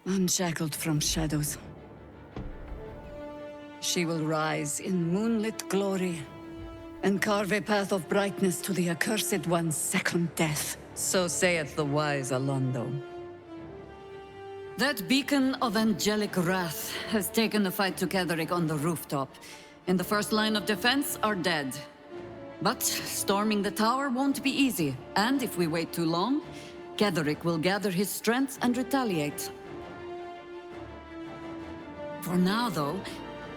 unshackled from shadows. She will rise in moonlit glory and carve a path of brightness to the accursed one's second death. So saith the wise Alondo. That beacon of angelic wrath has taken the fight to Ketheric on the rooftop, and the first line of defense are dead. But storming the tower won't be easy, and if we wait too long, Ketheric will gather his strength and retaliate. For now, though,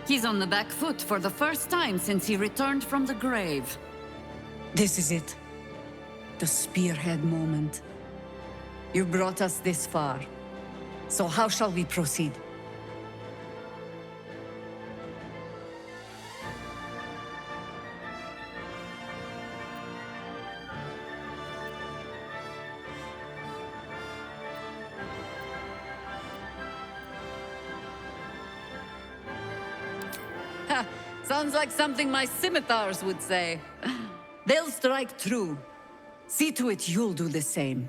he's on the back foot for the first time since he returned from the grave. This is it. The spearhead moment. You brought us this far. So how shall we proceed? Ha! Sounds like something my scimitars would say. They'll strike true. See to it you'll do the same.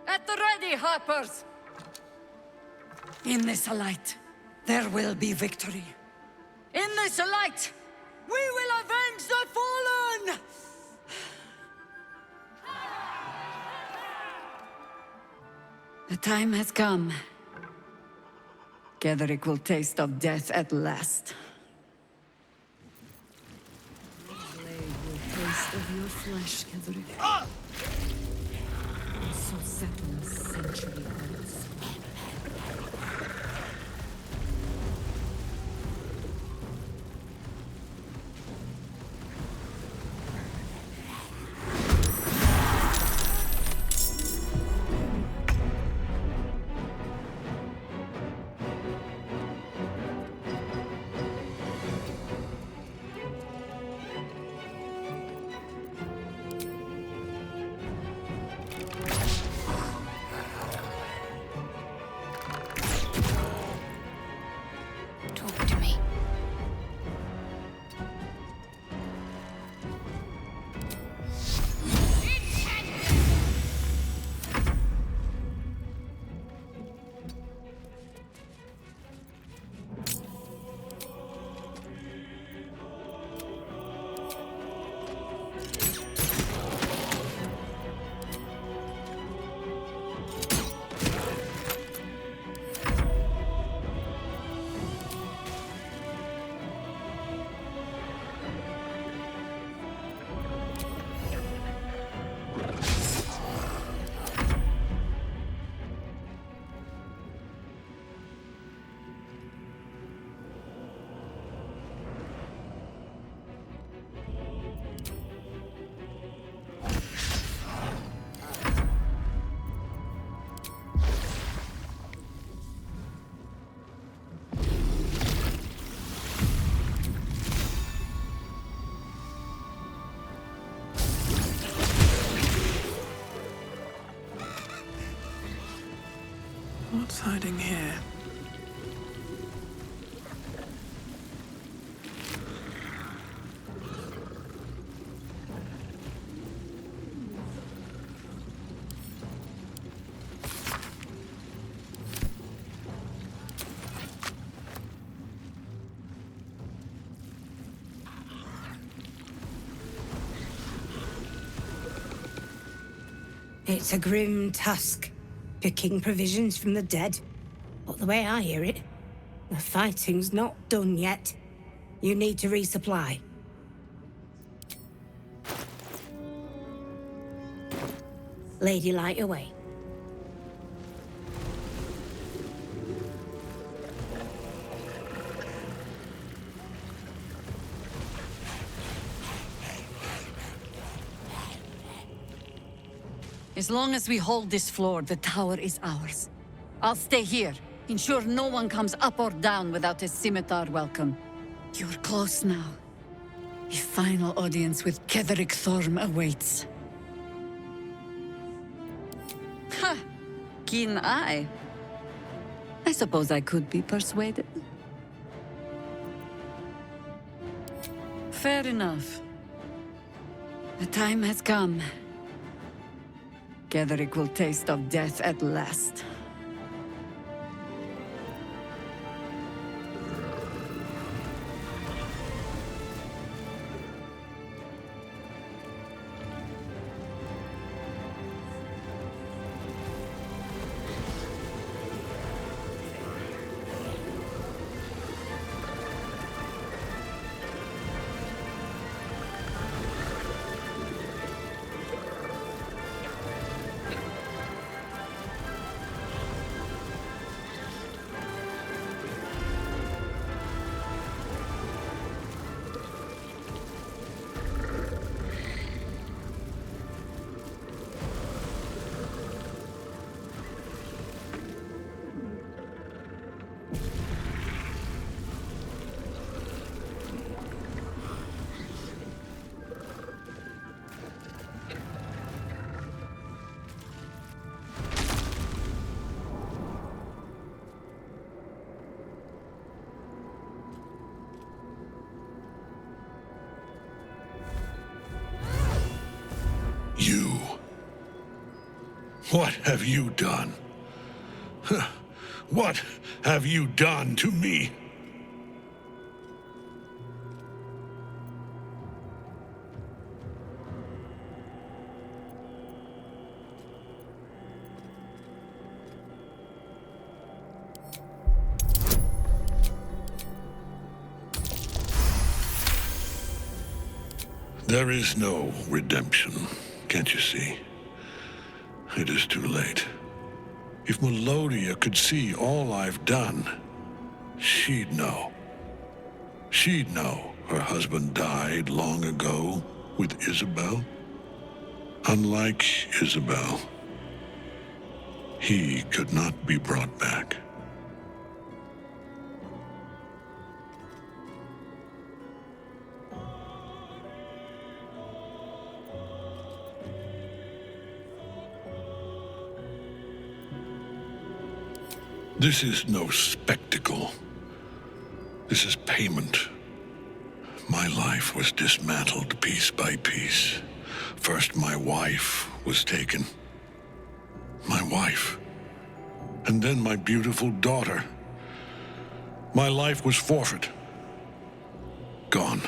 At the ready, Harpers! In this light, there will be victory. In this light, we will avenge the fallen! The time has come. Ketheric will taste of death at last. The blade will taste of your flesh, Ketheric. So settle a century once. What's hiding here? It's a grim task, picking provisions from the dead. But the way I hear it, the fighting's not done yet. You need to resupply. Lady, light away. As long as we hold this floor, the tower is ours. I'll stay here. Ensure no one comes up or down without a scimitar welcome. You're close now. A final audience with Ketheric Thorm awaits. Ha! Keen eye. I suppose I could be persuaded. Fair enough. The time has come. Ketheric will taste of death at last. You. What have you done? What have you done to me? There is no redemption, can't you see? It is too late. If Melodia could see all I've done, she'd know. She'd know her husband died long ago with Isobel. Unlike Isobel, he could not be brought back. This is no spectacle. This is payment. My life was dismantled piece by piece. First, my wife was taken. My wife. And then my beautiful daughter. My life was forfeit. Gone.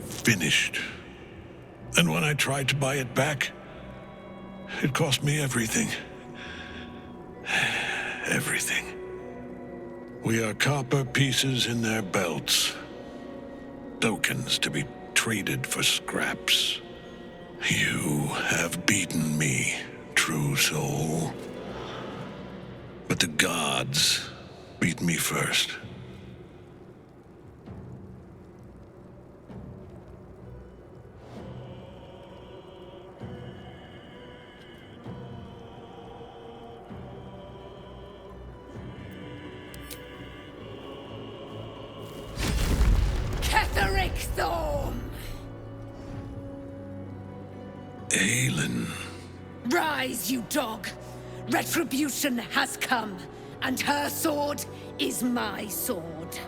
Finished. And when I tried to buy it back, it cost me everything. Everything. We are copper pieces in their belts. Tokens to be traded for scraps. You have beaten me, true soul. But the gods beat me first. Ketheric Thorm! Aylin. Rise, you dog! Retribution has come, and her sword is my sword.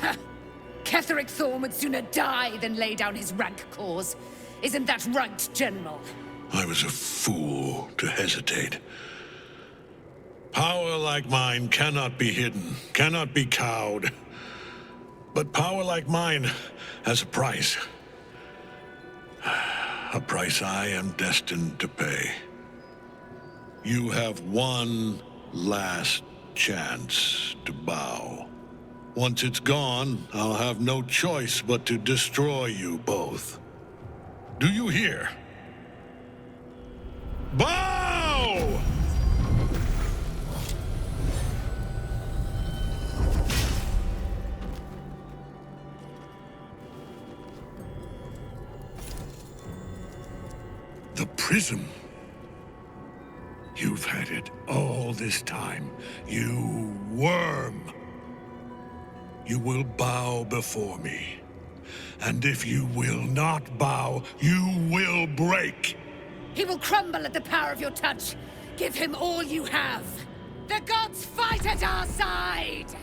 Ha! Ketheric Thorm would sooner die than lay down his rank cause. Isn't that right, General? I was a fool to hesitate. Power like mine cannot be hidden, cannot be cowed. But power like mine has a price. A price I am destined to pay. You have one last chance to bow. Once it's gone, I'll have no choice but to destroy you both. Do you hear? Bow! The prism. You've had it all this time, you worm. You will bow before me. And if you will not bow, you will break. He will crumble at the power of your touch. Give him all you have. The gods fight at our side!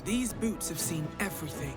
These boots have seen everything.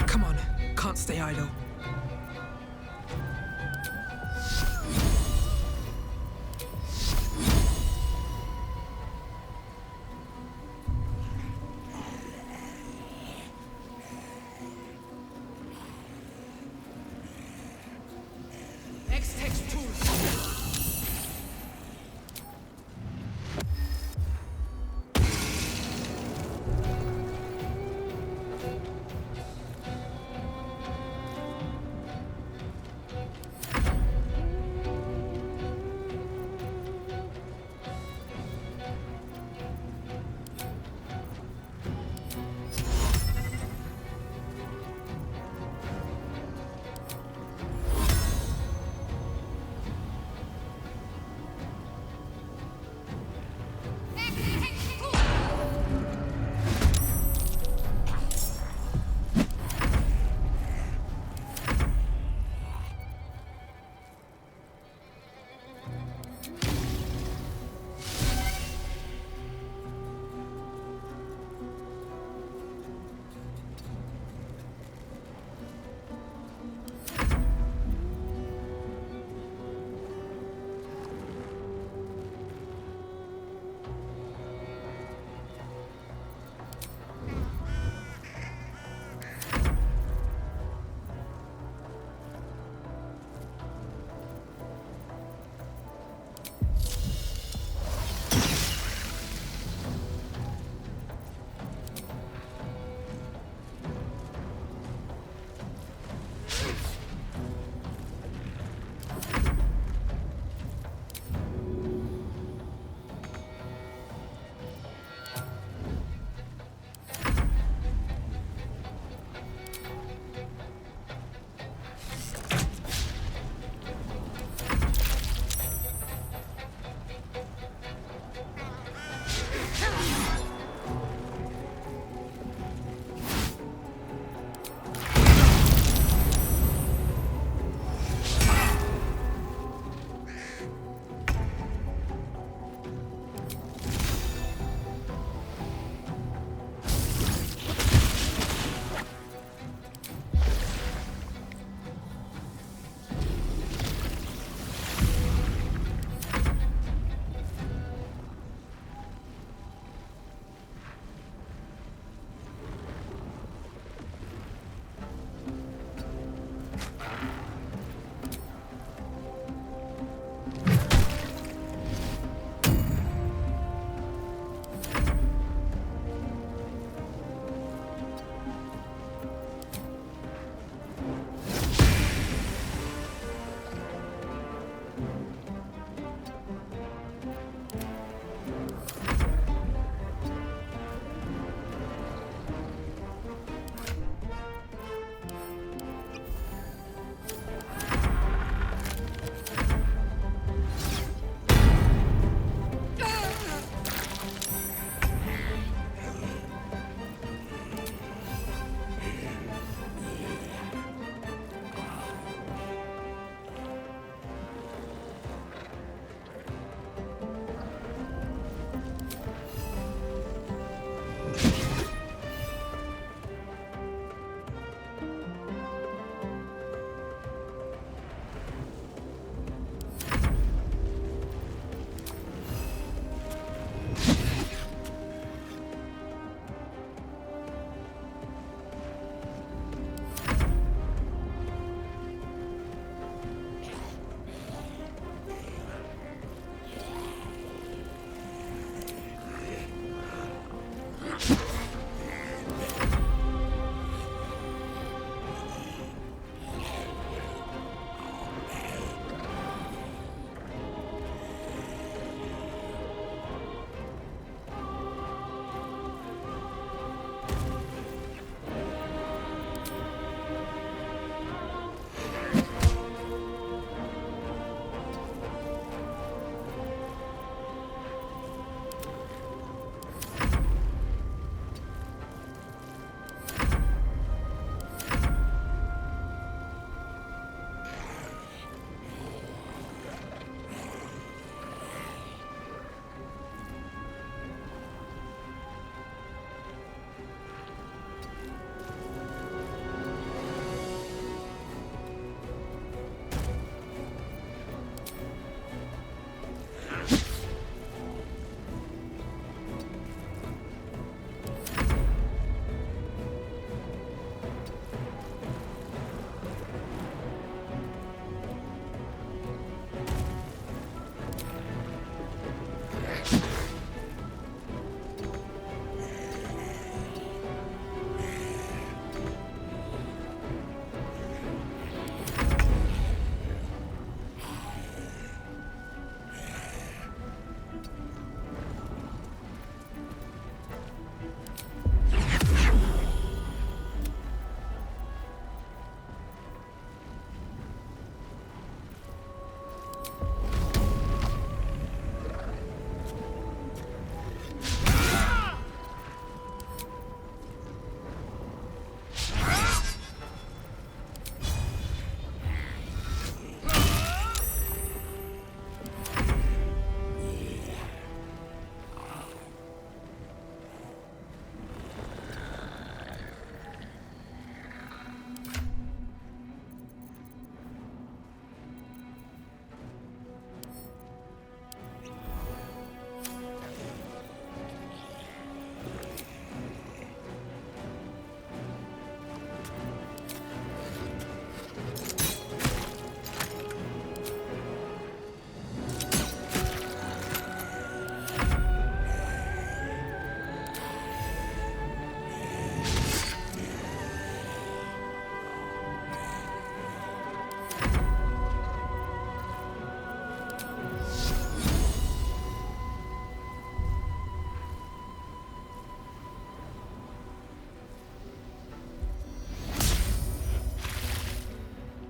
Come on, can't stay idle.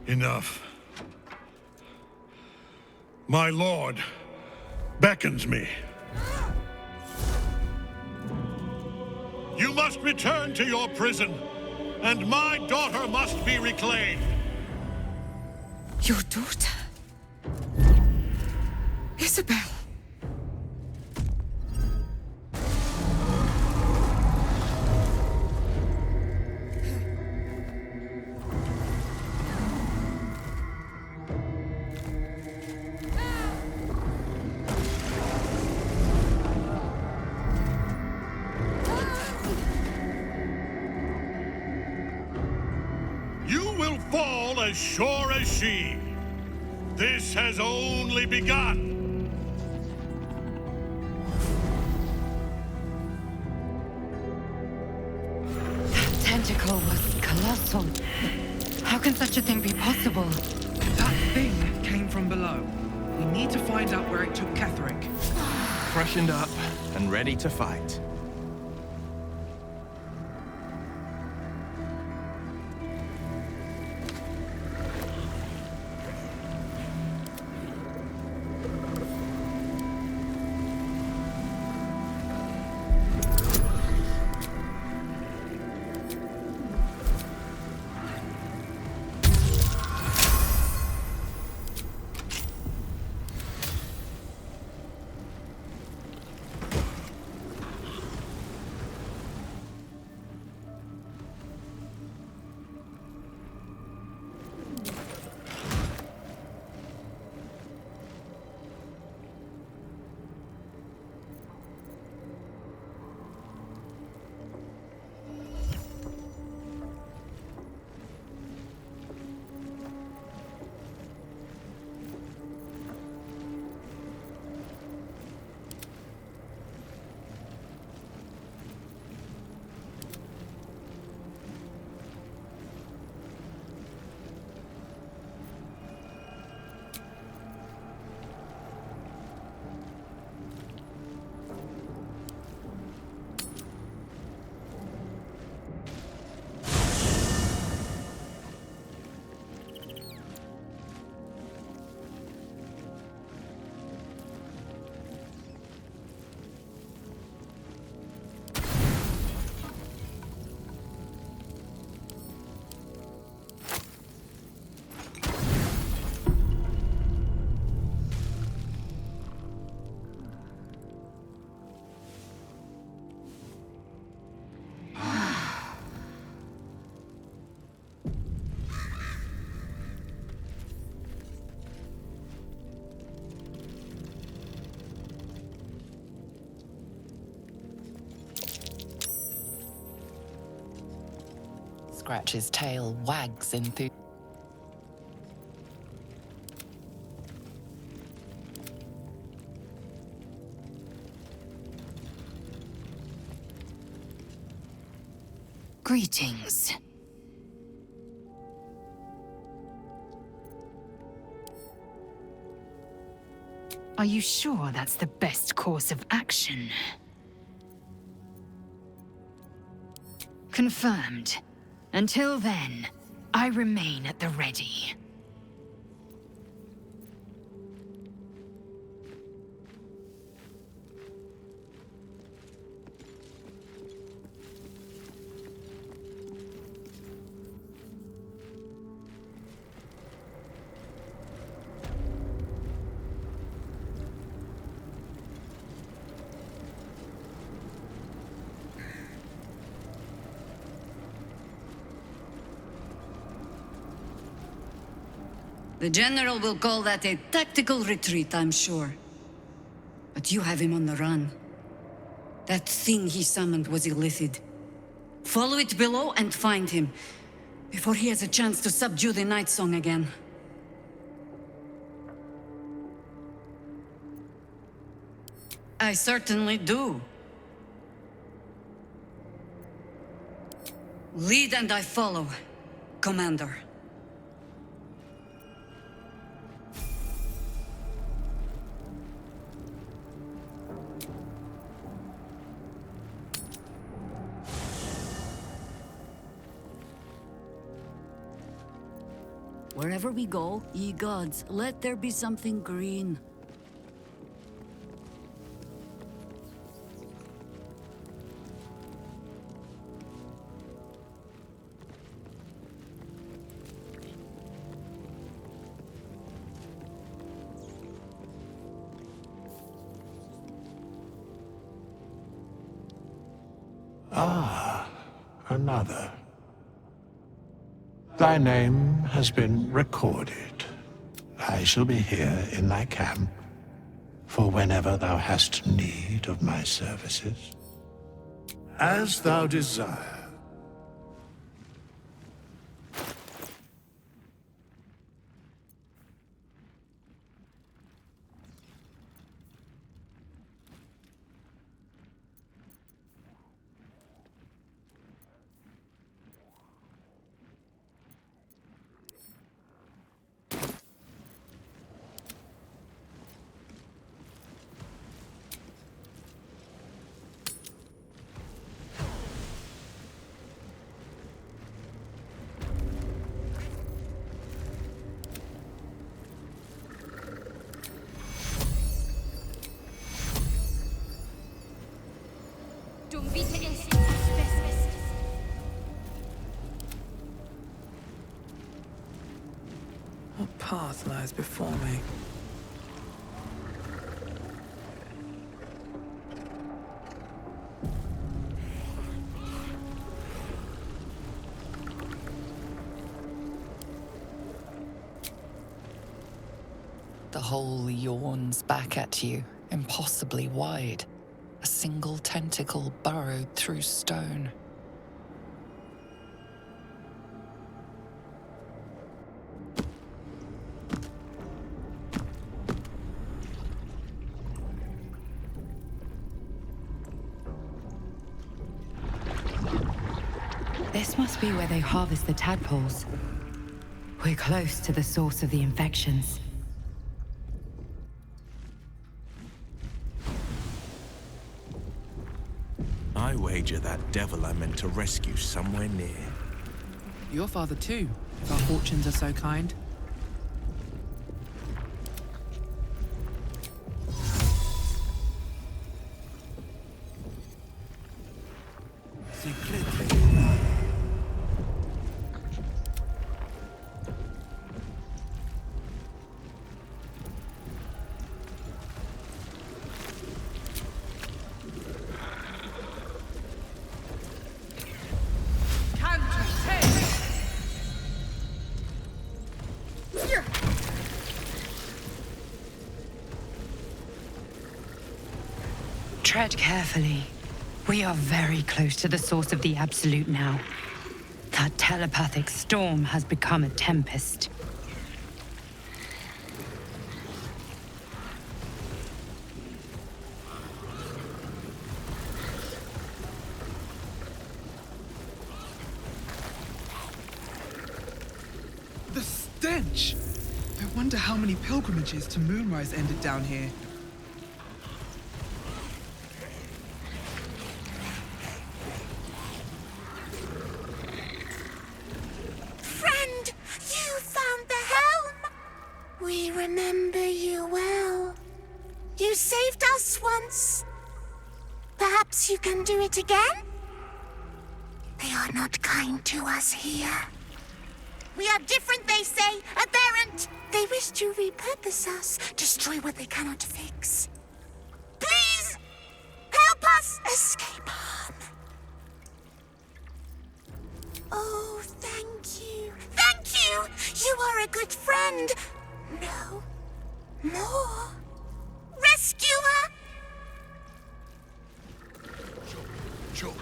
Enough. My lord beckons me. You must return to your prison, and my daughter must be reclaimed. Your daughter? Isobel. As sure as she. This has only begun. That tentacle was colossal. How can such a thing be possible? That thing came from below. We need to find out where it took Ketheric. Freshened up and ready to fight. Scratch's tail wags enthusiastically. Greetings. Are you sure that's the best course of action? Confirmed. Until then, I remain at the ready. The General will call that a tactical retreat, I'm sure. But you have him on the run. That thing he summoned was illithid. Follow it below and find him, before he has a chance to subdue the Night Song again. I certainly do. Lead and I follow, Commander. Wherever we go, ye gods, let there be something green. Ah, another. Thy name has been recorded. I shall be here in thy camp, for whenever thou hast need of my services. As thou desire. What path lies before me? The hole yawns back at you, impossibly wide. A single tentacle burrowed through stone. This must be where they harvest the tadpoles. We're close to the source of the infections. I wager that devil I meant to rescue somewhere near. Your father too, if our fortunes are so kind. Tread carefully. We are very close to the source of the Absolute now. That telepathic storm has become a tempest. The stench! I wonder how many pilgrimages to Moonrise ended down here. Friend, you found the helm! We remember you well. You saved us once. Perhaps you can do it again? They are not kind to us here. We are different, they say, aberrant. They wish to repurpose us, destroy what they cannot fix. Please, help us escape harm. Oh, thank you. Thank you! You are a good friend. No, more. Rescuer! Sure.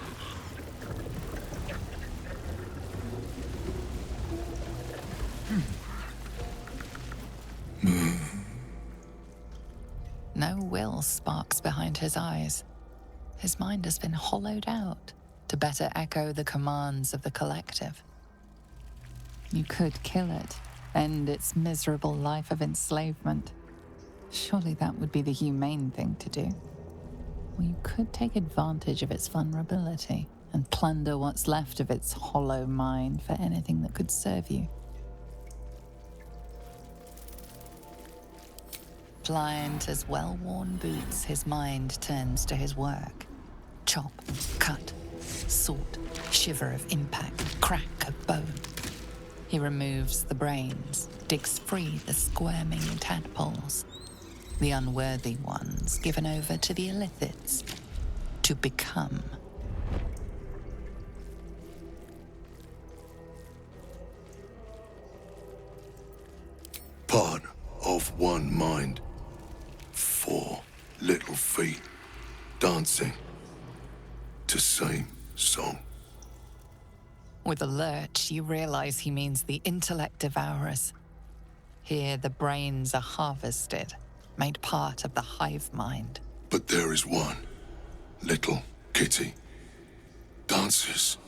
No will sparks behind his eyes. His mind has been hollowed out to better echo the commands of the collective. You could kill it, end its miserable life of enslavement. Surely that would be the humane thing to do. Or you could take advantage of its vulnerability and plunder what's left of its hollow mind for anything that could serve you. Blind as well-worn boots, his mind turns to his work. Chop, cut, sort, shiver of impact, crack of bone. He removes the brains, digs free the squirming tadpoles, the unworthy ones given over to the illithids, to become. Part of one mind. 4 little feet dancing to same song. With a lurch, you realize he means the intellect devourers. Here, the brains are harvested, made part of the hive mind. But there is one little kitty dances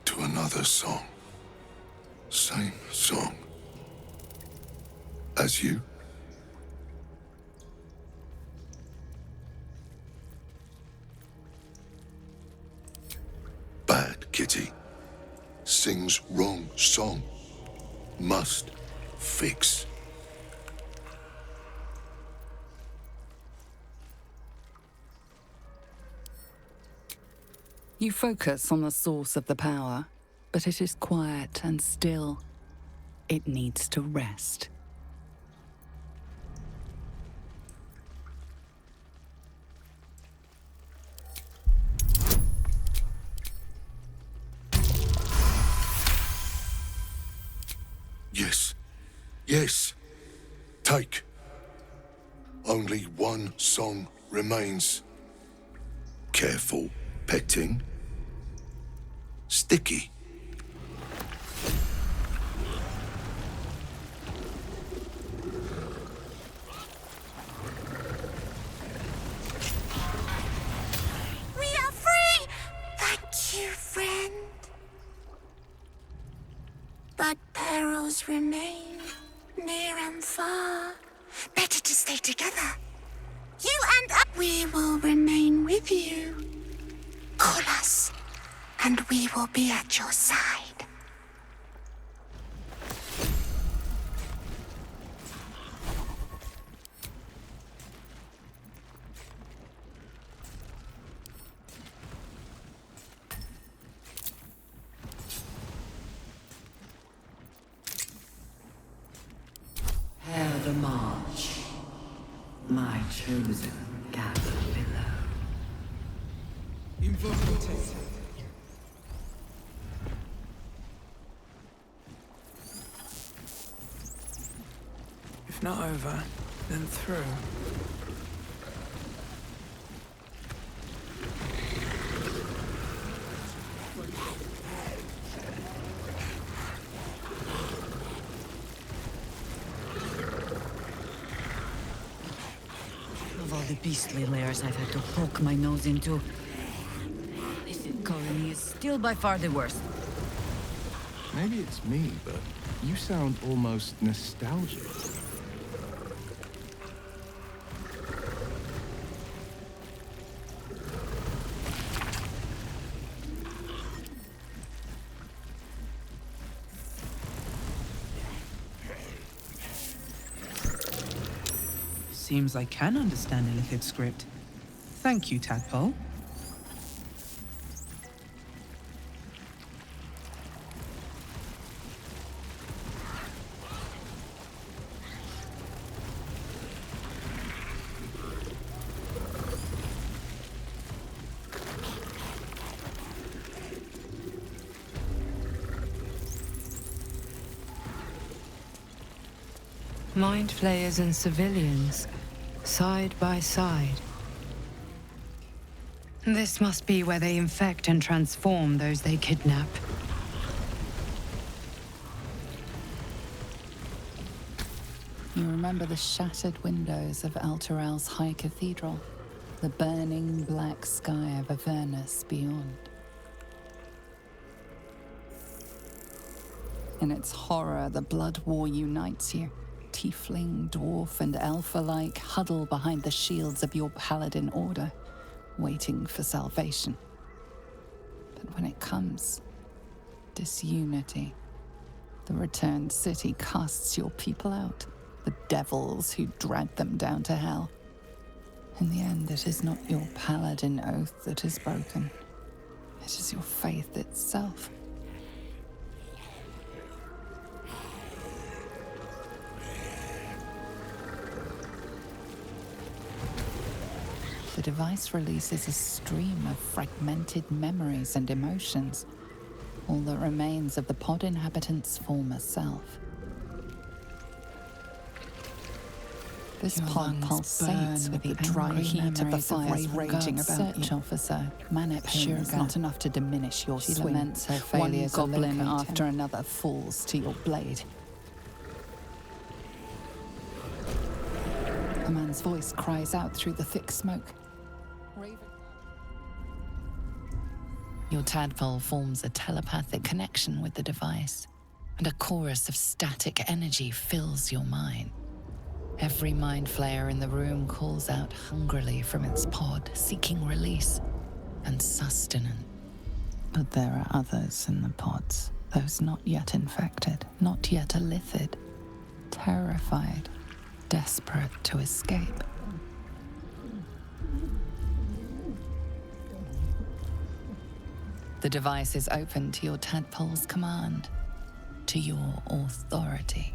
to another song. Same song as you. Bad kitty sings wrong song. Must fix. You focus on the source of the power, but it is quiet and still. It needs to rest. Yes. Yes. Take. Only one song remains. Careful petting. Sticky. We are free! Thank you, friend. But perils remain, near and far. Better to stay together. You and I, we will remain with you. Call us, and we will be at your side. Hail the march, my chosen gather below. Invocated. If not over, then through. beastly layers I've had to poke my nose into. I think colony is still by far the worst. Maybe it's me, but you sound almost nostalgic. Seems I can understand Illithid script. Thank you, Tadpole. Mind flayers and civilians, side by side. This must be where they infect and transform those they kidnap. You remember the shattered windows of Alteral's High Cathedral, the burning black sky of Avernus beyond. In its horror, the blood war unites you. Tiefling, dwarf, and elf alike huddle behind the shields of your paladin order, waiting for salvation. But when it comes, disunity. The returned city casts your people out, the devils who dragged them down to hell. In the end, it is not your paladin oath that is broken. It is your faith itself. The device releases a stream of fragmented memories and emotions. All that remains of the pod inhabitant's former self. This Your pod lungs pulsates burn with the with dry angry heat of the memories of fires wayward raging guards. about Search you. Officer, manic pain is not enough to diminish your She swing. laments her One failures to goblin locate after him. another falls to your blade. A man's voice cries out through the thick smoke. Your tadpole forms a telepathic connection with the device, and a chorus of static energy fills your mind. Every mind flayer in the room calls out hungrily from its pod, seeking release and sustenance. But there are others in the pods, those not yet infected, not yet illithid, terrified, desperate to escape. The device is open to your tadpole's command, to your authority.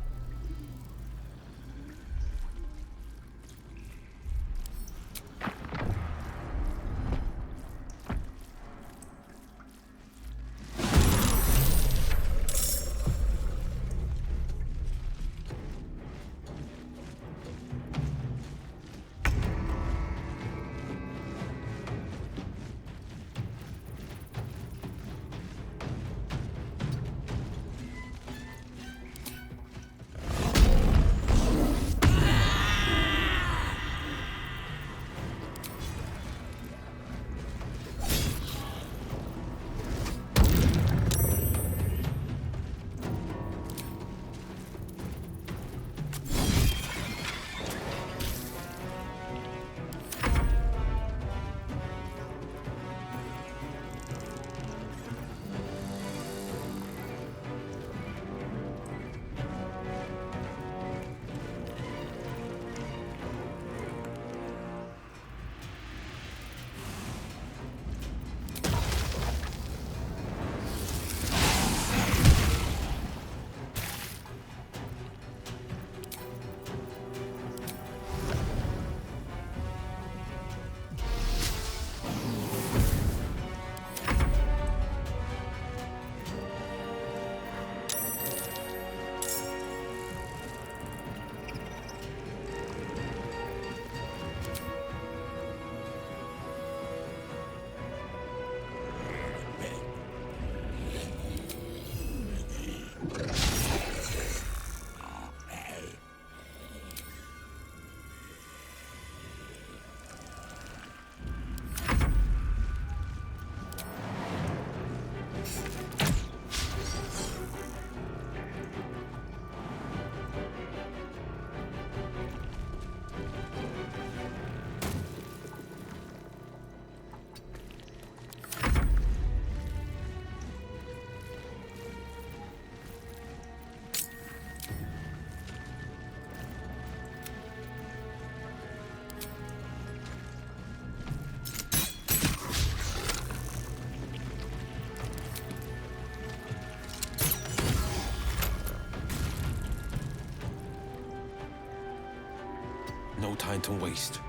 to waste.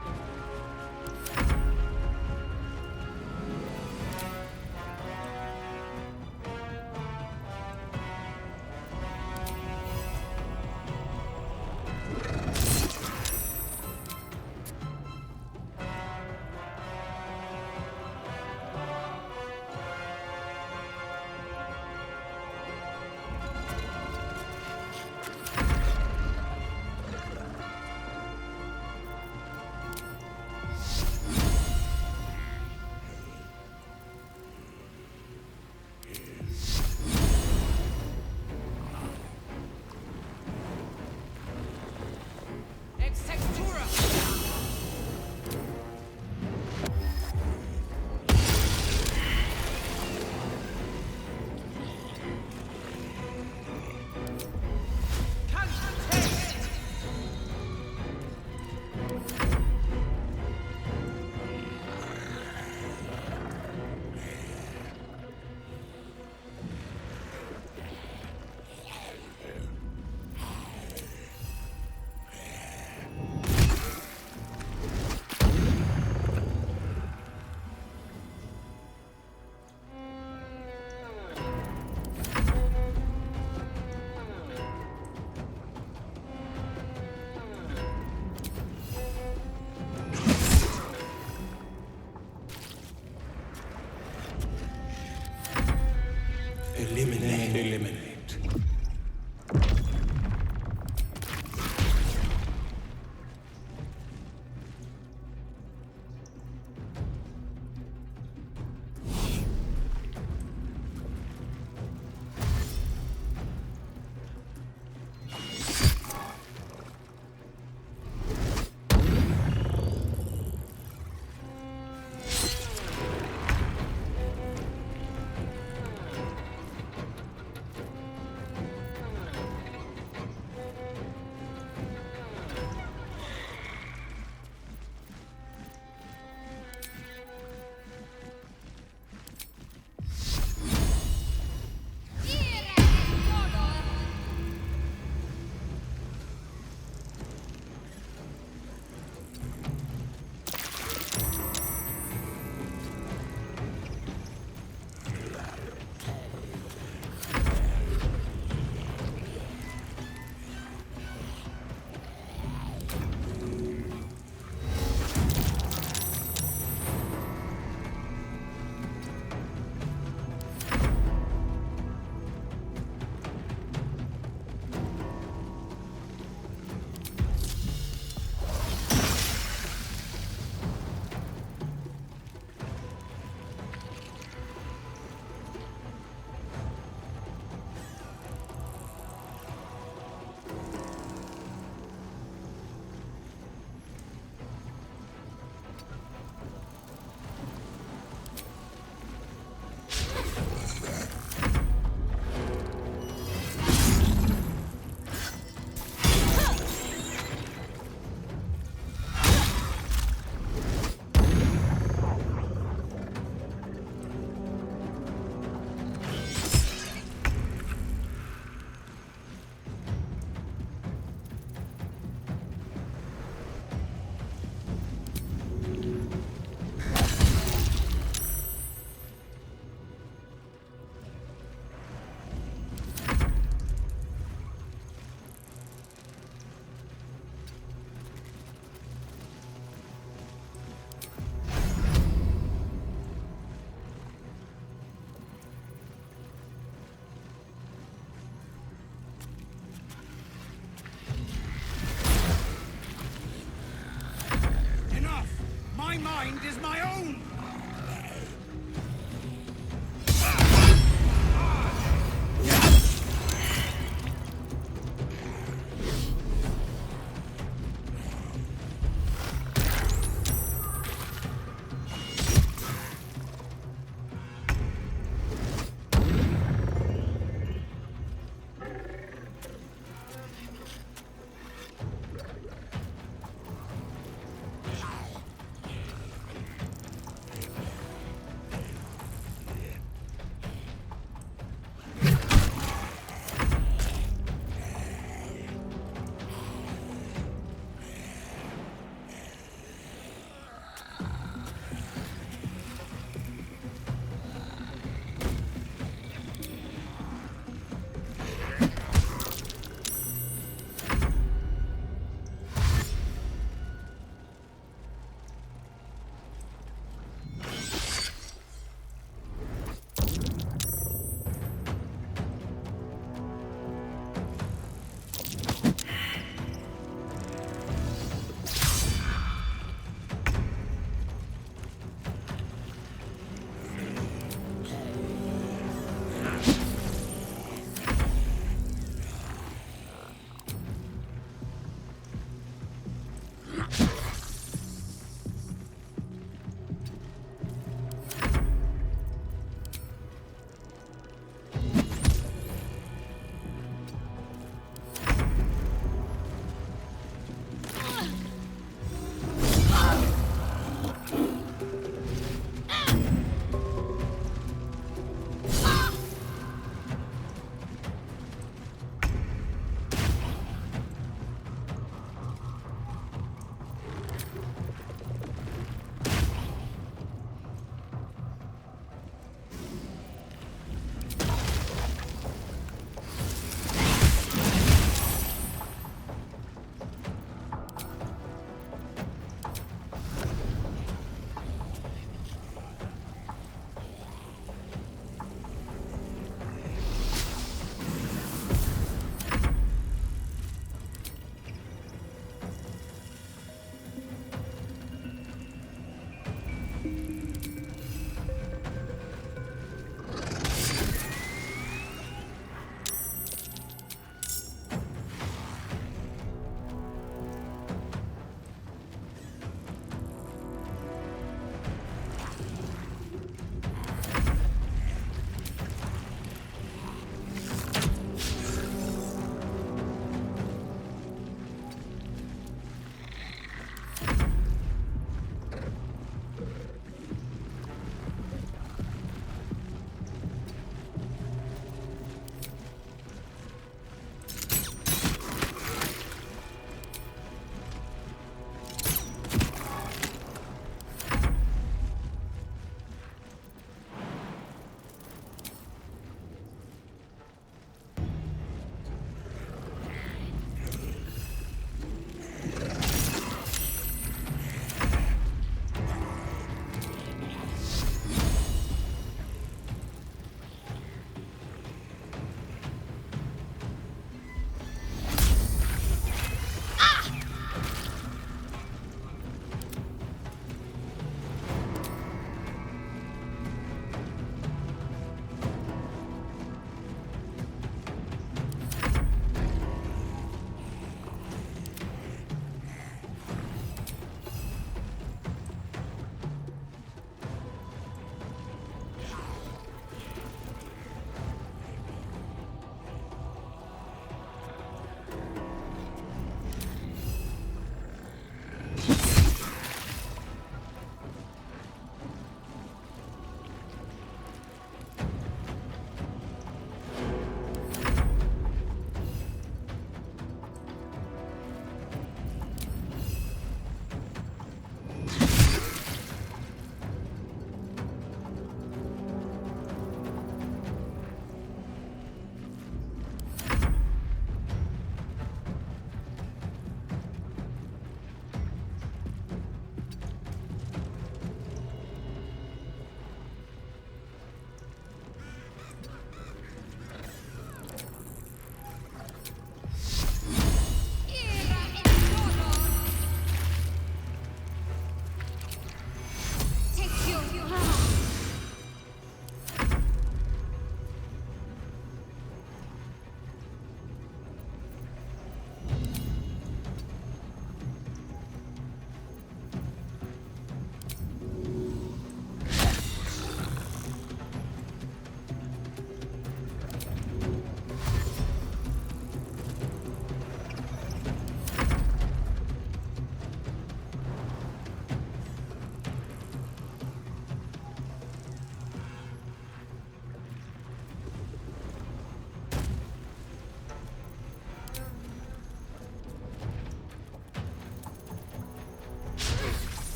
Eliminate. My mind is my own!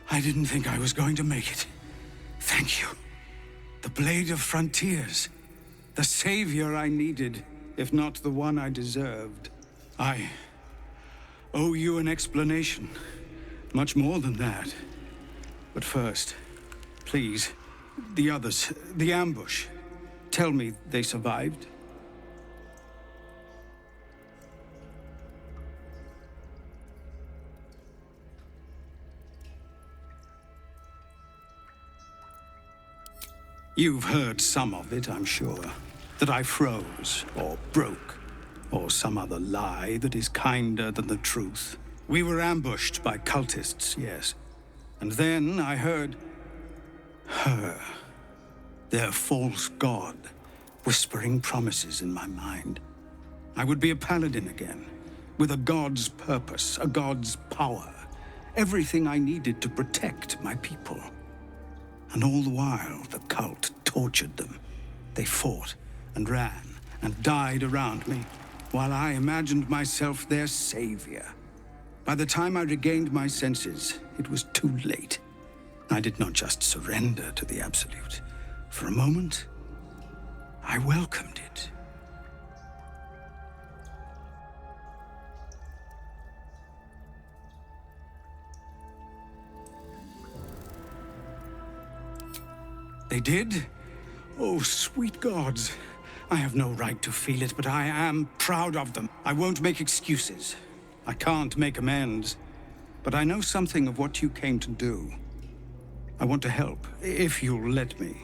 I didn't think I was going to make it. Thank you. The Blade of Frontiers. The savior I needed, if not the one I deserved. I owe you an explanation. Much more than that. But first, please, the others, the ambush. Tell me they survived. You've heard some of it, I'm sure. That I froze, or broke, or some other lie that is kinder than the truth. We were ambushed by cultists, yes. And then I heard... her. Their false god, whispering promises in my mind. I would be a paladin again, with a god's purpose, a god's power. Everything I needed to protect my people. And all the while, the cult tortured them. They fought and ran and died around me, while I imagined myself their savior. By the time I regained my senses, it was too late. I did not just surrender to the Absolute. For a moment, I welcomed it. They did? Oh, sweet gods. I have no right to feel it, but I am proud of them. I won't make excuses. I can't make amends. But I know something of what you came to do. I want to help, if you'll let me.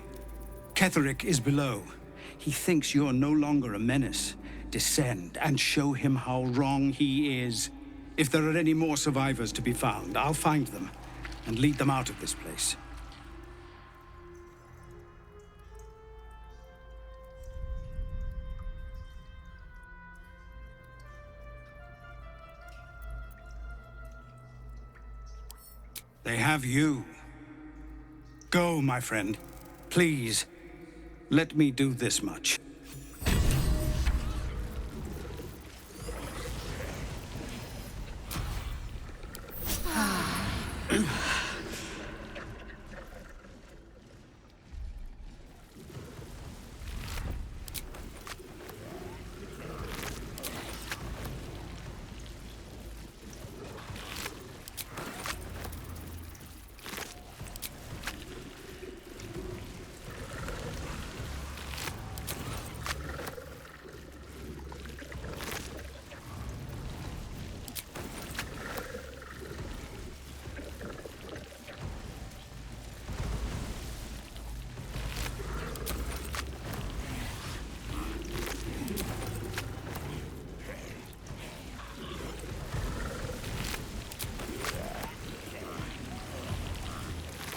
Ketheric is below. He thinks you're no longer a menace. Descend and show him how wrong he is. If there are any more survivors to be found, I'll find them and lead them out of this place. They have you. Go, my friend. Please, let me do this much.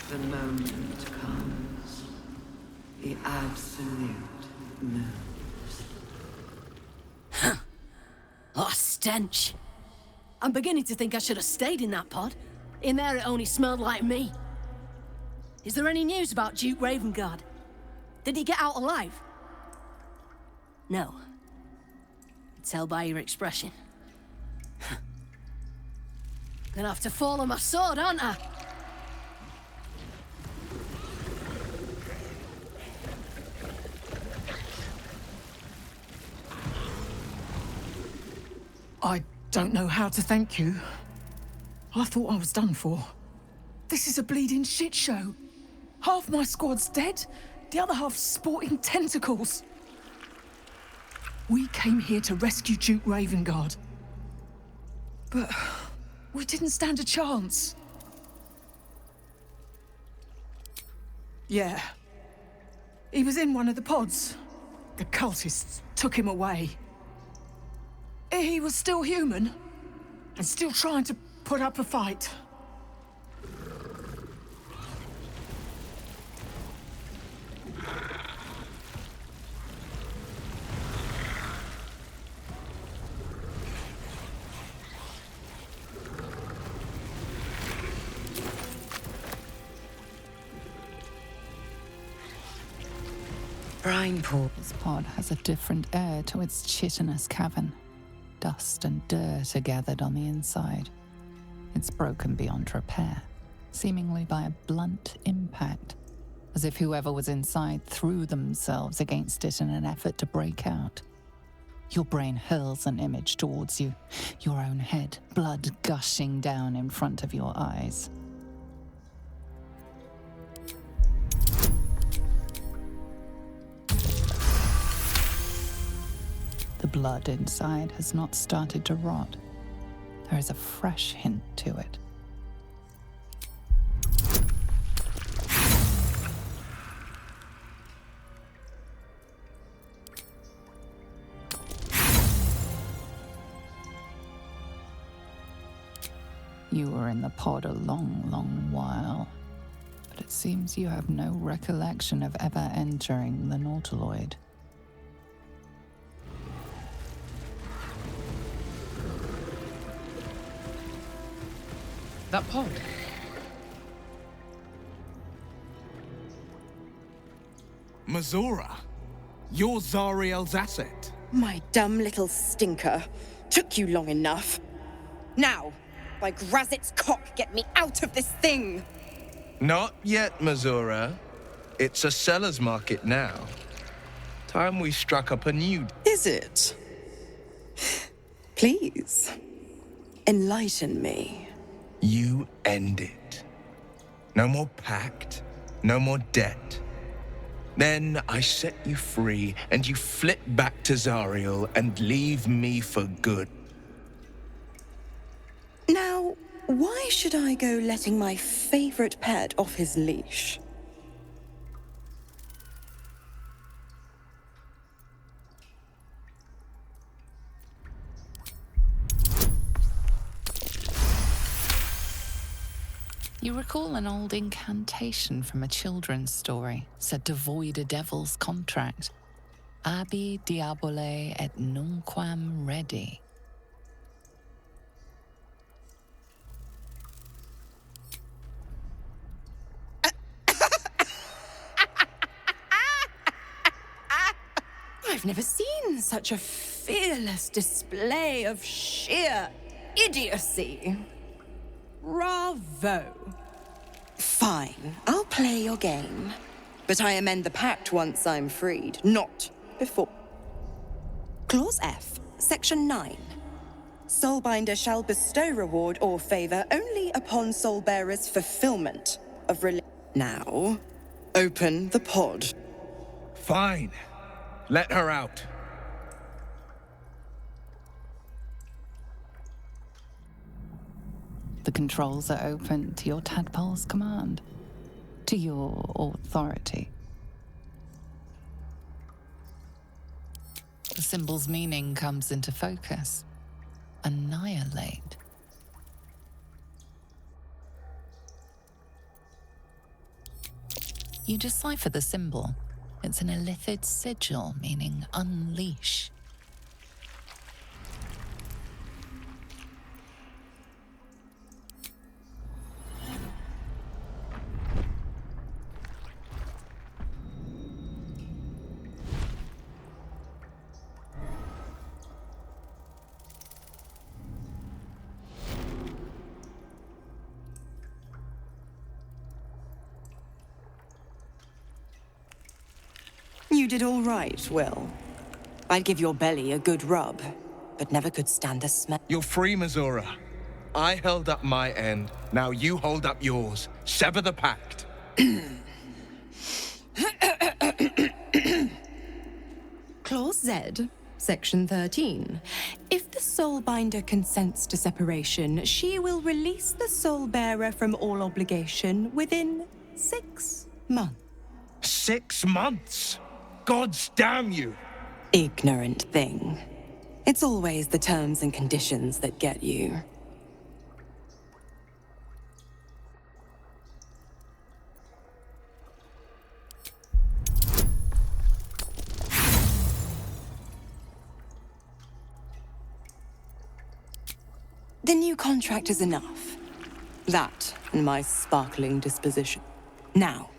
The moment comes. The Absolute moves. What a stench. I'm beginning to think I should have stayed in that pod. In there it only smelled like me. Is there any news about Duke Ravengard? Did he get out alive? No. Tell by your expression. Gonna have to fall on my sword, aren't I? I don't know how to thank you. I thought I was done for. This is a bleeding shit show. Half my squad's dead, the other half sporting tentacles. We came here to rescue Duke Ravengard. But we didn't stand a chance. Yeah. He was in one of the pods. The cultists took him away. He was still human, and still trying to put up a fight. Brine pool. This pod has a different air to its chitinous cavern. Dust and dirt are gathered on the inside. It's broken beyond repair. seemingly by a blunt impact, as if whoever was inside threw themselves against it in an effort to break out. Your brain hurls an image towards you, your own head, blood gushing down in front of your eyes. The blood inside has not started to rot. There is a fresh hint to it. You were in the pod a long, long while, but it seems you have no recollection of ever entering the Nautiloid. That pod. Mazora, you're Zariel's asset. My dumb little stinker. Took you long enough. Now, by Grazit's cock, get me out of this thing! Not yet, Mazora. It's a seller's market now. Time we struck up a new... Is it? Please, enlighten me. You end it. No more pact, no more debt. Then I set you free, and you flit back to Zariel and leave me for good. Now, why should I go letting my favorite pet off his leash? You recall an old incantation from a children's story said to void a devil's contract. Abi diabole et nunquam redi. I've never seen such a fearless display of sheer idiocy. Bravo. Fine, I'll play your game. But I amend the pact once I'm freed, not before. Clause F, Section 9. Soulbinder shall bestow reward or favor only upon soulbearer's fulfillment of Now, open the pod. Fine. Let her out. The controls are open to your tadpole's command, to your authority. The symbol's meaning comes into focus. Annihilate. You decipher the symbol. It's an illithid sigil, meaning unleash. You did all right, Will. I'd give your belly a good rub, but never could stand the smell. You're free, Mazora. I held up my end. Now you hold up yours. Sever the pact. Clause Z, Section 13. If the Soulbinder consents to separation, she will release the Soulbearer from all obligation within 6 months. 6 months? Gods damn you! Ignorant thing. It's always the terms and conditions that get you. The new contract is enough. That and my sparkling disposition. Now,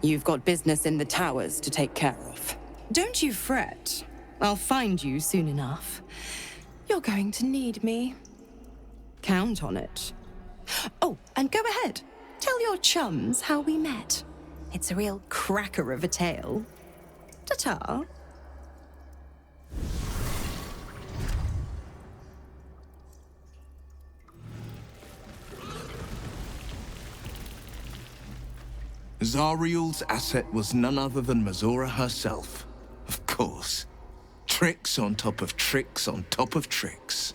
you've got business in the towers to take care of. Don't you fret. I'll find you soon enough. You're going to need me. Count on it. Oh, and go ahead. Tell your chums how we met. It's a real cracker of a tale. Ta-ta. Zariel's asset was none other than Mazora herself. Of course. Tricks on top of tricks on top of tricks.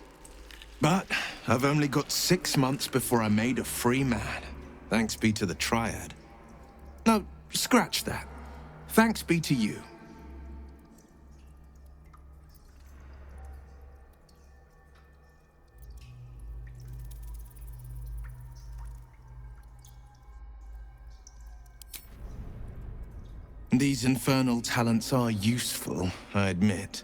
But I've only got 6 months before I'm made a free man. Thanks be to the Triad. No, scratch that. Thanks be to you. These infernal talents are useful, I admit.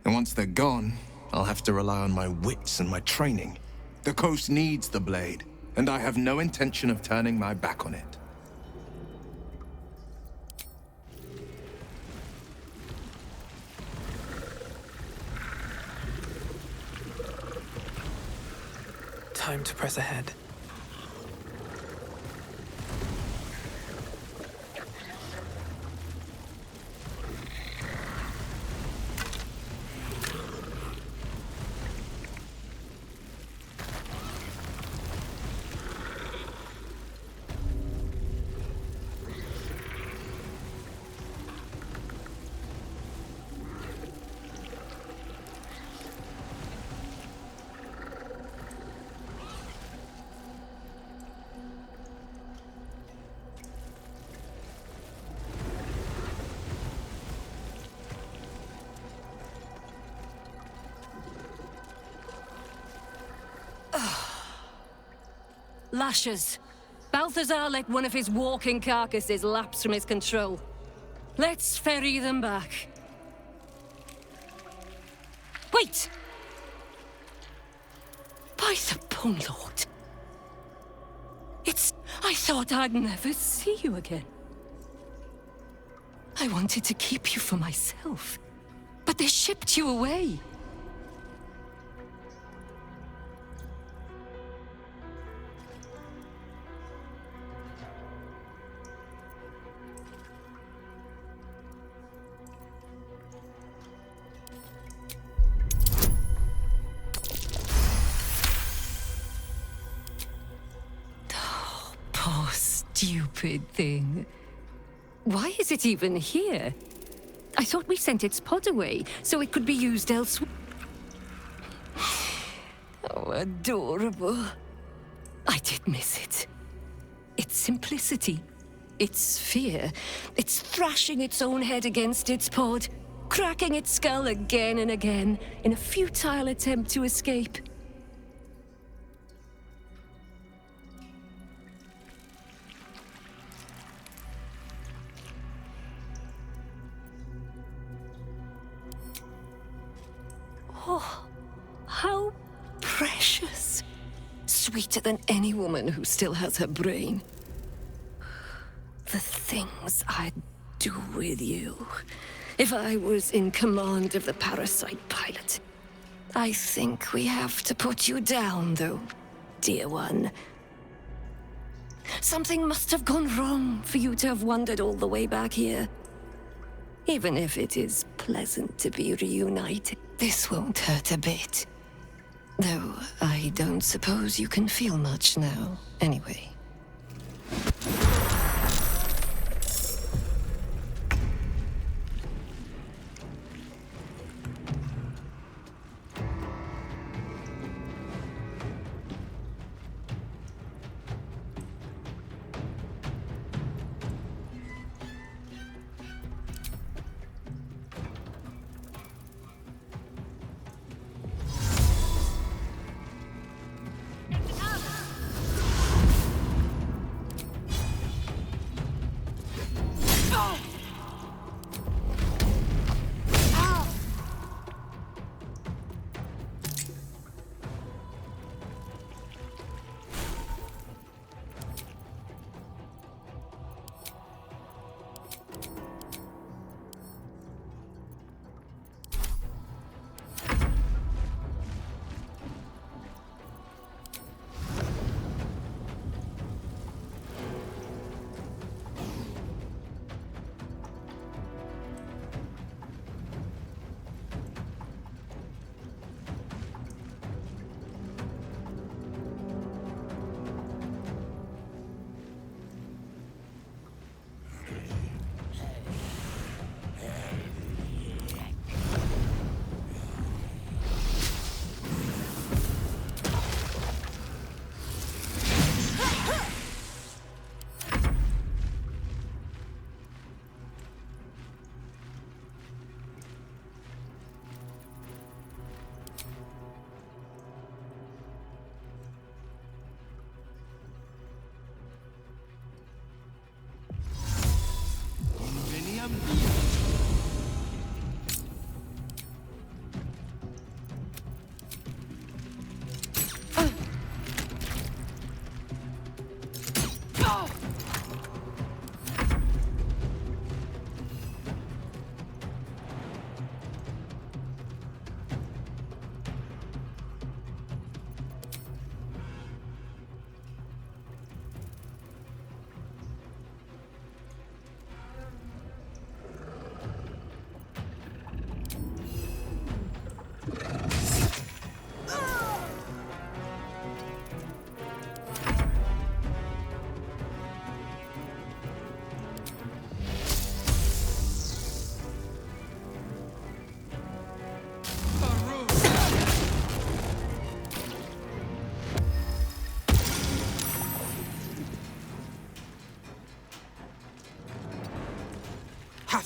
And once they're gone, I'll have to rely on my wits and my training. The coast needs the blade, and I have no intention of turning my back on it. Time to press ahead. Lashes. Balthazar let one of his walking carcasses lapse from his control. Let's ferry them back. Wait! By the Bone Lord. I thought I'd never see you again. I wanted to keep you for myself, but they shipped you away. Stupid thing. Why is it even here? I thought we sent its pod away, so it could be used elsewhere. Oh, adorable. I did miss it. Its simplicity, its fear, its thrashing its own head against its pod, cracking its skull again and again in a futile attempt to escape. Oh, how precious. Sweeter than any woman who still has her brain. The things I'd do with you if I was in command of the parasite pilot. I think we have to put you down, though, dear one. Something must have gone wrong for you to have wandered all the way back here. Even if it is pleasant to be reunited, this won't hurt a bit. Though I don't suppose you can feel much now, anyway.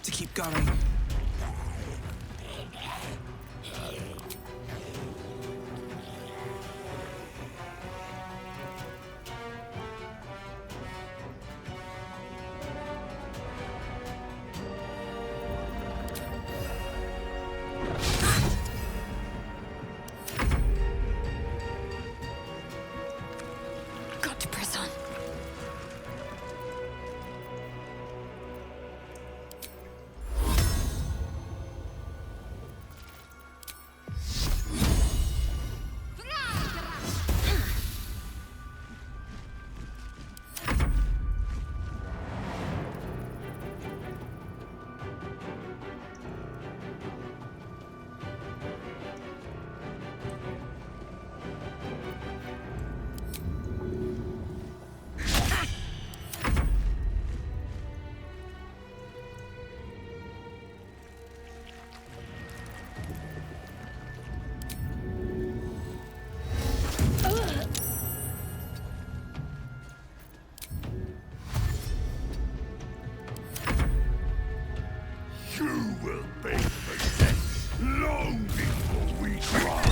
to keep going. Got to press on. You will pay for death long before we cross.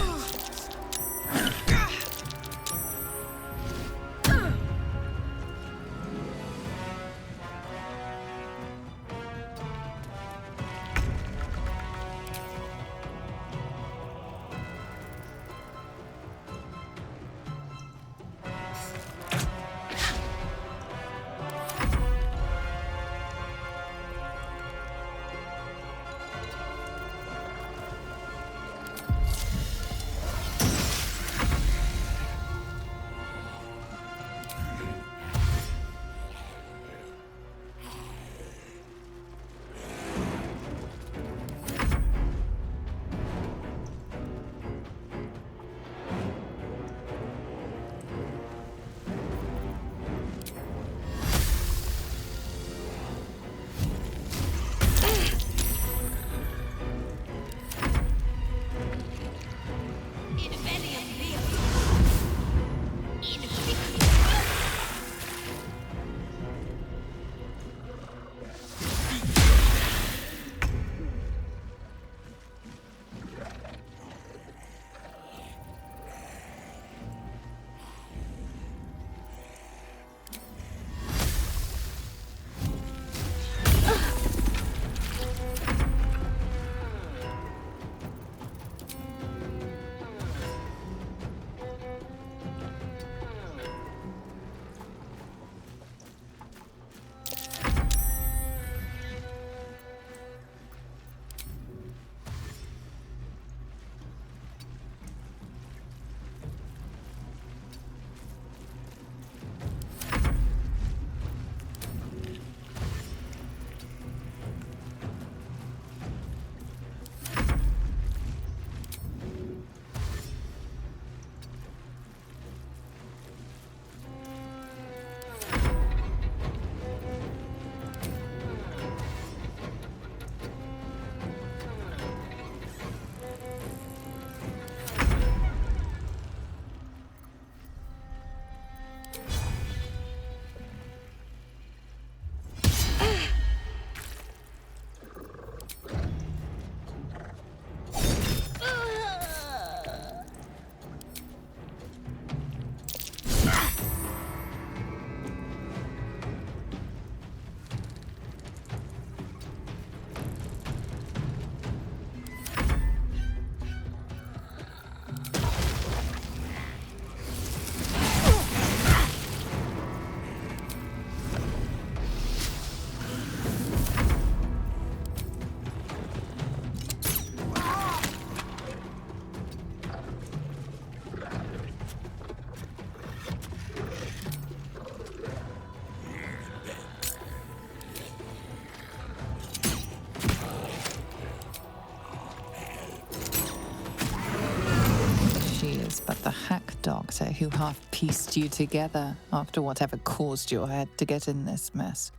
But the hack doctor who half-pieced you together after whatever caused your head to get in this mess.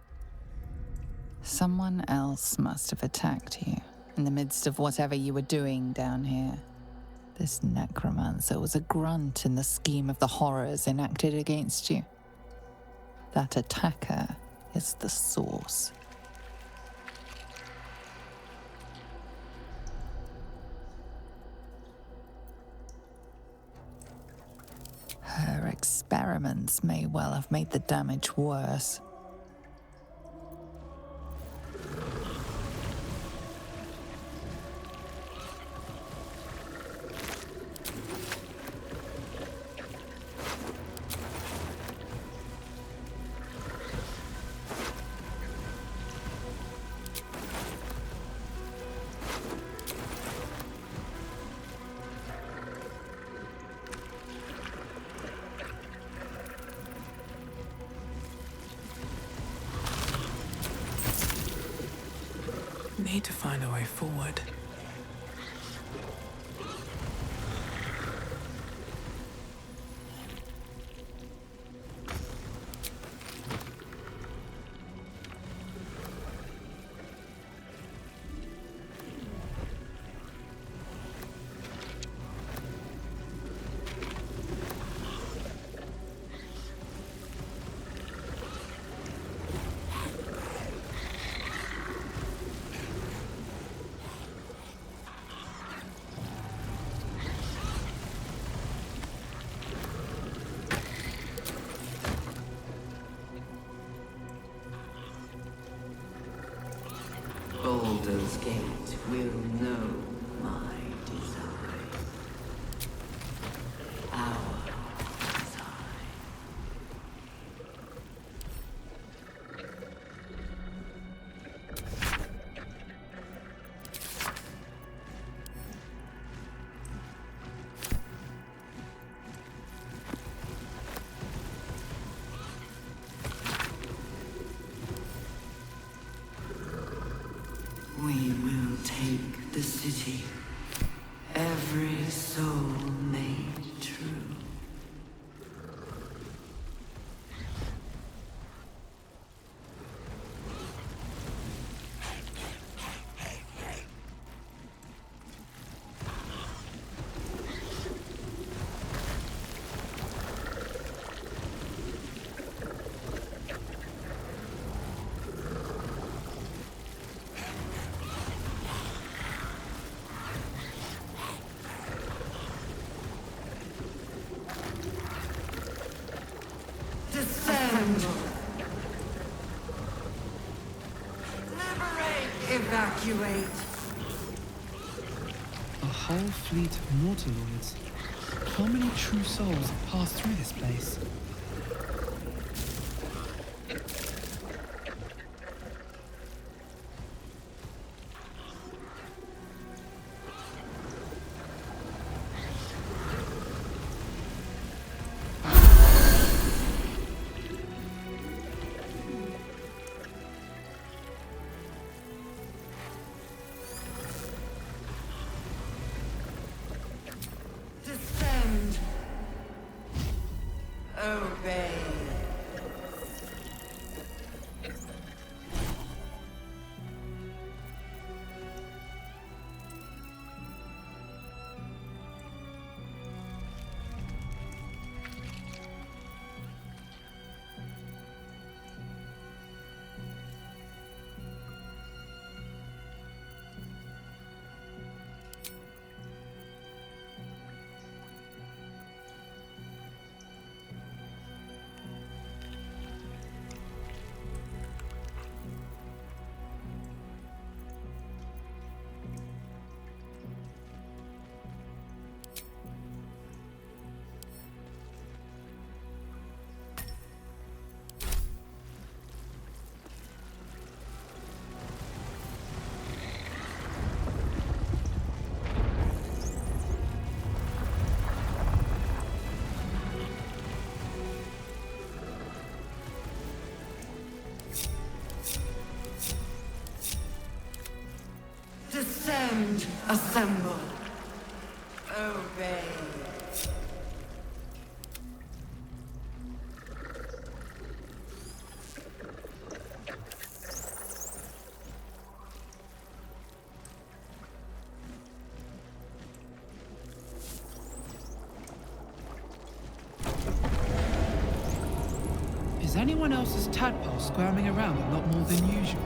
Someone else must have attacked you in the midst of whatever you were doing down here. This necromancer was a grunt in the scheme of the horrors enacted against you. That attacker is the source. experiments may well have made the damage worse. Need to find a way forward. Baldur's Gate will know my design. Our design. We will take the city, every soul made true. Evacuate. A whole fleet of Mortaloids. How many true souls have passed through this place? Obey. Descend, assemble, obey. Is anyone else's tadpole squirming around a lot more than usual?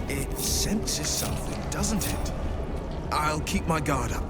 It senses something, doesn't it? I'll keep my guard up.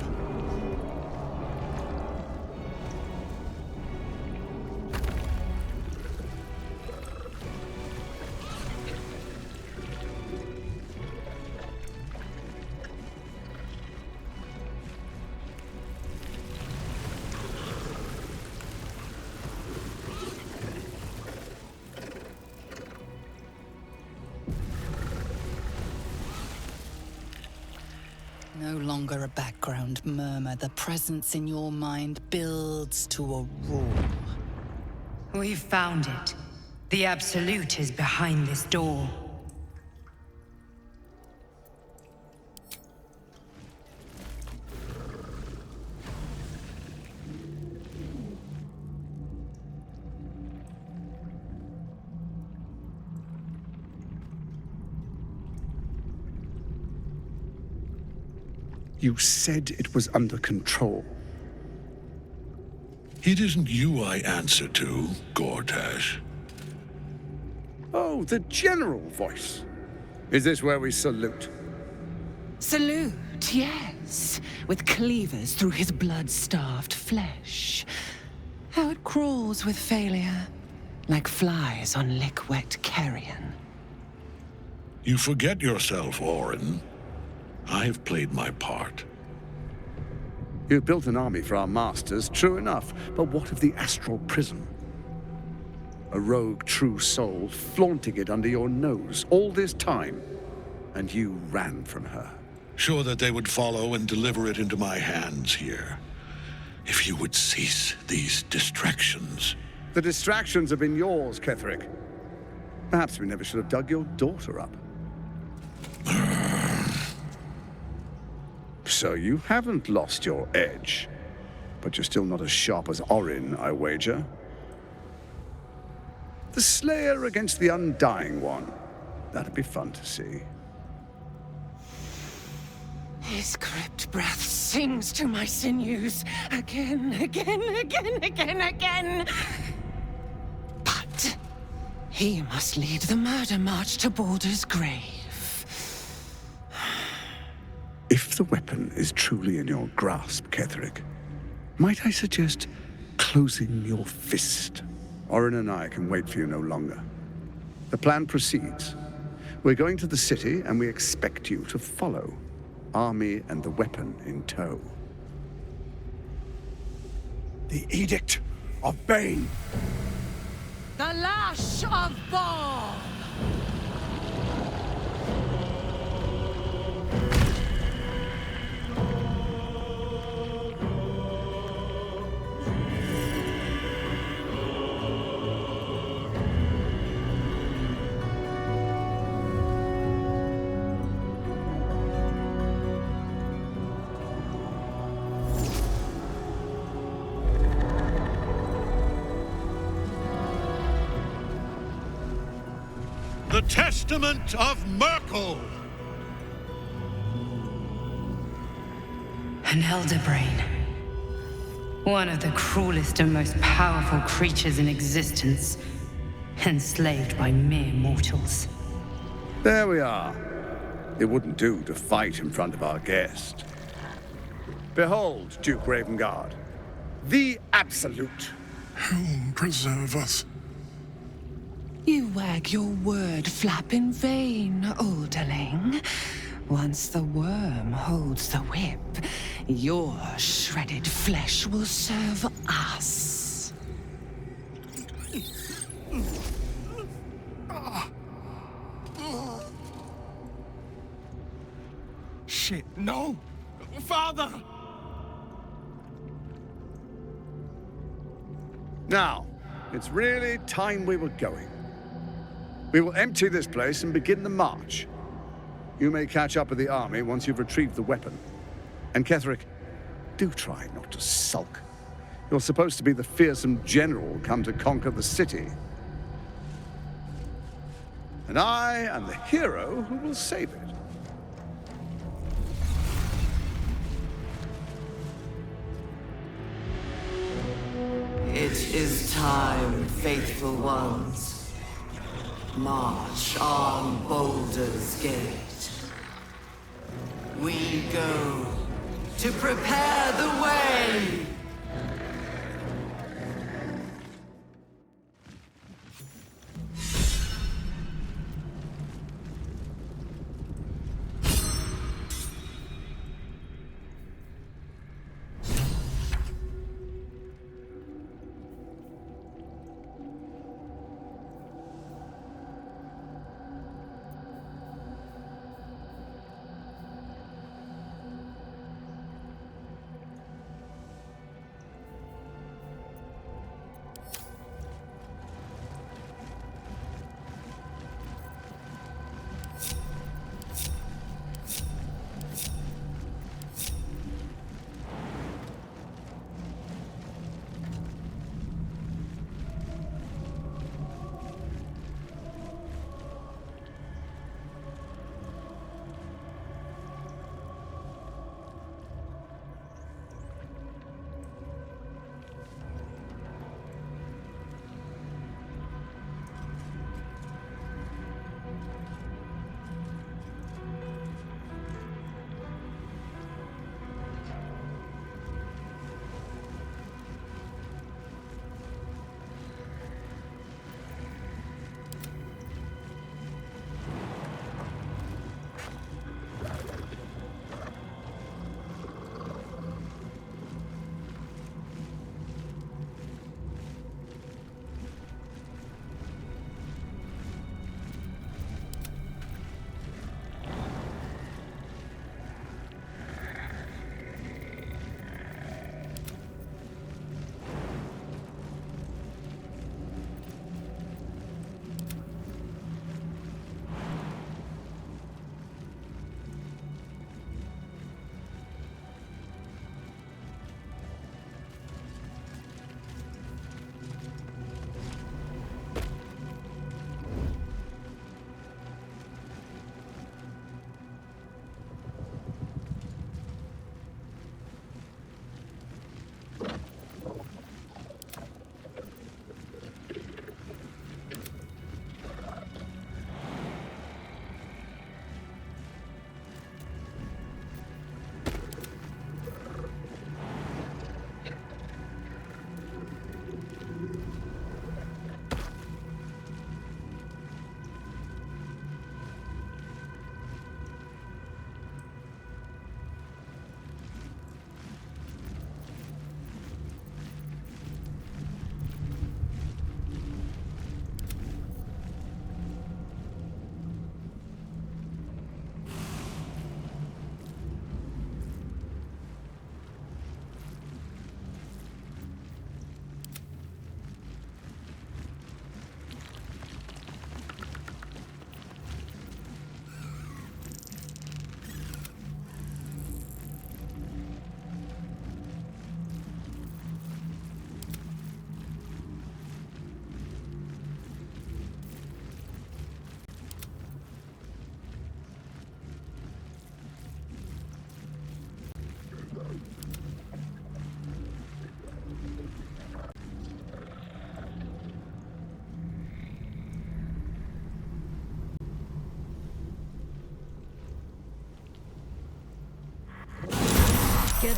No longer a background murmur. The presence in your mind builds to a roar. We've found it. The Absolute is behind this door. You said it was under control. It isn't you I answer to, Gortash. Oh, the general voice. Is this where we salute? Salute, yes. With cleavers through his blood-starved flesh. How it crawls with failure, like flies on lick-wet carrion. You forget yourself, Orin. I have played my part. You built an army for our masters, true enough. But what of the Astral Prism? A rogue true soul flaunting it under your nose all this time, and you ran from her. Sure that they would follow and deliver it into my hands here. If you would cease these distractions. The distractions have been yours, Ketheric. Perhaps we never should have dug your daughter up. So you haven't lost your edge. But you're still not as sharp as Orin, I wager. The Slayer against the Undying One. That'd be fun to see. His crypt breath sings to my sinews. Again, again, again, again, again. But he must lead the murder march to Baldur's grave. If the weapon is truly in your grasp, Ketheric, might I suggest closing your fist? Orin and I can wait for you no longer. The plan proceeds. We're going to the city, and we expect you to follow. Army and the weapon in tow. The Edict of Bane! The Lash of Ball! The Testament of Myrkul! An elder brain. One of the cruelest and most powerful creatures in existence. Enslaved by mere mortals. There we are. It wouldn't do to fight in front of our guest. Behold, Duke Ravengard. The Absolute. Whom preserve us? You wag your word flap in vain, olderling. Once the Wyrm holds the whip, your shredded flesh will serve us. Shit, no! Father! Now, it's really time we were going. We will empty this place and begin the march. You may catch up with the army once you've retrieved the weapon. And Ketheric, do try not to sulk. You're supposed to be the fearsome general come to conquer the city. And I am the hero who will save it. It is time, faithful ones. March on Baldur's Gate. We go to prepare the way!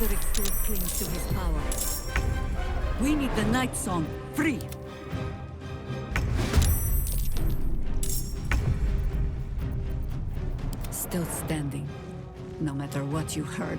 Ketheric still clings to his power. We need the Night Song free. Still standing, no matter what you heard.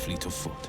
Fleet of foot.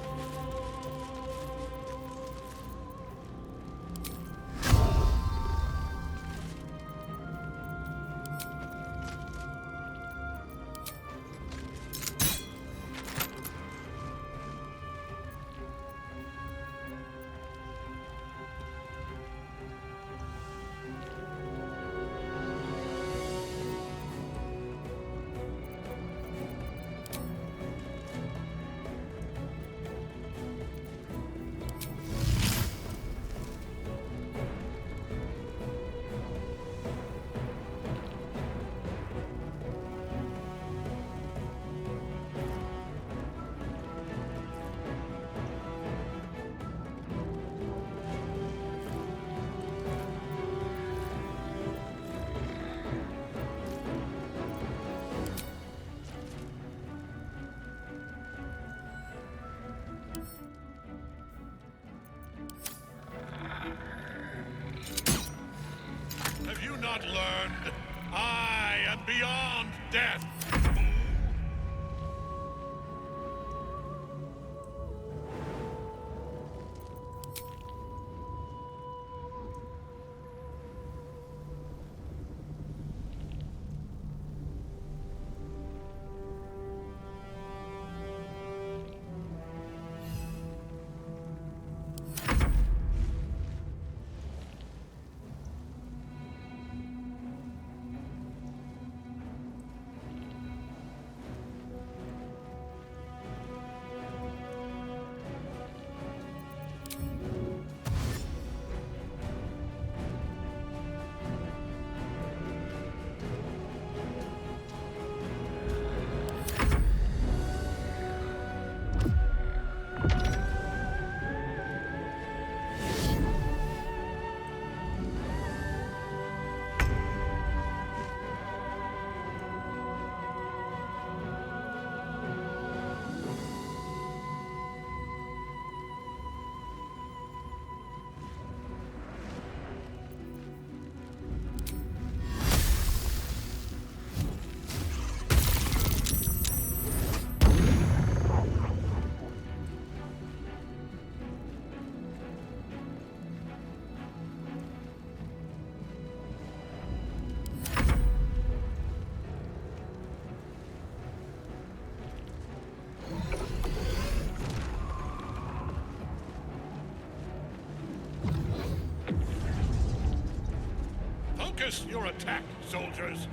Focus your attack, soldiers.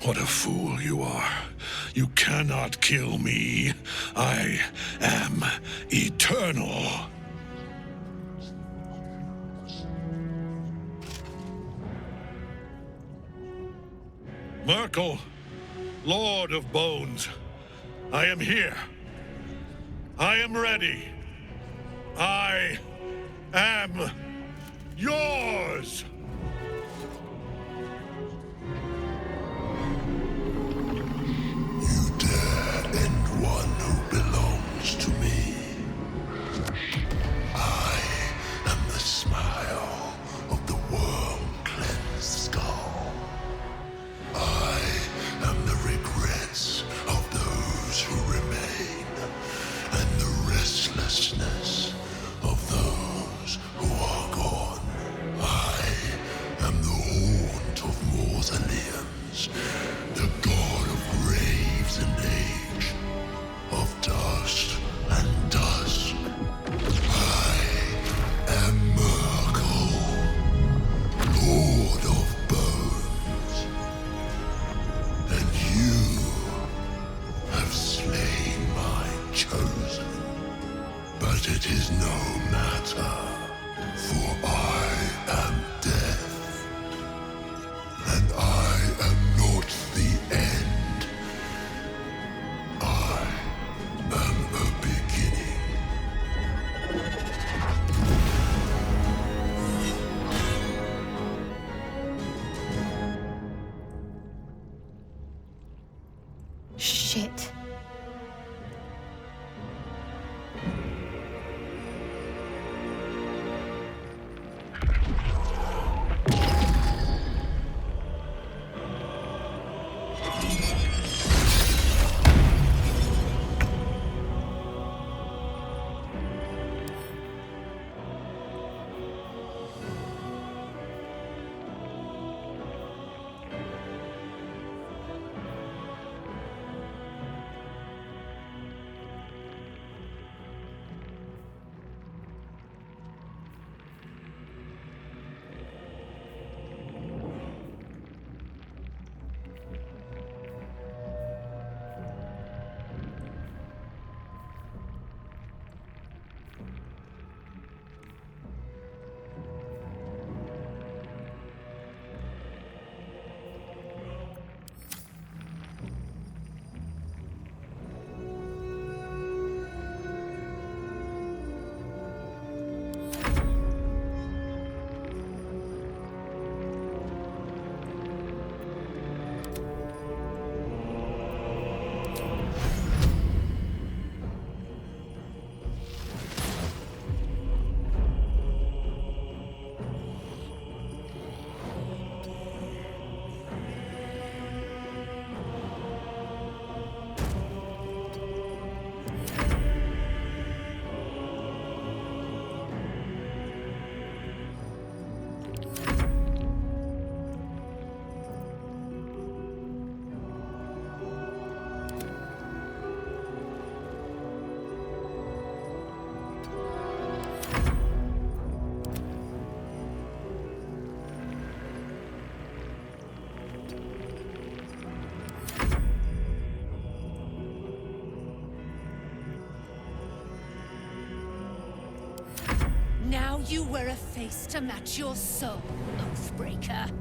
What a fool you are. You cannot kill me. I am eternal. Myrkul, Lord of Bones, I am here. I am ready. I am yours! You dare end one who belongs to me. I am the smile of the worm-cleansed skull. I am the regrets of those who remain, and the restlessness of those who are gone. I am the haunt of mausoleums, the god of graves and age, of dust and dusk. I am Myrkul, Lord of Bones, and you have slain my chosen. But it is no matter, for I am death, and I am not the end. I am a beginning. Shit. Now you wear a face to match your soul, Oathbreaker.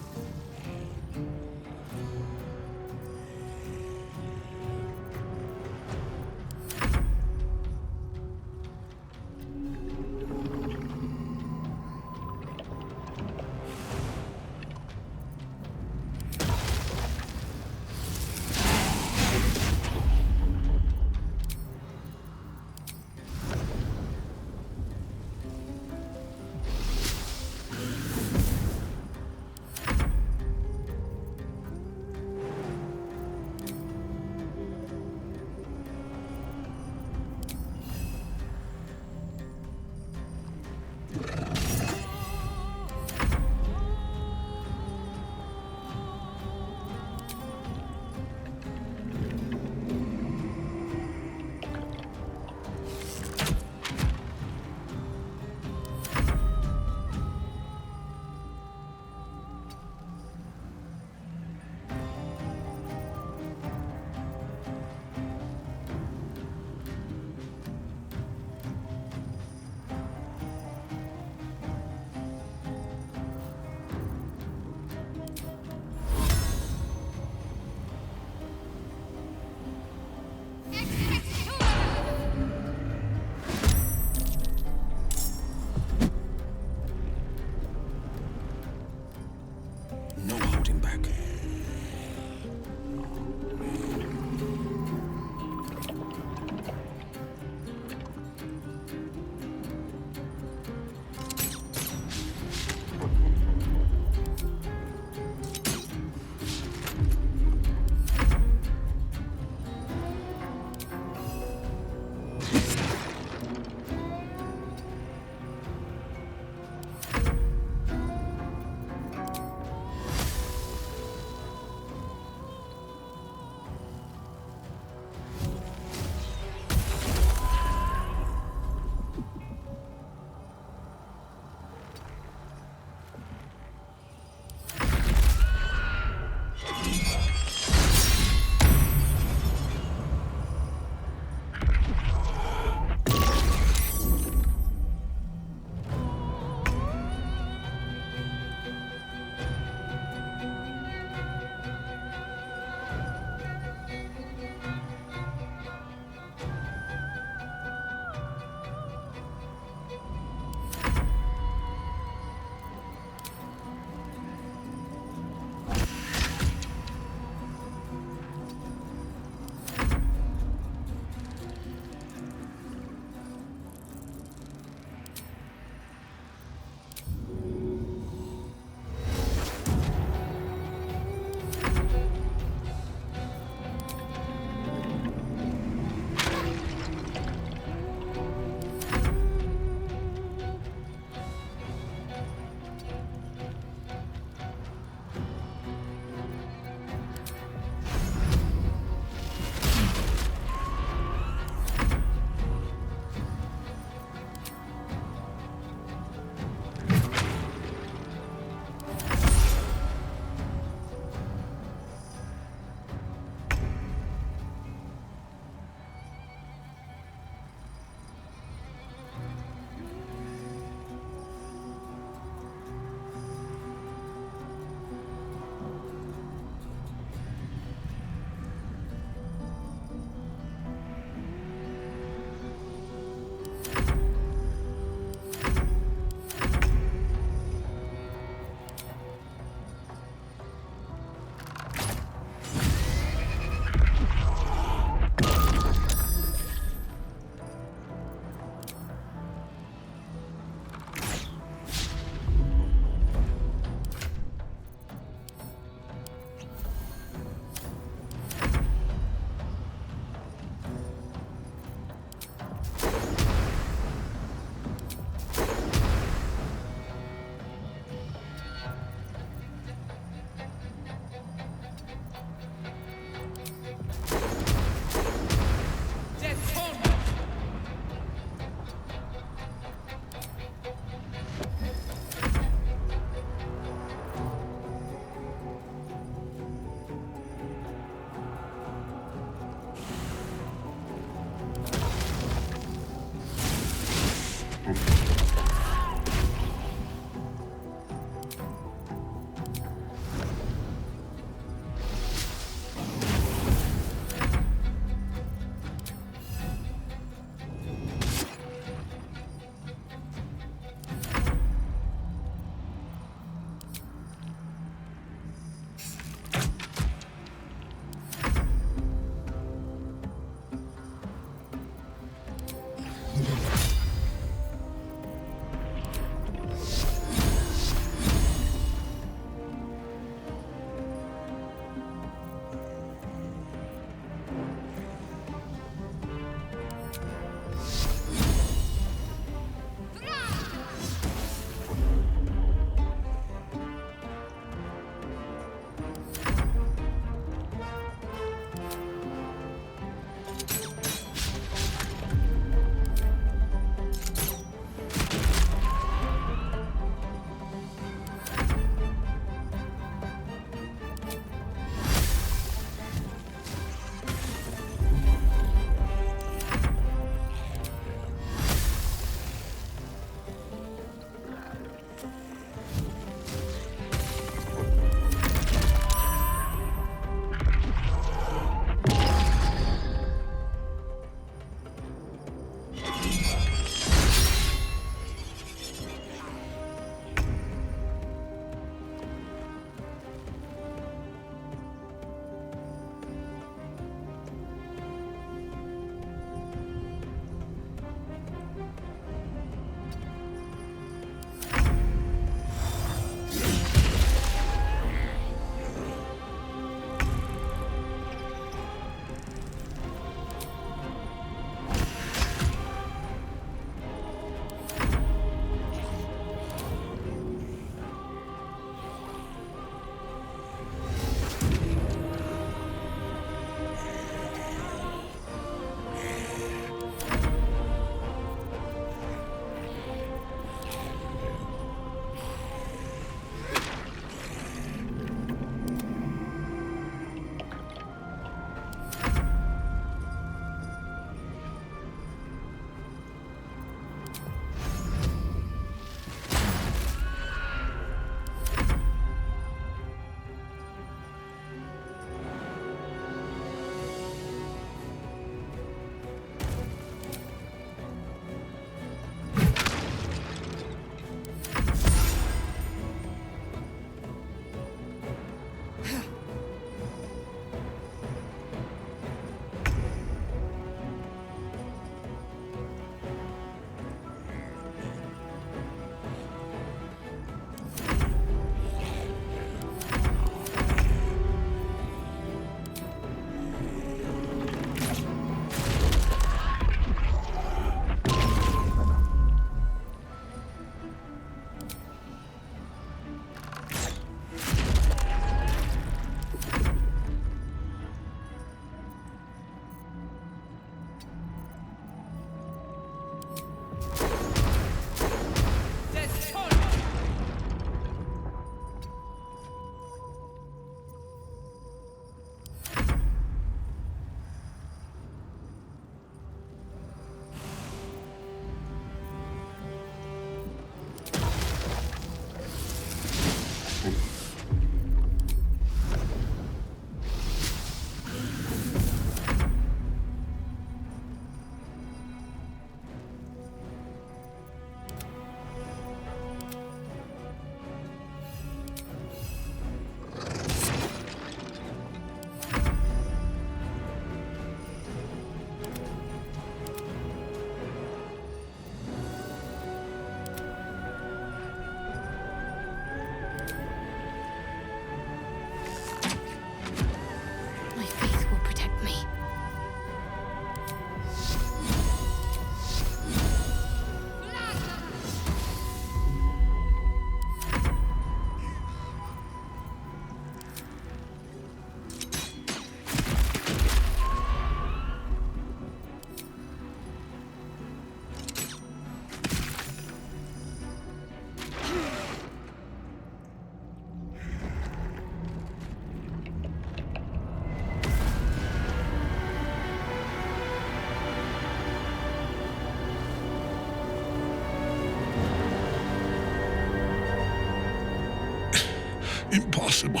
Impossible.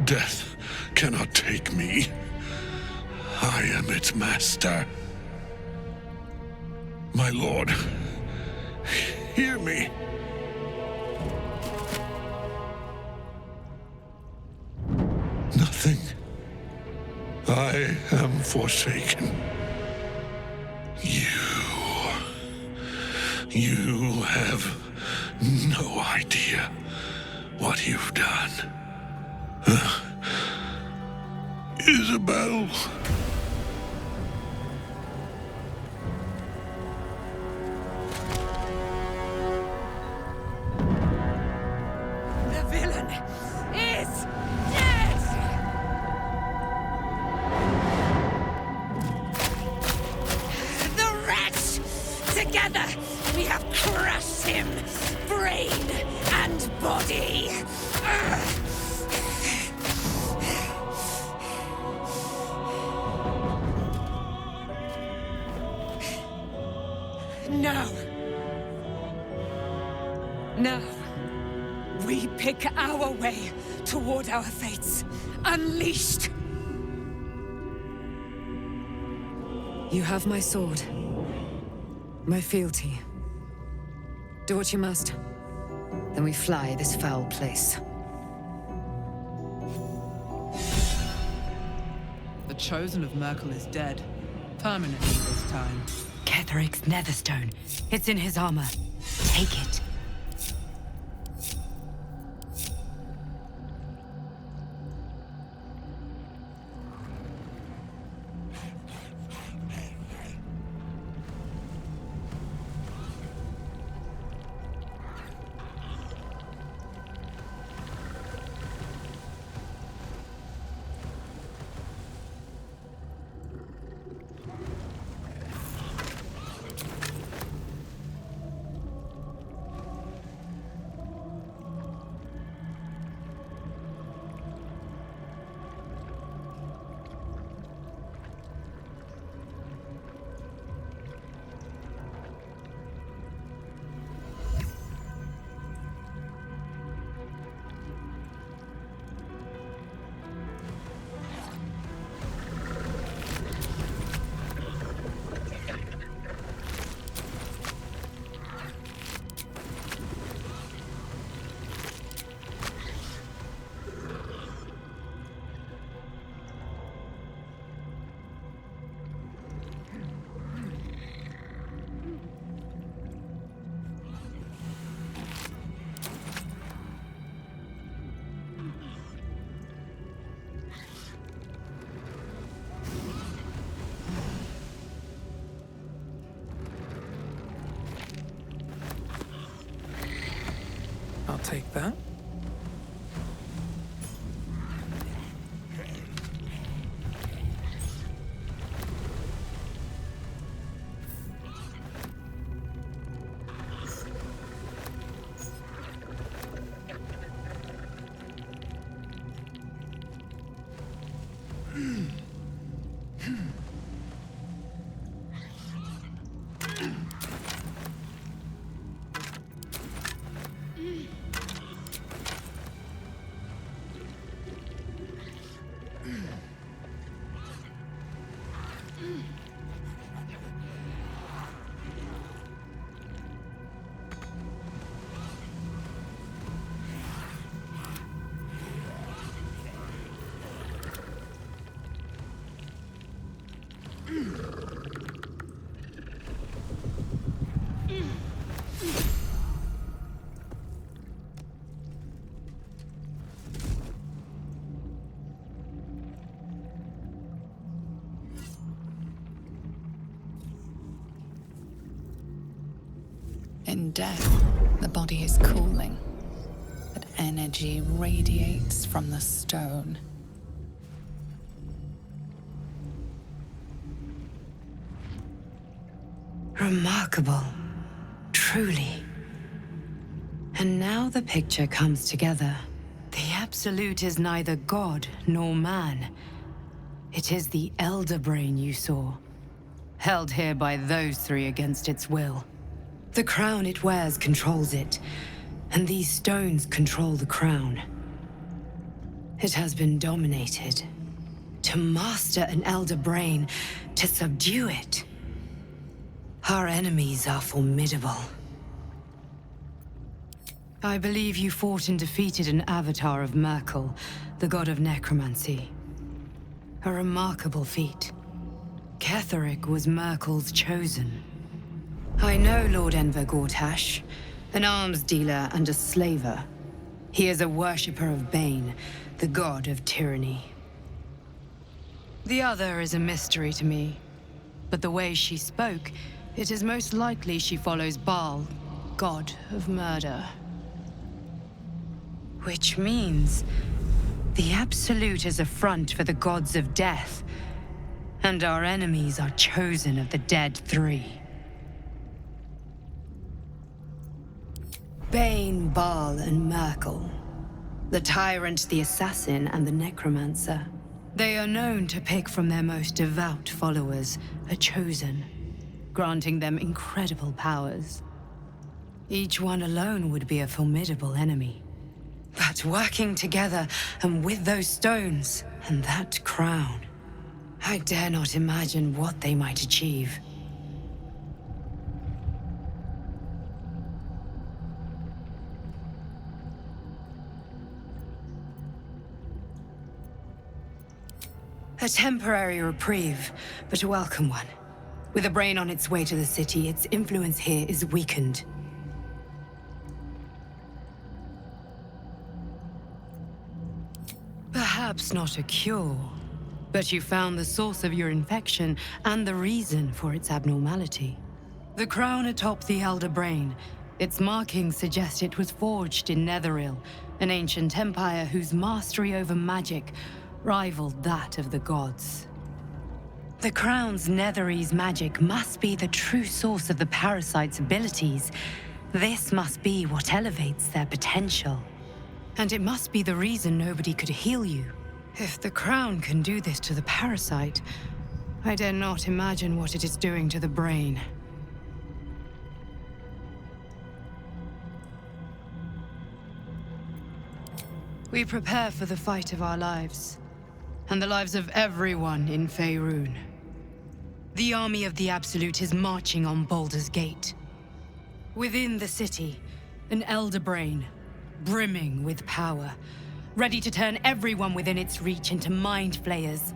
Death cannot take me. I am its master. My lord, hear me. Nothing. I am forsaken. You have no idea what you've done. Isobel. The villain is dead! The wretch! Together, we have crushed him, brain and body! No. No. We pick our way toward our fates. Unleashed. You have my sword. My fealty. Do what you must. Then we fly this foul place. The Chosen of Myrkul is dead. Permanently this time. Ketheric's netherstone. It's in his armor. Take it. I'll take that. In death, the body is cooling, but energy radiates from the stone. Remarkable. Truly. And now the picture comes together. The Absolute is neither god nor man. It is the Elder Brain you saw, held here by those three against its will. The crown it wears controls it, And these stones control the crown. It has been dominated. To master an elder brain, to subdue it. Our enemies are formidable. I believe you fought and defeated an avatar of Myrkul, the god of necromancy. A remarkable feat. Ketheric was Myrkul's chosen. I know Lord Enver Gortash, an arms dealer and a slaver. He is a worshipper of Bane, the god of tyranny. The other is a mystery to me, but the way she spoke, it is most likely she follows Baal, god of murder. Which means the Absolute is a front for the gods of death, and our enemies are chosen of the dead three. Bane, Baal, and Myrkul. The tyrant, the assassin, and the necromancer. They are known to pick from their most devout followers a chosen, granting them incredible powers. Each one alone would be a formidable enemy. But working together, and with those stones, and that crown, I dare not imagine what they might achieve. A temporary reprieve, but a welcome one. With a brain on its way to the city, its influence here is weakened. Perhaps not a cure, but you found the source of your infection and the reason for its abnormality. The crown atop the Elder Brain. Its markings suggest it was forged in Netheril, an ancient empire whose mastery over magic rivaled that of the gods. The crown's Netherese magic must be the true source of the parasite's abilities. This must be what elevates their potential. And it must be the reason nobody could heal you. If the crown can do this to the parasite, I dare not imagine what it is doing to the brain. We prepare for the fight of our lives, and the lives of everyone in Faerun. The army of the Absolute is marching on Baldur's Gate. Within the city, an Elder Brain, brimming with power, ready to turn everyone within its reach into mind flayers.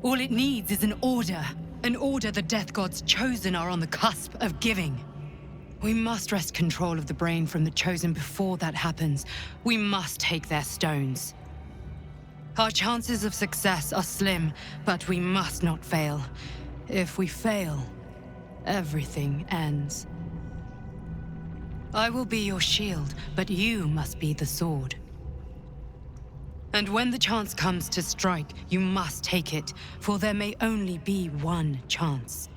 All it needs is an order the Death Gods chosen are on the cusp of giving. We must wrest control of the brain from the chosen before that happens. We must take their stones. Our chances of success are slim, but we must not fail. If we fail, everything ends. I will be your shield, but you must be the sword. And when the chance comes to strike, you must take it, for there may only be one chance.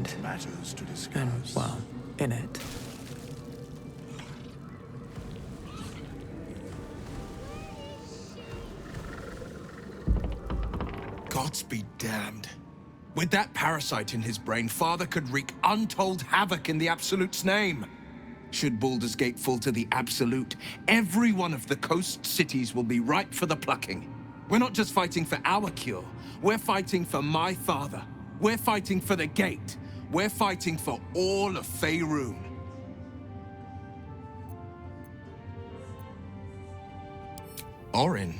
mind. Matters to discuss. And, well, in it. Gods be damned. With that parasite in his brain, Father could wreak untold havoc in the Absolute's name. Should Baldur's Gate fall to the Absolute, every one of the coast cities will be ripe for the plucking. We're not just fighting for our cure, we're fighting for my father. We're fighting for the Gate. We're fighting for all of Faerun. Orin,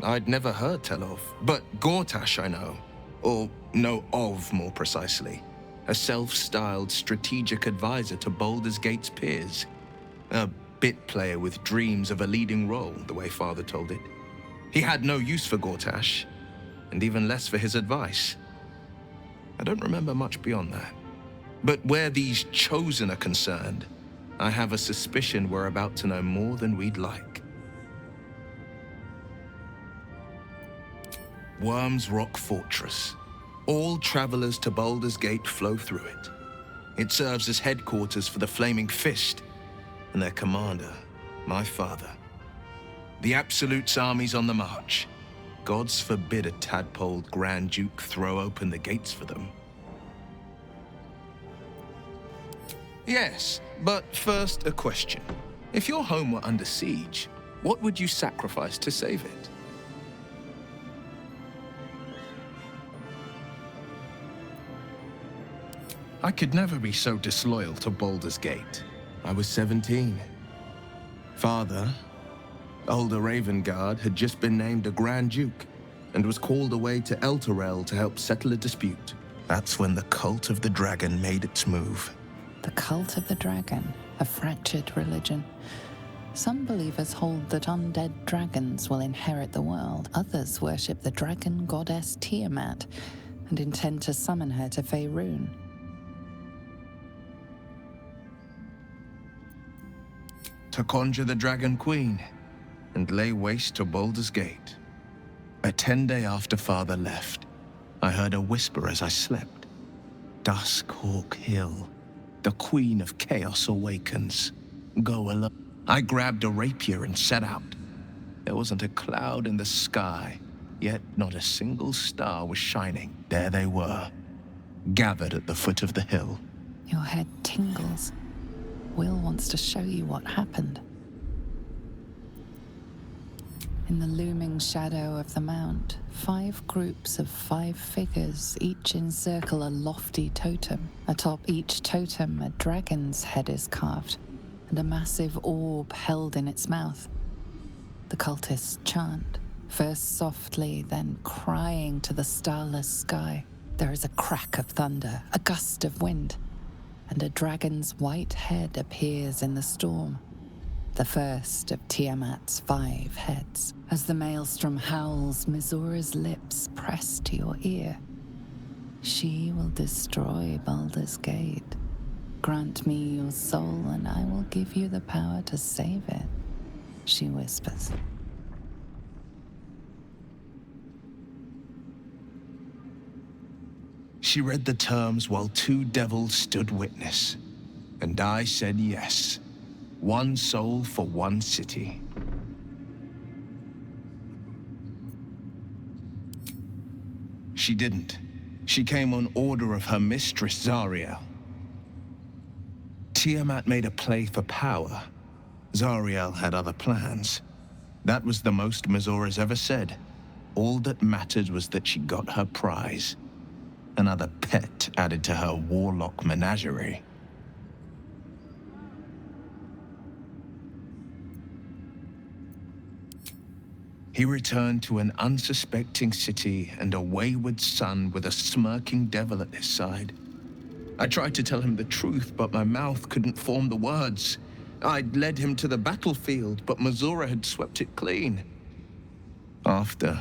I'd never heard tell of, but Gortash I know. Or know of, more precisely. A self-styled strategic advisor to Baldur's Gate's peers. A bit player with dreams of a leading role, the way Father told it. He had no use for Gortash, and even less for his advice. I don't remember much beyond that. But where these chosen are concerned, I have a suspicion we're about to know more than we'd like. Wyrm's Rock Fortress. All travelers to Baldur's Gate flow through it. It serves as headquarters for the Flaming Fist, and their commander, my father. The Absolute's army's on the march. Gods forbid a tadpoled Grand Duke throw open the gates for them. Yes, but first a question. If your home were under siege, what would you sacrifice to save it? I could never be so disloyal to Baldur's Gate. I was 17. Father, older Ravengard, had just been named a Grand Duke and was called away to Elturel to help settle a dispute. That's when the Cult of the Dragon made its move. The Cult of the Dragon, a fractured religion. Some believers hold that undead dragons will inherit the world. Others worship the dragon goddess Tiamat and intend to summon her to Faerun. To conjure the Dragon Queen and lay waste to Baldur's Gate. A 10-day after Father left, I heard a whisper as I slept. Duskhawk Hill, the Queen of Chaos awakens. Go alone. I grabbed a rapier and set out. There wasn't a cloud in the sky, yet not a single star was shining. There they were, gathered at the foot of the hill. Your head tingles. Will wants to show you what happened. In the looming shadow of the mount, 5 groups of 5 figures each encircle a lofty totem. Atop each totem, a dragon's head is carved, and a massive orb held in its mouth. The cultists chant, first softly, then crying to the starless sky. There is a crack of thunder, a gust of wind, and a dragon's white head appears in the storm. The first of Tiamat's 5 heads. As the maelstrom howls, Mizora's lips press to your ear. She will destroy Baldur's Gate. Grant me your soul, and I will give you the power to save it, she whispers. She read the terms while 2 devils stood witness, and I said yes. 1 soul for 1 city. She didn't. She came on order of her mistress, Zariel. Tiamat made a play for power. Zariel had other plans. That was the most Mizora's ever said. All that mattered was that she got her prize. Another pet added to her warlock menagerie. He returned to an unsuspecting city and a wayward son with a smirking devil at his side. I tried to tell him the truth, but my mouth couldn't form the words. I'd led him to the battlefield, but Mizora had swept it clean. After,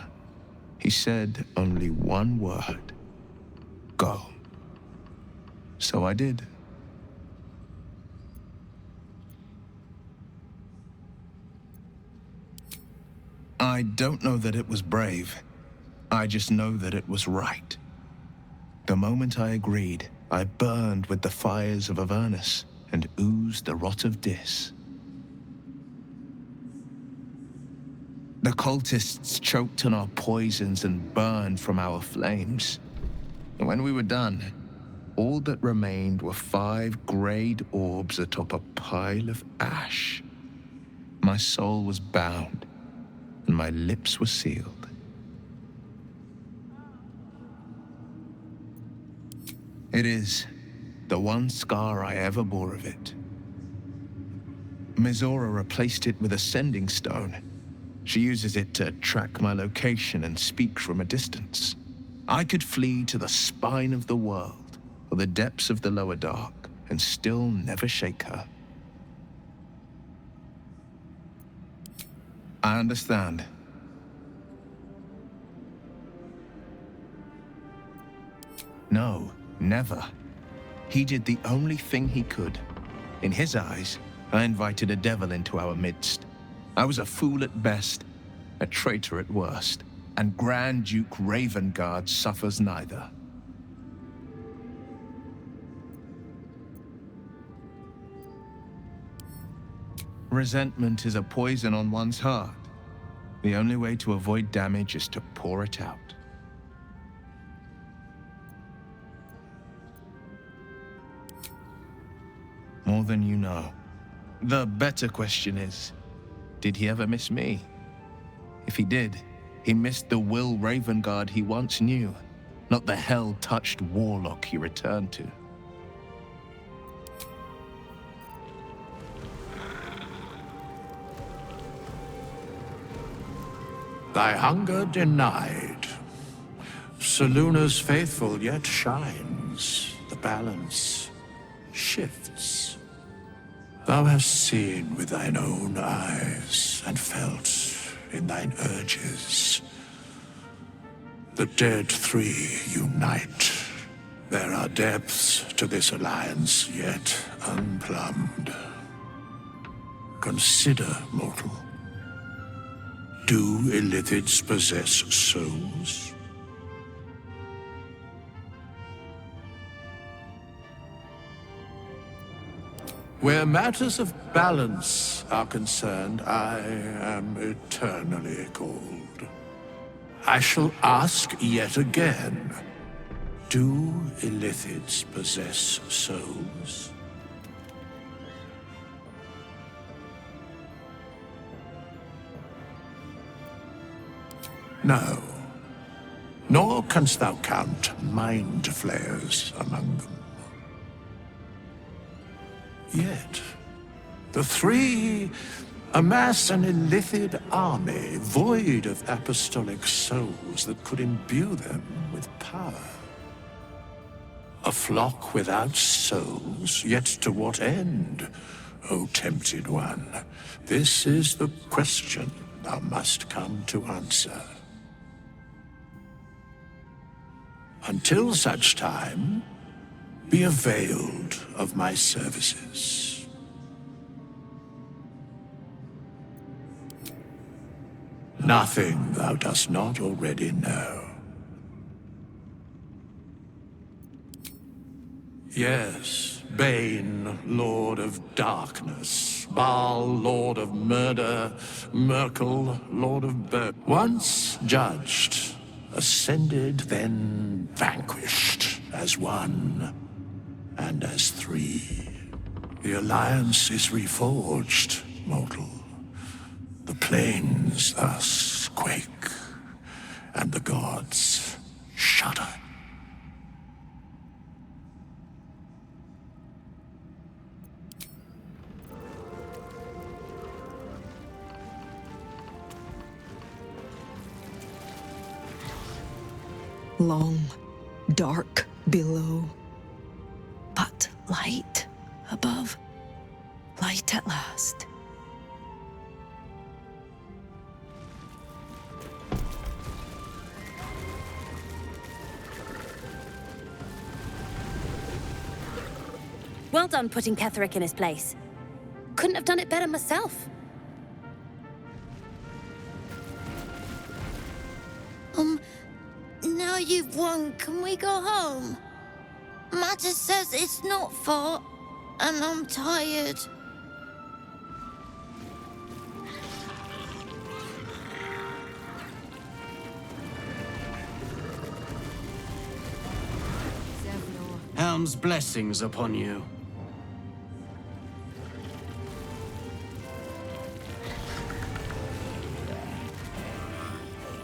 he said only 1 word. Go. So I did. I don't know that it was brave. I just know that it was right. The moment I agreed, I burned with the fires of Avernus and oozed the rot of Dis. The cultists choked on our poisons and burned from our flames. And when we were done, all that remained were 5 greyed orbs atop a pile of ash. My soul was bound, and my lips were sealed. It is the one scar I ever bore of it. Mizora replaced it with a sending stone. She uses it to track my location and speak from a distance. I could flee to the spine of the world, or the depths of the lower dark, and still never shake her. I understand. No, never. He did the only thing he could. In his eyes, I invited a devil into our midst. I was a fool at best, a traitor at worst, and Grand Duke Ravengard suffers neither. Resentment is a poison on one's heart. The only way to avoid damage is to pour it out. More than you know. The better question is, did he ever miss me? If he did, he missed the Will Ravengard he once knew, not the hell-touched warlock he returned to. Thy hunger denied. Seluna's faithful yet shines. The balance shifts. Thou hast seen with thine own eyes and felt in thine urges. The dead 3 unite. There are depths to this alliance yet unplumbed. Consider, mortal. Do illithids possess souls? Where matters of balance are concerned, I am eternally cold. I shall ask yet again, do illithids possess souls? No, nor canst thou count mind flayers among them. Yet, the 3 amass an illithid army void of apostolic souls that could imbue them with power. A flock without souls, yet to what end, O tempted one? This is the question thou must come to answer. Until such time, be availed of my services. Nothing thou dost not already know. Yes, Bane, Lord of Darkness, Baal, Lord of Murder, Myrkul, Lord of Birth. Once judged, ascended, then vanquished as one and as 3. The alliance is reforged, mortal. The plains thus quake, and the gods shudder. Long, dark below, but light above. Light at last. Well done putting Ketheric in his place. Couldn't have done it better myself. Now you've won, can we go home? Matter says it's not far, and I'm tired. Helm's blessings upon you.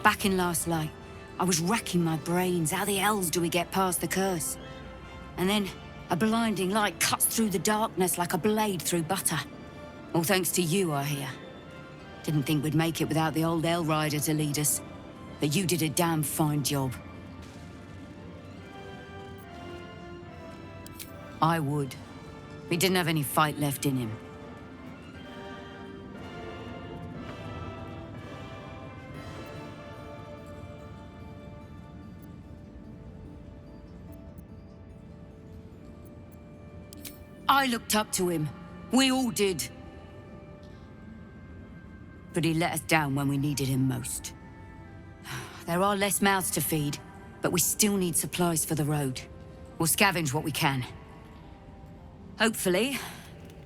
Back in last light, I was racking my brains. How the hells do we get past the curse? And then, a blinding light cuts through the darkness like a blade through butter. All thanks to you, I hear. Didn't think we'd make it without the old Hell Rider to lead us. But you did a damn fine job. I would. He didn't have any fight left in him. I looked up to him. We all did. But he let us down when we needed him most. There are less mouths to feed, but we still need supplies for the road. We'll scavenge what we can. Hopefully,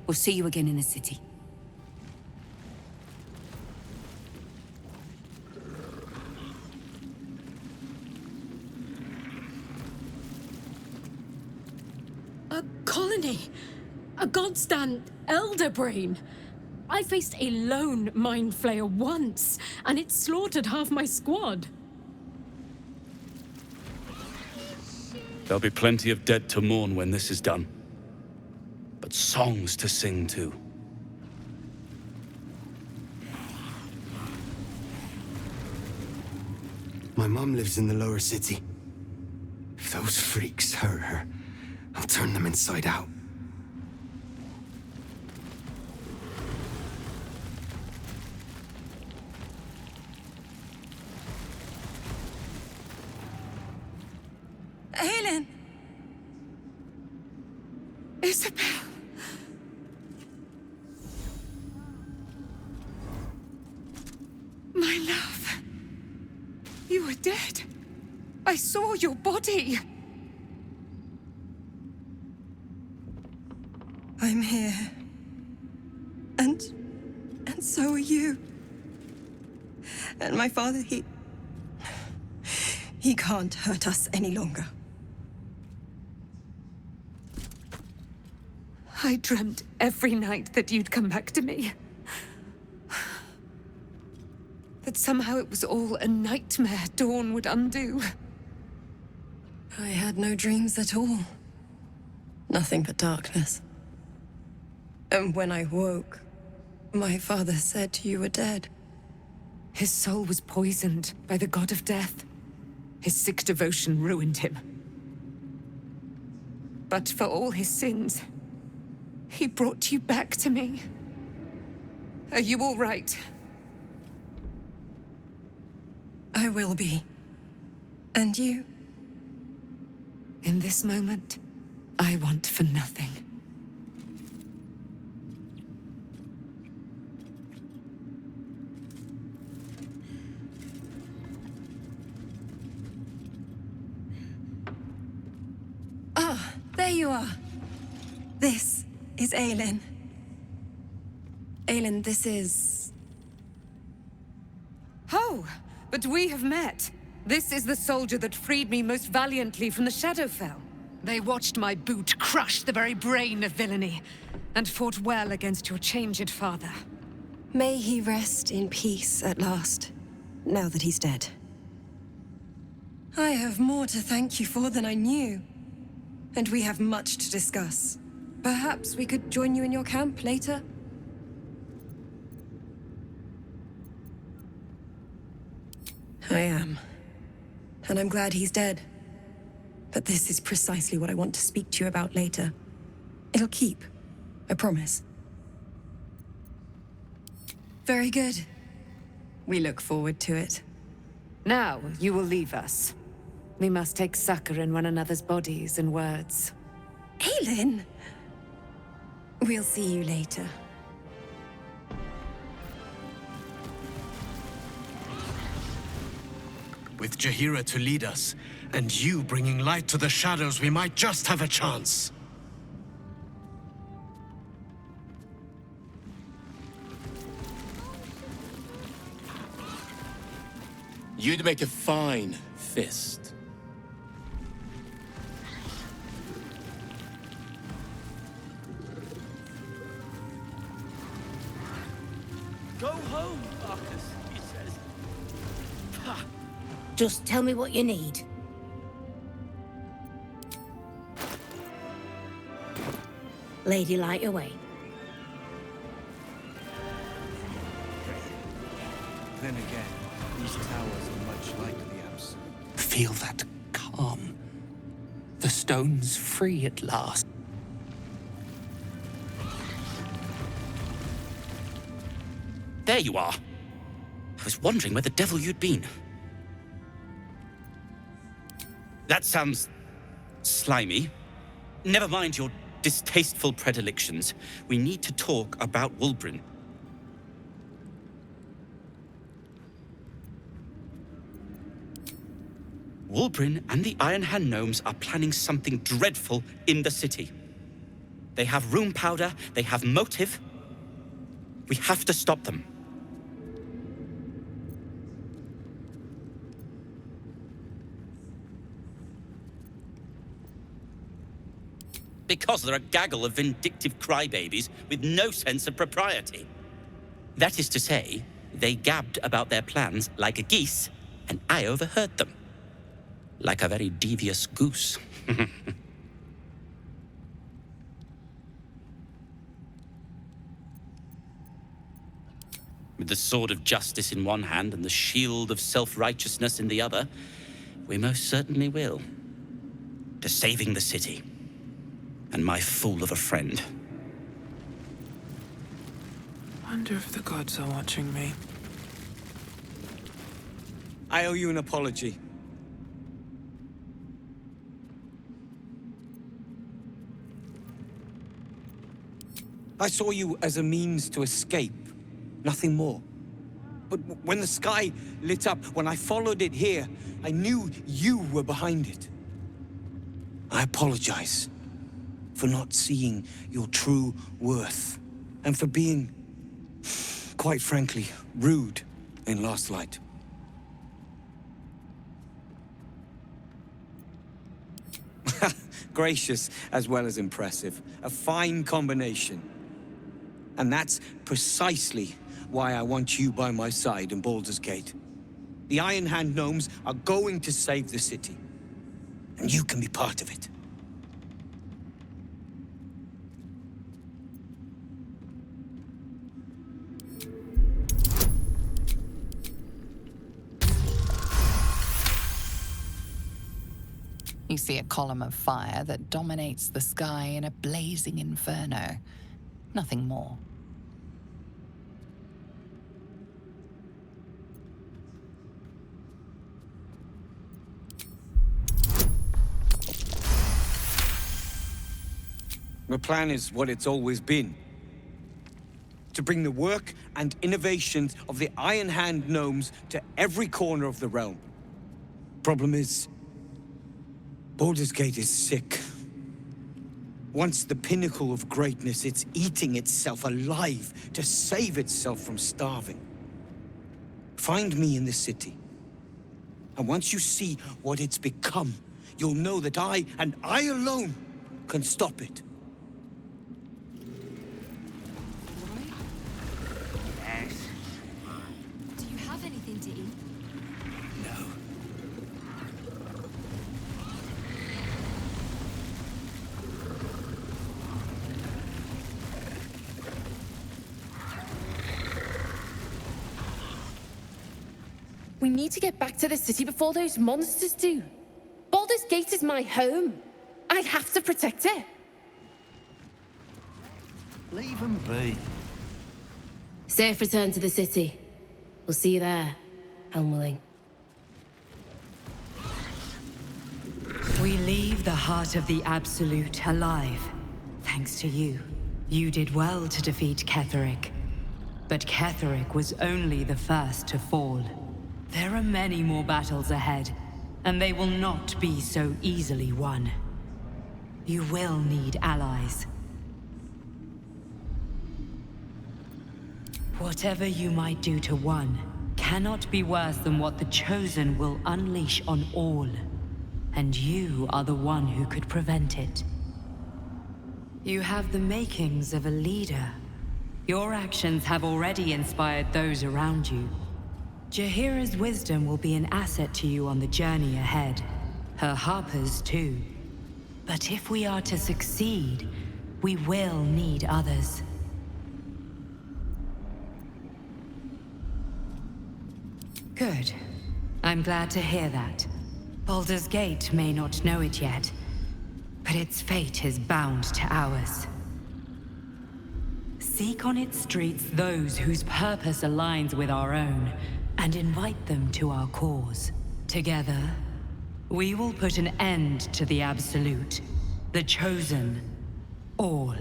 we'll see you again in the city. A colony! A godsend elder brain! I faced a lone mind flayer once, and it slaughtered half my squad. There'll be plenty of dead to mourn when this is done. But songs to sing too. My mom lives in the lower city. If those freaks hurt her, I'll turn them inside out. Aylin! Isobel! My love. You were dead. I saw your body. I'm here. And so are you. And my father, he can't hurt us any longer. I dreamt every night that you'd come back to me. That somehow it was all a nightmare Dawn would undo. I had no dreams at all. Nothing but darkness. And when I woke, my father said you were dead. His soul was poisoned by the god of death. His sick devotion ruined him. But for all his sins, he brought you back to me. Are you all right? I will be. And you? In this moment, I want for nothing. Ah, there you are. This is Aylin. Aylin, this is... Oh, but we have met. This is the soldier that freed me most valiantly from the Shadowfell. They watched my boot crush the very brain of villainy, and fought well against your changed father. May he rest in peace at last, now that he's dead. I have more to thank you for than I knew. And we have much to discuss. Perhaps we could join you in your camp later? I am. And I'm glad he's dead. But this is precisely what I want to speak to you about later. It'll keep. I promise. Very good. We look forward to it. Now, you will leave us. We must take succor in one another's bodies and words. Aylin! We'll see you later. With Jaheira to lead us, and you bringing light to the shadows, we might just have a chance. You'd make a fine fist. Go home, Marcus, he says. Ha! Just tell me what you need. Lady, light away. Then again, these towers are much like the Absolute. Feel that calm. The stone's free at last. There you are. I was wondering where the devil you'd been. That sounds slimy. Never mind your distasteful predilections. We need to talk about Wyrm. Wyrm and the Iron Hand Gnomes are planning something dreadful in the city. They have room powder, they have motive. We have to stop them. Because they're a gaggle of vindictive crybabies with no sense of propriety. That is to say, they gabbed about their plans like a geese, and I overheard them. Like a very devious goose. With the sword of justice in one hand and the shield of self-righteousness in the other, we most certainly will. To saving the city. And my fool of a friend. Wonder if the gods are watching me. I owe you an apology. I saw you as a means to escape, nothing more. But when the sky lit up, when I followed it here, I knew you were behind it. I apologize for not seeing your true worth, and for being, quite frankly, rude in Last Light. Gracious as well as impressive. A fine combination. And that's precisely why I want you by my side in Baldur's Gate. The Iron Hand Gnomes are going to save the city, and you can be part of it. You see a column of fire that dominates the sky in a blazing inferno. Nothing more. The plan is what it's always been. To bring the work and innovations of the Iron Hand Gnomes to every corner of the realm. Problem is, Baldur's Gate is sick. Once the pinnacle of greatness, it's eating itself alive to save itself from starving. Find me in the city. And once you see what it's become, you'll know that I, and I alone, can stop it. Yes. Do you have anything to eat? No. We need to get back to the city before those monsters do. Baldur's Gate is my home. I have to protect it. Leave them be. Safe return to the city. We'll see you there, Elmerling. We leave the heart of the Absolute alive. Thanks to you. You did well to defeat Ketheric. But Ketheric was only the first to fall. There There are many more battles ahead, and they will not be so easily won. You will need allies. Whatever you might do to one cannot be worse than what the Chosen will unleash on all. And you are the one who could prevent it. You have the makings of a leader. Your actions have already inspired those around you. Jaheira's wisdom will be an asset to you on the journey ahead. Her Harper's too. But if we are to succeed, we will need others. Good. I'm glad to hear that. Baldur's Gate may not know it yet, but its fate is bound to ours. Seek on its streets those whose purpose aligns with our own, and invite them to our cause. Together, we will put an end to the Absolute, the Chosen, all.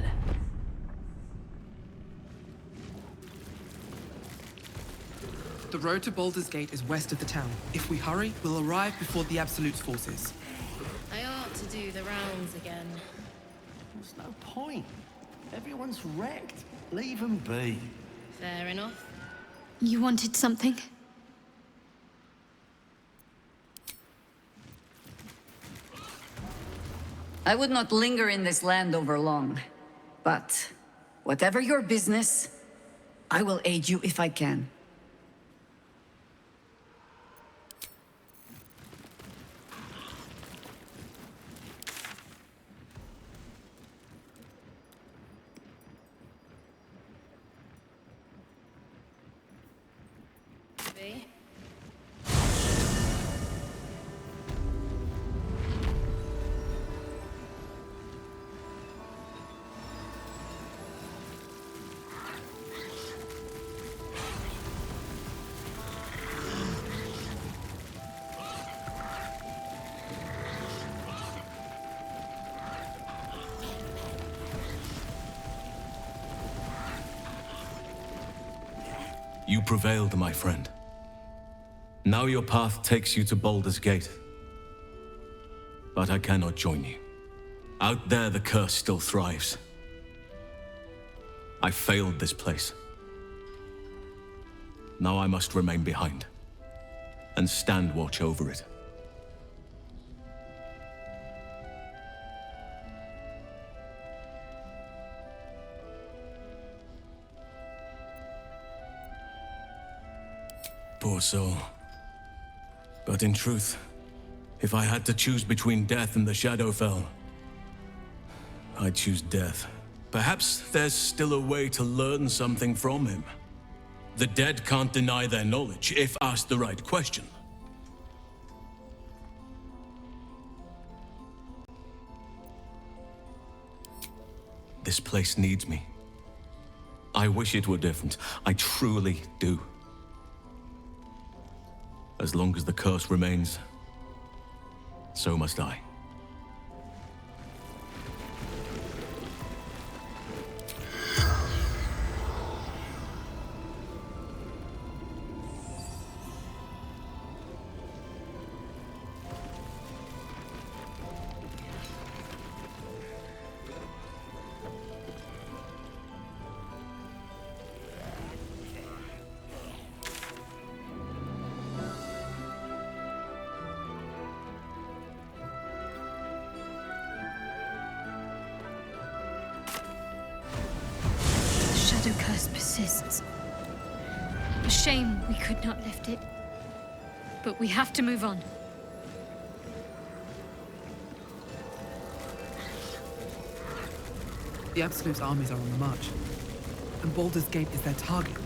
The road to Baldur's Gate is west of the town. If we hurry, we'll arrive before the Absolute's forces. I ought to do the rounds again. There's no point. Everyone's wrecked. Leave them be. Fair enough. You wanted something? I would not linger in this land over long. But whatever your business, I will aid you if I can. You prevailed, my friend. Now your path takes you to Baldur's Gate. But I cannot join you. Out there, the curse still thrives. I failed this place. Now I must remain behind and stand watch over it. Poor soul. But in truth, if I had to choose between death and the Shadowfell, I'd choose death. Perhaps there's still a way to learn something from him. The dead can't deny their knowledge if asked the right question. This place needs me. I wish it were different. I truly do. As long as the curse remains, so must I. Persists. A shame we could not lift it. But we have to move on. The Absolute's armies are on the march, and Baldur's Gate is their target.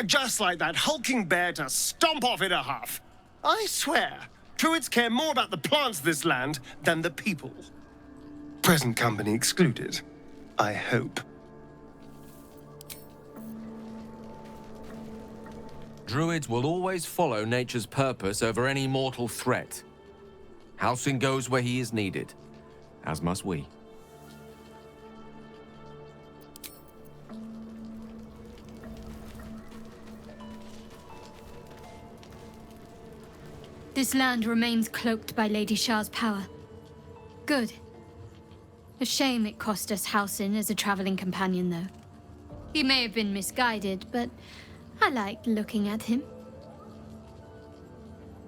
Just like that hulking bear to stomp off in a huff. I swear, druids care more about the plants of this land than the people. Present company excluded, I hope. Druids will always follow nature's purpose over any mortal threat. Halsin goes where he is needed, as must we. This land remains cloaked by Lady Shah's power. Good. A shame it cost us Halsin as a traveling companion, though. He may have been misguided, but I liked looking at him.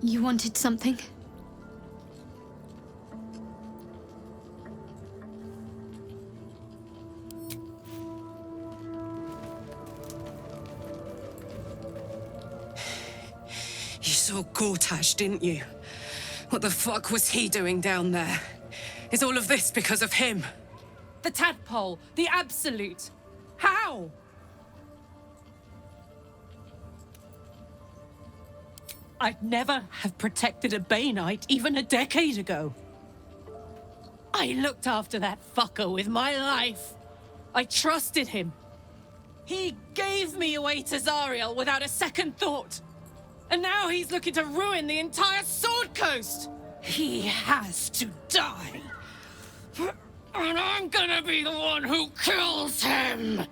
You wanted something? You saw Gortash, didn't you? What the fuck was he doing down there? Is all of this because of him? The tadpole, the absolute. How? I'd never have protected a Bay Knight even a decade ago. I looked after that fucker with my life. I trusted him. He gave me away to Zariel without a second thought. And now he's looking to ruin the entire Sword Coast! He has to die! And I'm gonna be the one who kills him!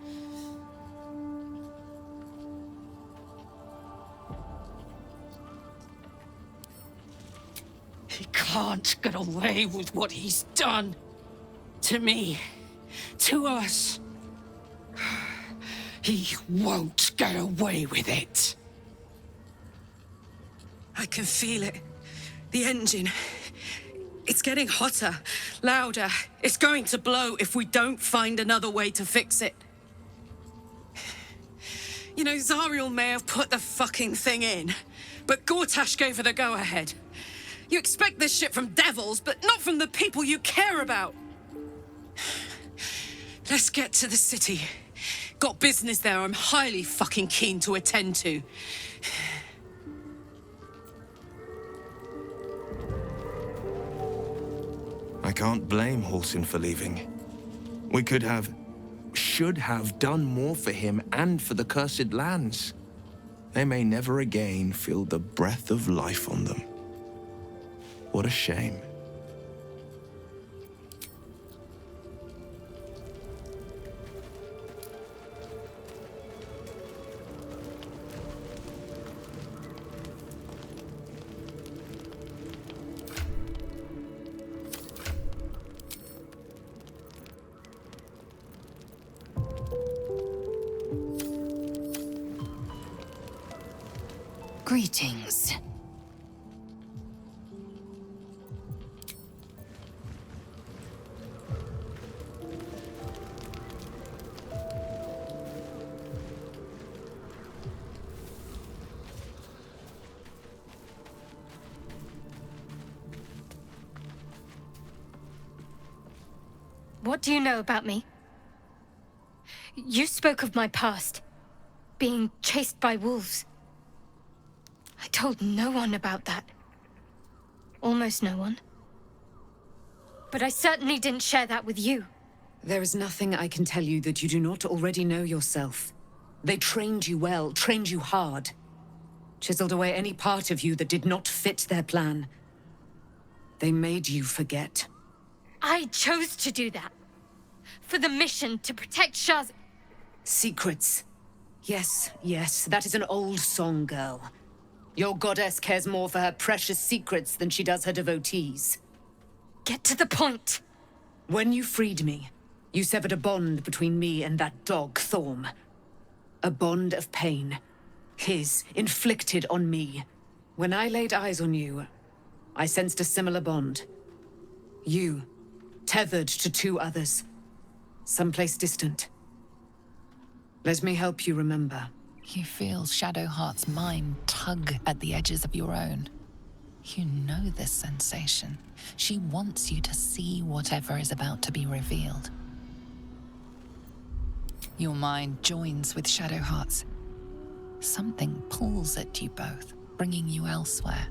He can't get away with what he's done. To me. To us. He won't get away with it. I can feel it. The engine. It's getting hotter, louder. It's going to blow if we don't find another way to fix it. You know, Zariel may have put the fucking thing in, but Gortash gave her the go-ahead. You expect this shit from devils, but not from the people you care about. Let's get to the city. Got business there I'm highly fucking keen to attend to. I can't blame Halsin for leaving. We should have done more for him and for the cursed lands. They may never again feel the breath of life on them. What a shame. Greetings. What do you know about me? You spoke of my past, being chased by wolves. I told no one about that. Almost no one. But I certainly didn't share that with you. There is nothing I can tell you that you do not already know yourself. They trained you well, trained you hard. Chiseled away any part of you that did not fit their plan. They made you forget. I chose to do that. For the mission to protect Shah's... Secrets. Yes, yes, that is an old song, girl. Your goddess cares more for her precious secrets than she does her devotees. Get to the point. When you freed me, you severed a bond between me and that dog, Thorm. A bond of pain. His, inflicted on me. When I laid eyes on you, I sensed a similar bond. You, tethered to two others. Someplace distant. Let me help you remember. You feel Shadowheart's mind tug at the edges of your own. You know this sensation. She wants you to see whatever is about to be revealed. Your mind joins with Shadowheart's. Something pulls at you both, bringing you elsewhere.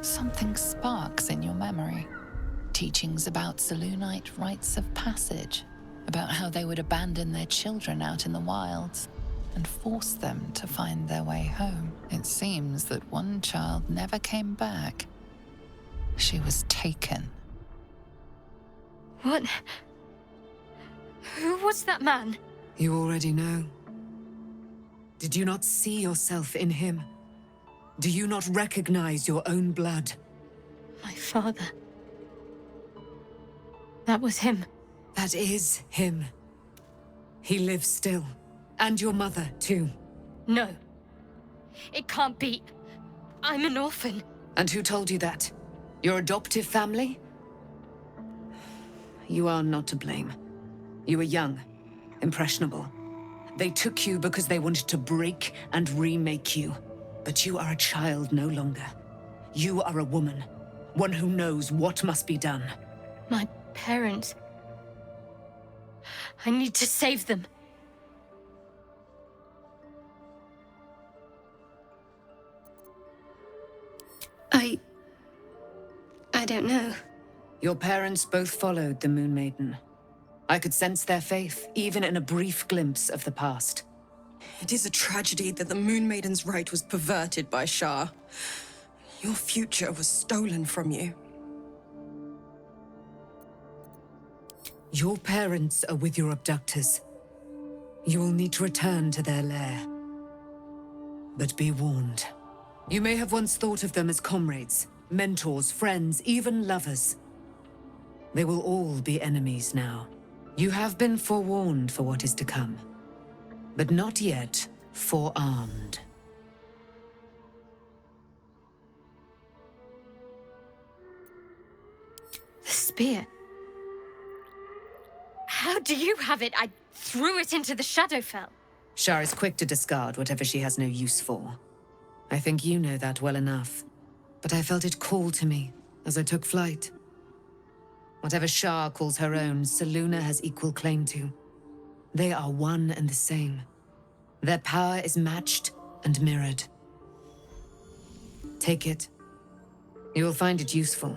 Something sparks in your memory. Teachings about Selûnite rites of passage, about how they would abandon their children out in the wilds and force them to find their way home. It seems that one child never came back. She was taken. What? Who was that man? You already know. Did you not see yourself in him? Do you not recognize your own blood? My father. That was him. That is him. He lives still. And your mother, too. No. It can't be. I'm an orphan. And who told you that? Your adoptive family? You are not to blame. You were young, impressionable. They took you because they wanted to break and remake you. But you are a child no longer. You are a woman. One who knows what must be done. My parents. I need to save them. I don't know. Your parents both followed the Moon Maiden. I could sense their faith, even in a brief glimpse of the past. It is a tragedy that the Moon Maiden's right was perverted by Shah. Your future was stolen from you. Your parents are with your abductors. You will need to return to their lair. But be warned. You may have once thought of them as comrades, mentors, friends, even lovers. They will all be enemies now. You have been forewarned for what is to come, but not yet forearmed. The spear. How do you have it? I threw it into the Shadowfell. Shah is quick to discard whatever she has no use for. I think you know that well enough. But I felt it call to me as I took flight. Whatever Shah calls her own, Selûne has equal claim to. They are one and the same. Their power is matched and mirrored. Take it. You will find it useful.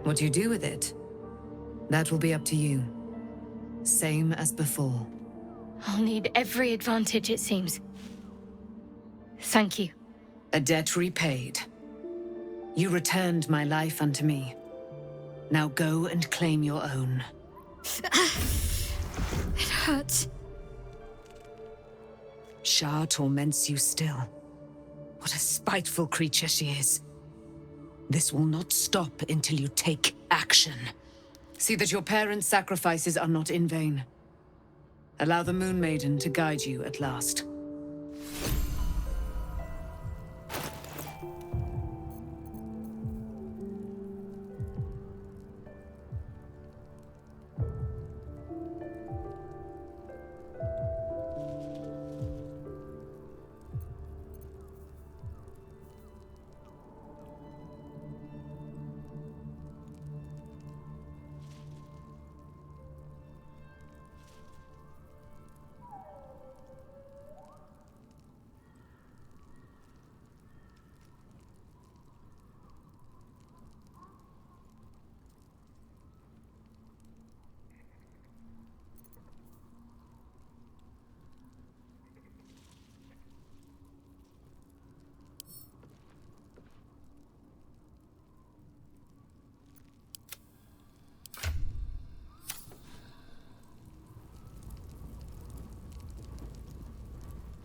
What you do with it, that will be up to you. Same as before. I'll need every advantage, it seems. Thank you. A debt repaid. You returned my life unto me. Now go and claim your own. It hurts. Shah torments you still. What a spiteful creature she is. This will not stop until you take action. See that your parents' sacrifices are not in vain. Allow the Moon Maiden to guide you at last.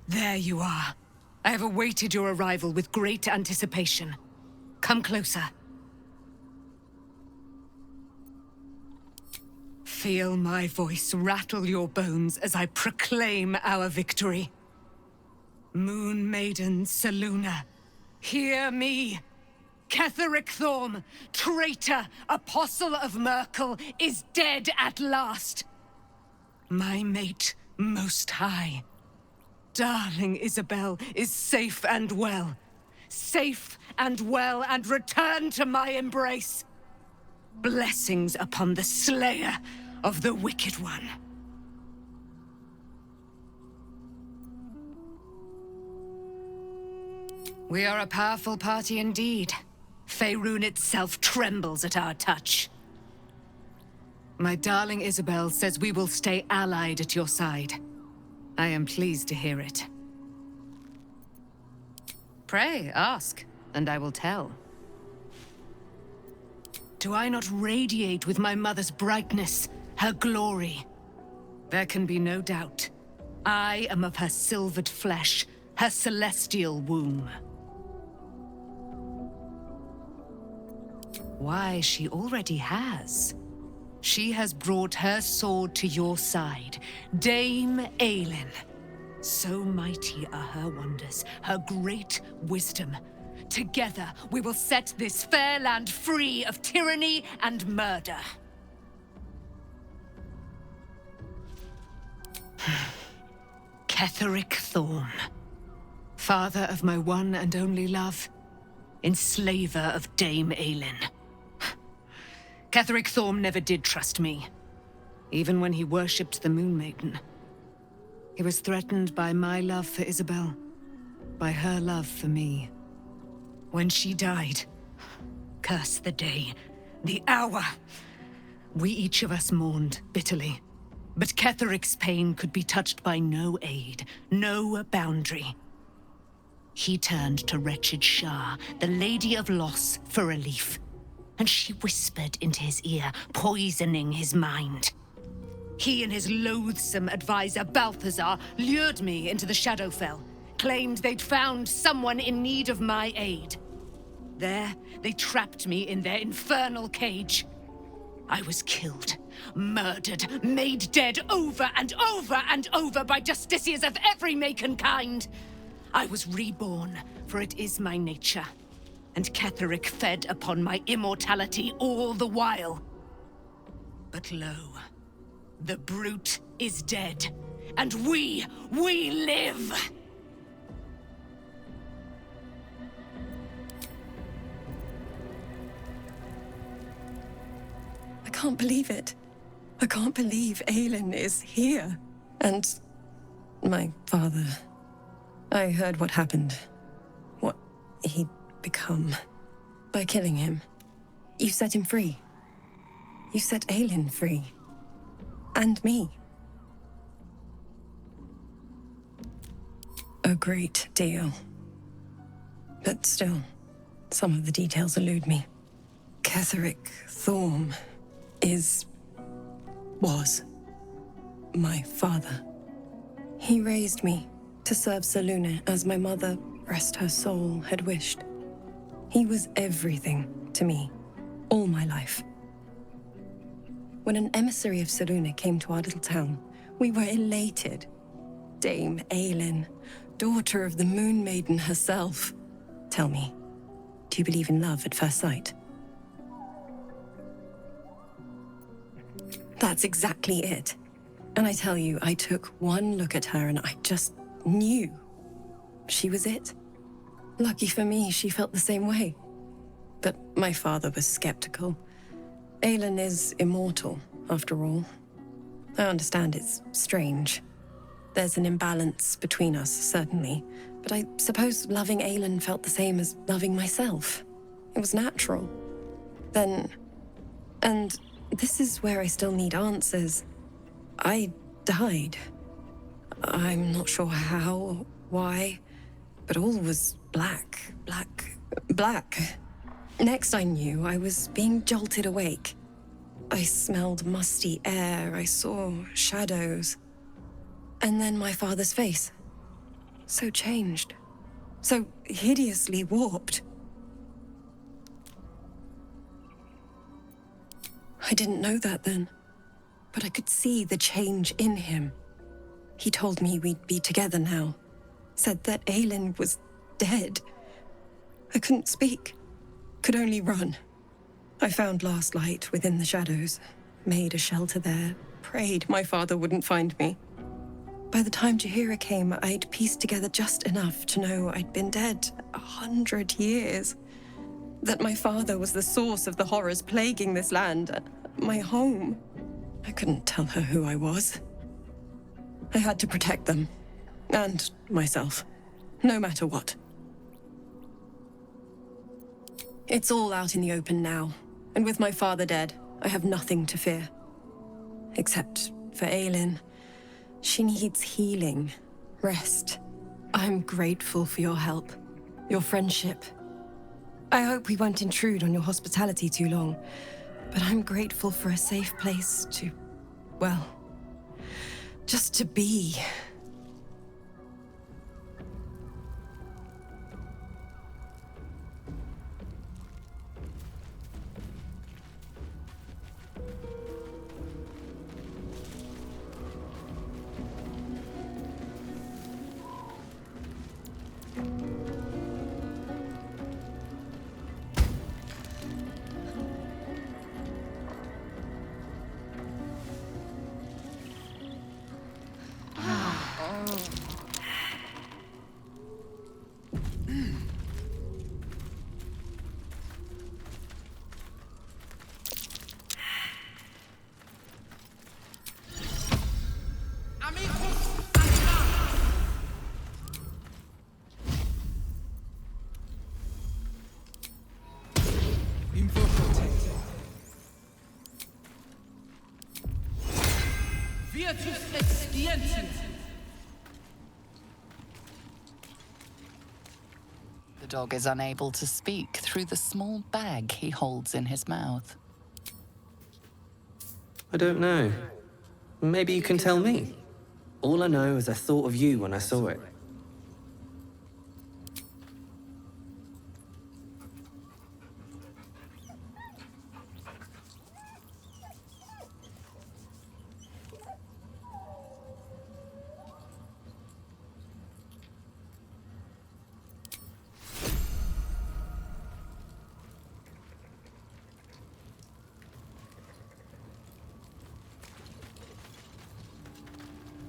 There you are. I have awaited your arrival with great anticipation. Come closer. Feel my voice rattle your bones as I proclaim our victory. Moon Maiden Selûne, hear me! Ketheric Thorm, traitor, apostle of Myrkul, is dead at last. My mate, Most High, darling Isobel, is safe and well. Safe and well, and returned to my embrace. Blessings upon the Slayer of the Wicked One. We are a powerful party indeed. Faerun itself trembles at our touch. My darling Isobel says we will stay allied at your side. I am pleased to hear it. Pray, ask, and I will tell. Do I not radiate with my mother's brightness, her glory? There can be no doubt. I am of her silvered flesh, her celestial womb. Why, she already has. She has brought her sword to your side, Dame Aylin. So mighty are her wonders, her great wisdom. Together, we will set this fair land free of tyranny and murder. Ketheric Thorm, father of my one and only love, enslaver of Dame Aylin. Ketheric Thorm never did trust me, even when he worshipped the Moon Maiden. He was threatened by my love for Isobel, by her love for me. When she died, curse the day, the hour, we each of us mourned bitterly. But Ketheric's pain could be touched by no aid, no boundary. He turned to wretched Shah, the Lady of Loss, for relief. And she whispered into his ear, poisoning his mind. He and his loathsome advisor, Balthazar, lured me into the Shadowfell, claimed they'd found someone in need of my aid. There, they trapped me in their infernal cage. I was killed, murdered, made dead over and over and over by justiciars of every make and kind. I was reborn, for it is my nature. And Ketheric fed upon my immortality all the while. But lo, the brute is dead, and we live! I can't believe it. I can't believe Aylin is here. And my father. I heard what happened. What he'd become. By killing him. You set him free. You set Aylin free. And me. A great deal. But still, some of the details elude me. Ketheric Thorm was my father. He raised me to serve Selûne as my mother, rest her soul, had wished. He was everything to me, all my life. When an emissary of Selûne came to our little town, we were elated. Dame Aylin, daughter of the Moon Maiden herself. Tell me, do you believe in love at first sight? That's exactly it. And I tell you, I took one look at her and I just knew she was it. Lucky for me, she felt the same way. But my father was skeptical. Aylin is immortal, after all. I understand it's strange. There's an imbalance between us, certainly. But I suppose loving Aylin felt the same as loving myself. It was natural. Then... and this is where I still need answers. I died. I'm not sure how, why, but all was black. Next I knew, I was being jolted awake. I smelled musty air, I saw shadows. And then my father's face. So changed. So hideously warped. I didn't know that then, but I could see the change in him. He told me we'd be together now. Said that Aylin was dead. I couldn't speak. Could only run. I found last light within the shadows. Made a shelter there. Prayed my father wouldn't find me. By the time Jaheira came, I'd pieced together just enough to know I'd been dead 100 years. That my father was the source of the horrors plaguing this land, my home. I couldn't tell her who I was. I had to protect them. And myself. No matter what. It's all out in the open now. And with my father dead, I have nothing to fear. Except for Aylin. She needs healing. Rest. I'm grateful for your help. Your friendship. I hope we won't intrude on your hospitality too long. But I'm grateful for a safe place to... well... just to be. The dog is unable to speak through the small bag he holds in his mouth. I don't know. Maybe you can tell me. All I know is I thought of you when I saw it.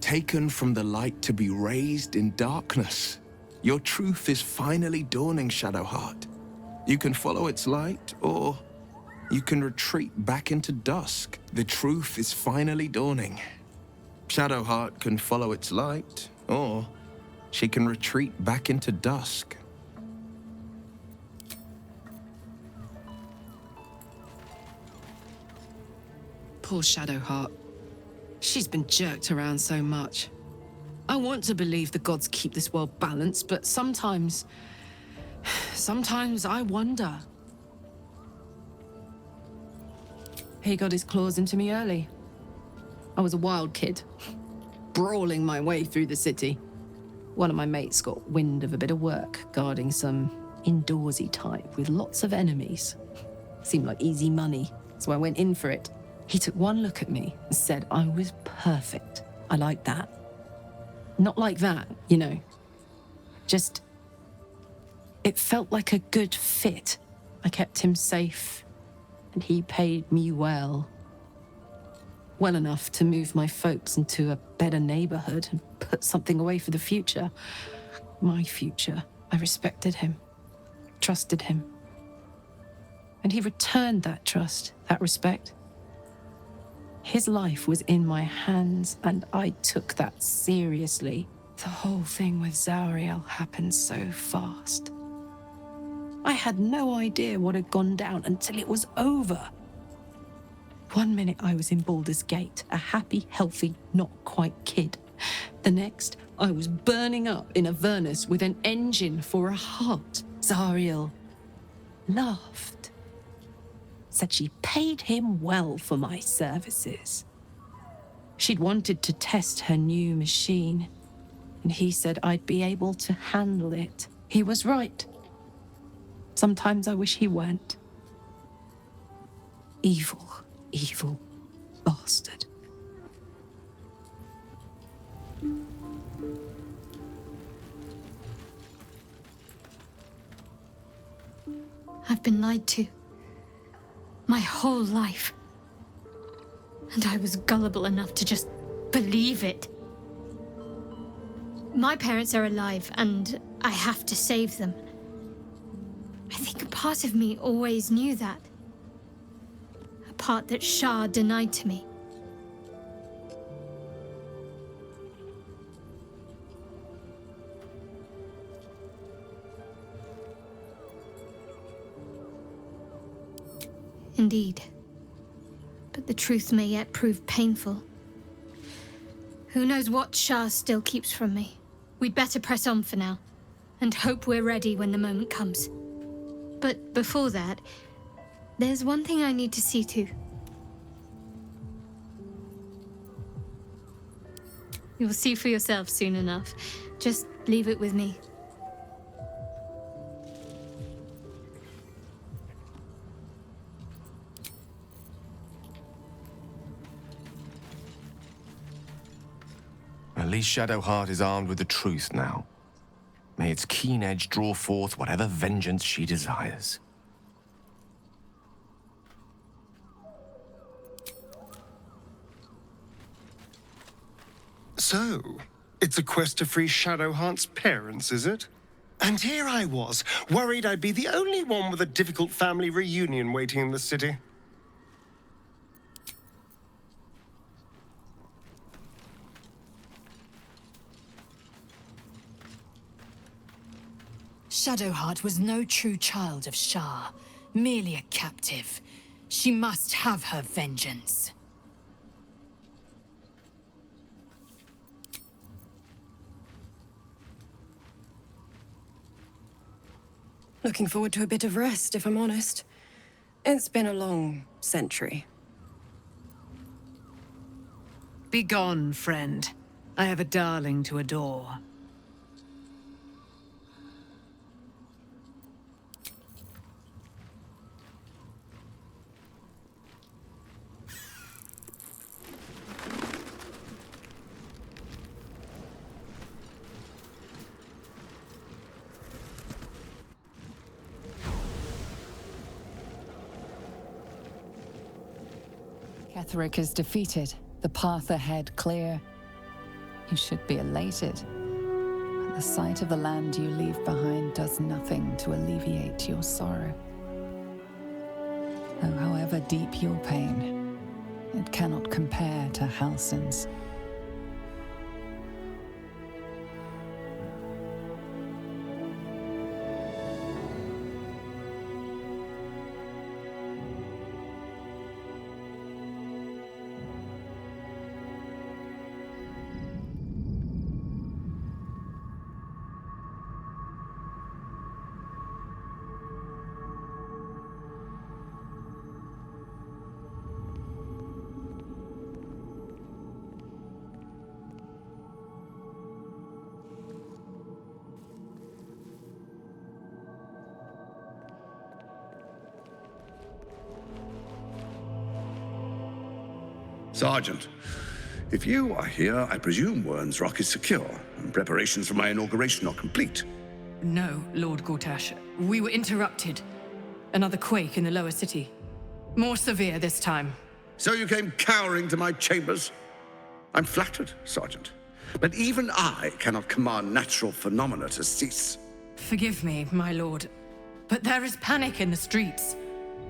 Taken from the light to be raised in darkness. Your truth is finally dawning, Shadowheart. You can follow its light, or you can retreat back into dusk. The truth is finally dawning. Shadowheart can follow its light, or she can retreat back into dusk. Poor Shadowheart. She's been jerked around so much. I want to believe the gods keep this world balanced, but sometimes I wonder. He got his claws into me early. I was a wild kid, brawling my way through the city. One of my mates got wind of a bit of work guarding some indoorsy type with lots of enemies. Seemed like easy money, so I went in for it. He took one look at me and said I was perfect. I like that. Not like that, you know. Just... it felt like a good fit. I kept him safe, and he paid me well. Well enough to move my folks into a better neighborhood and put something away for the future. My future. I respected him, trusted him. And he returned that trust, that respect. His life was in my hands, and I took that seriously. The whole thing with Zariel happened so fast. I had no idea what had gone down until it was over. One minute I was in Baldur's Gate, a happy, healthy, not quite kid. The next, I was burning up in Avernus with an engine for a heart. Zariel laughed. Said she paid him well for my services. She'd wanted to test her new machine. and he said I'd be able to handle it. He was right. Sometimes I wish he weren't. Evil, evil bastard. I've been lied to. My whole life. And I was gullible enough to just believe it. My parents are alive, and I have to save them. I think a part of me always knew that. A part that Shah denied to me. Indeed. But the truth may yet prove painful. Who knows what Shah still keeps from me? We'd better press on for now, and hope we're ready when the moment comes. But before that, there's one thing I need to see to. You'll see for yourself soon enough. Just leave it with me. At least Shadowheart is armed with the truth now. May its keen edge draw forth whatever vengeance she desires. So, it's a quest to free Shadowheart's parents, is it? And here I was, worried I'd be the only one with a difficult family reunion waiting in the city. Shadowheart was no true child of Shah, merely a captive. She must have her vengeance. Looking forward to a bit of rest, if I'm honest. It's been a long century. Begone, friend. I have a darling to adore. Ketheric is defeated, the path ahead clear. You should be elated. But the sight of the land you leave behind does nothing to alleviate your sorrow. Though however deep your pain, it cannot compare to Halsin's. Sergeant, if you are here, I presume Wyrm's Rock is secure, and preparations for my inauguration are complete. No, Lord Gortash. We were interrupted. Another quake in the lower city. More severe this time. So you came cowering to my chambers? I'm flattered, Sergeant. But even I cannot command natural phenomena to cease. Forgive me, my lord, but there is panic in the streets.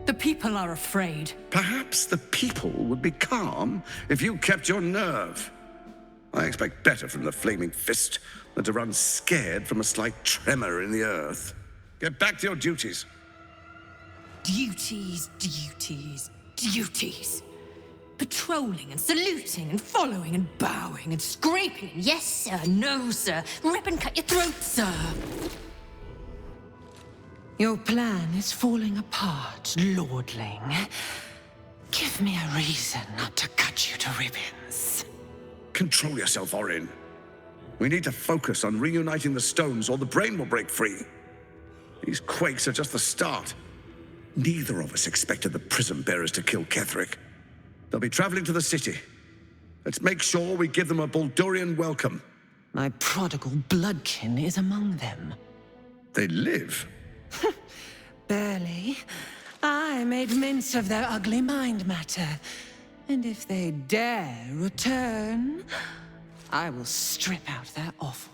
The people are afraid. Perhaps the people would be calm if you kept your nerve. I expect better from the Flaming Fist than to run scared from a slight tremor in the earth. Get back to your duties. Duties, duties, duties. Patrolling and saluting and following and bowing and scraping. Yes, sir. No, sir. Rip and cut your throat, sir. Your plan is falling apart, lordling. Give me a reason not to cut you to ribbons. Control yourself, Orin. We need to focus on reuniting the stones or the brain will break free. These quakes are just the start. Neither of us expected the Prism Bearers to kill Ketheric. They'll be traveling to the city. Let's make sure we give them a Baldurian welcome. My prodigal bloodkin is among them. They live? Barely. I made mince of their ugly mind matter. And if they dare return, I will strip out their offal.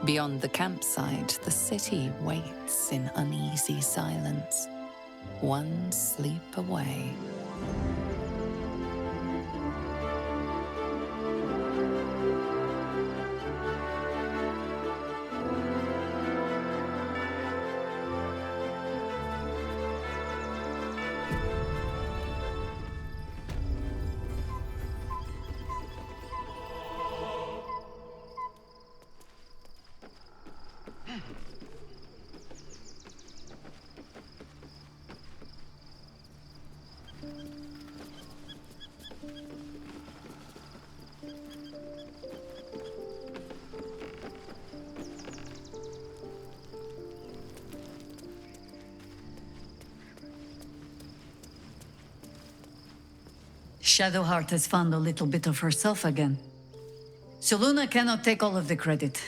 Beyond the campsite, the city waits in uneasy silence, one sleep away. Shadowheart has found a little bit of herself again. Selûne cannot take all of the credit.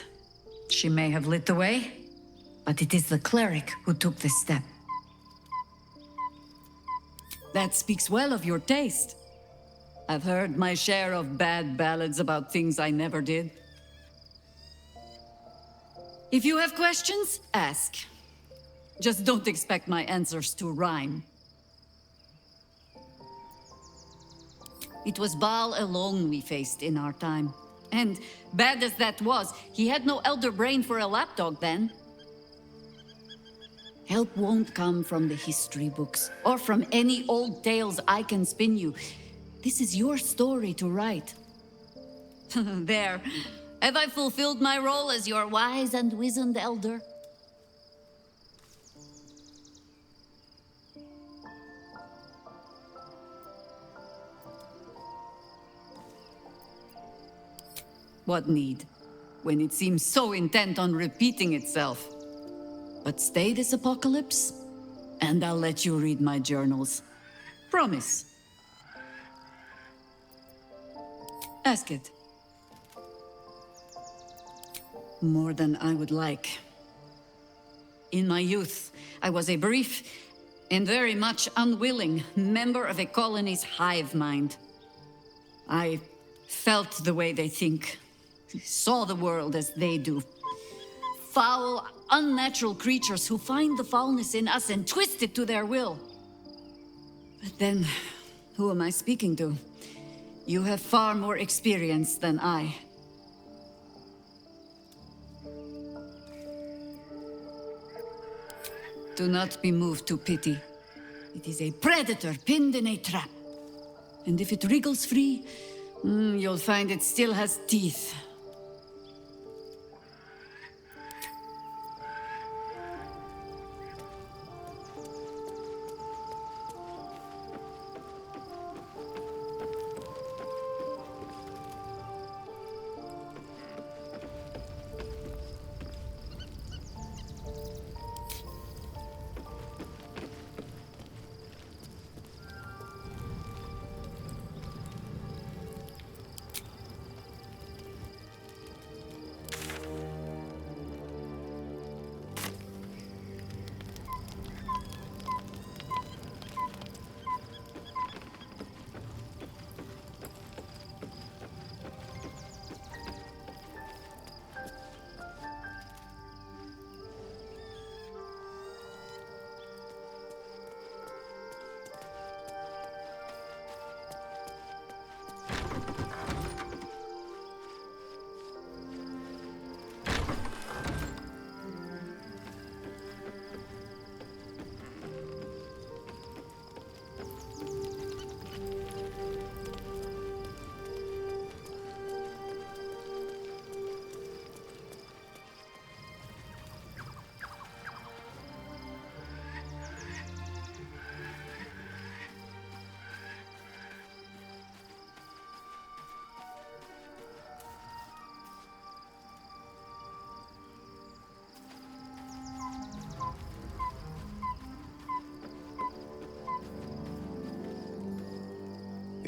She may have lit the way, but it is the cleric who took this step. That speaks well of your taste. I've heard my share of bad ballads about things I never did. If you have questions, ask. Just don't expect my answers to rhyme. It was Baal alone we faced in our time. And bad as that was, he had no elder brain for a lapdog then. Help won't come from the history books, or from any old tales I can spin you. This is your story to write. There. Have I fulfilled my role as your wise and wizened elder? What need, when it seems so intent on repeating itself? But stay this apocalypse, and I'll let you read my journals. Promise. Ask it. More than I would like. In my youth, I was a brief and very much unwilling member of a colony's hive mind. I felt the way they think, saw the world as they do. Foul, unnatural creatures who find the foulness in us and twist it to their will. But then, who am I speaking to? You have far more experience than I. Do not be moved to pity. It is a predator pinned in a trap. And if it wriggles free, you'll find it still has teeth.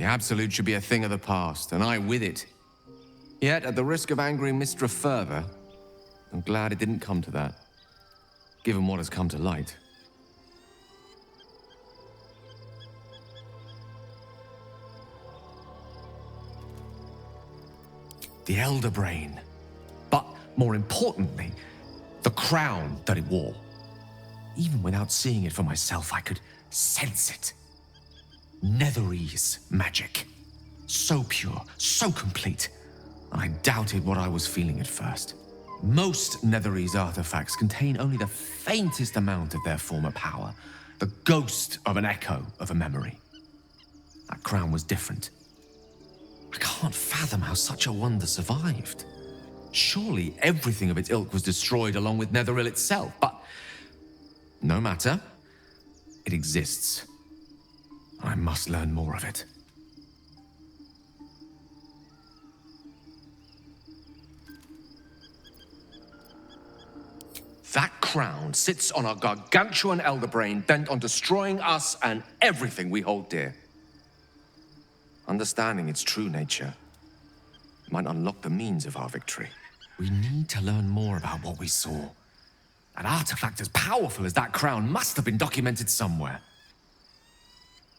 The Absolute should be a thing of the past, and I with it. Yet, at the risk of angering Mystra further, I'm glad it didn't come to that, given what has come to light. The Elder Brain. But, more importantly, the crown that it wore. Even without seeing it for myself, I could sense it. Netherese magic. So pure, so complete. I doubted what I was feeling at first. Most Netherese artifacts contain only the faintest amount of their former power, the ghost of an echo of a memory. That crown was different. I can't fathom how such a wonder survived. Surely everything of its ilk was destroyed along with Netheril itself, but no matter. It exists. I must learn more of it. That crown sits on a gargantuan elder brain bent on destroying us and everything we hold dear. Understanding its true nature might unlock the means of our victory. We need to learn more about what we saw. An artifact as powerful as that crown must have been documented somewhere.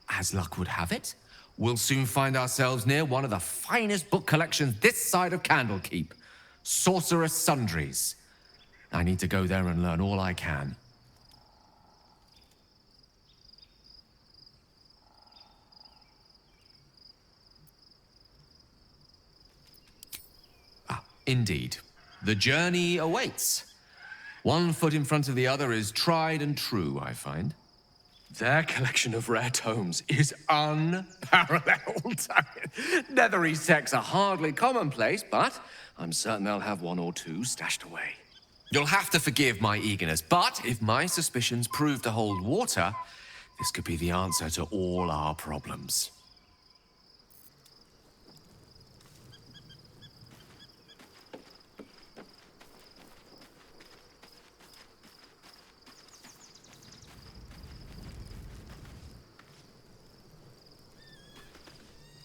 As luck would have it, we'll soon find ourselves near one of the finest book collections this side of Candlekeep, Sorceress Sundries. I need to go there and learn all I can. Indeed. The journey awaits. One foot in front of the other is tried and true, I find. Their collection of rare tomes is unparalleled. Netherese texts are hardly commonplace, but I'm certain they'll have one or two stashed away. You'll have to forgive my eagerness, but if my suspicions prove to hold water, this could be the answer to all our problems.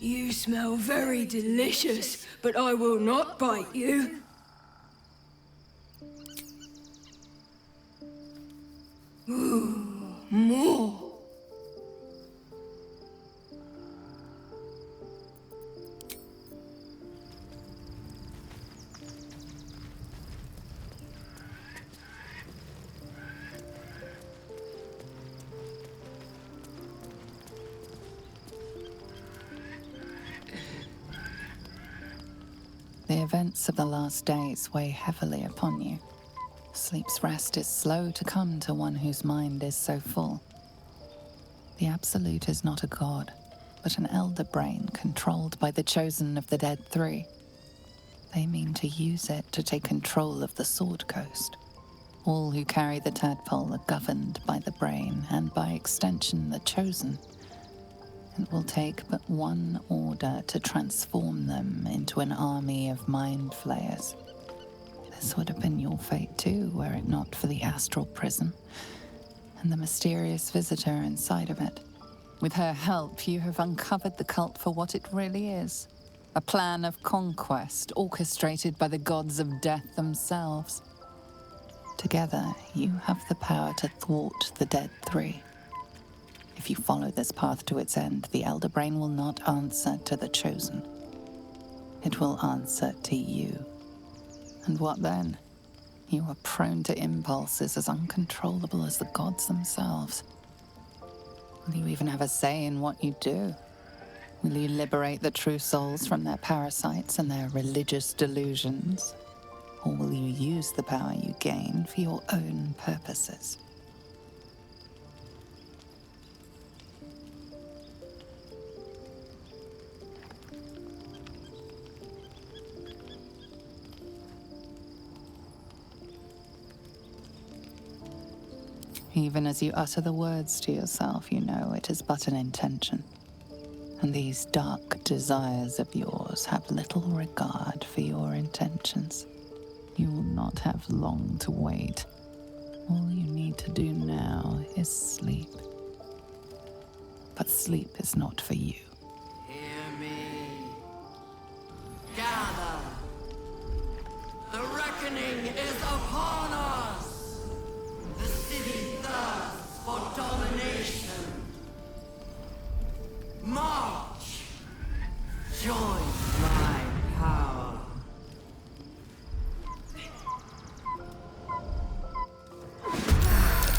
You smell very delicious, but I will not bite you. Ooh, more. The events of the last days weigh heavily upon you. Sleep's rest is slow to come to one whose mind is so full. The Absolute is not a god, but an elder brain controlled by the chosen of the Dead Three. They mean to use it to take control of the Sword Coast. All who carry the tadpole are governed by the brain, and by extension the chosen. It will take but one order to transform them into an army of mind flayers. This would have been your fate too, were it not for the astral prison and the mysterious visitor inside of it. With her help, you have uncovered the cult for what it really is. A plan of conquest orchestrated by the gods of death themselves. Together, you have the power to thwart the Dead Three. If you follow this path to its end, the Elder Brain will not answer to the Chosen. It will answer to you. And what then? You are prone to impulses as uncontrollable as the gods themselves. Will you even have a say in what you do? Will you liberate the true souls from their parasites and their religious delusions? Or will you use the power you gain for your own purposes? Even as you utter the words to yourself, you know it is but an intention. And these dark desires of yours have little regard for your intentions. You will not have long to wait. All you need to do now is sleep. But sleep is not for you. Here March! Join my power.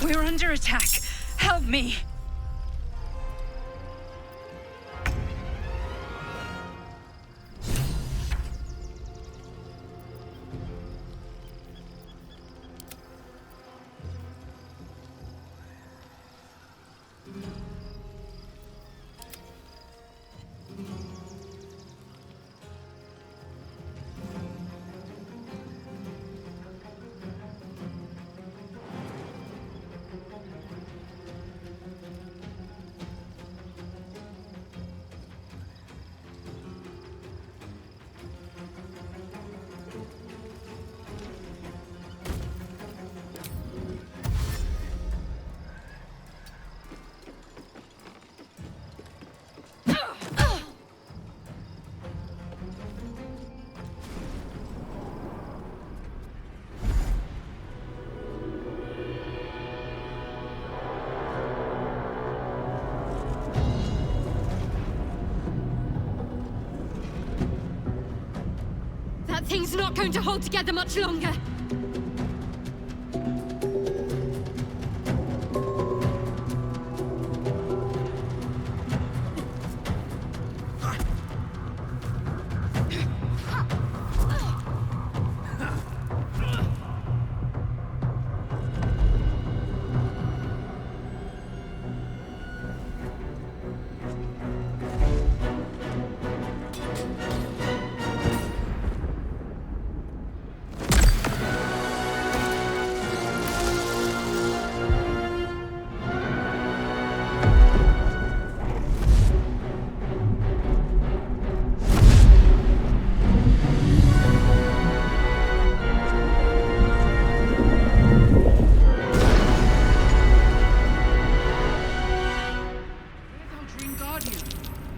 We're under attack. Help me. That thing's not going to hold together much longer.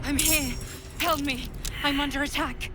I'm here. Help me. I'm under attack.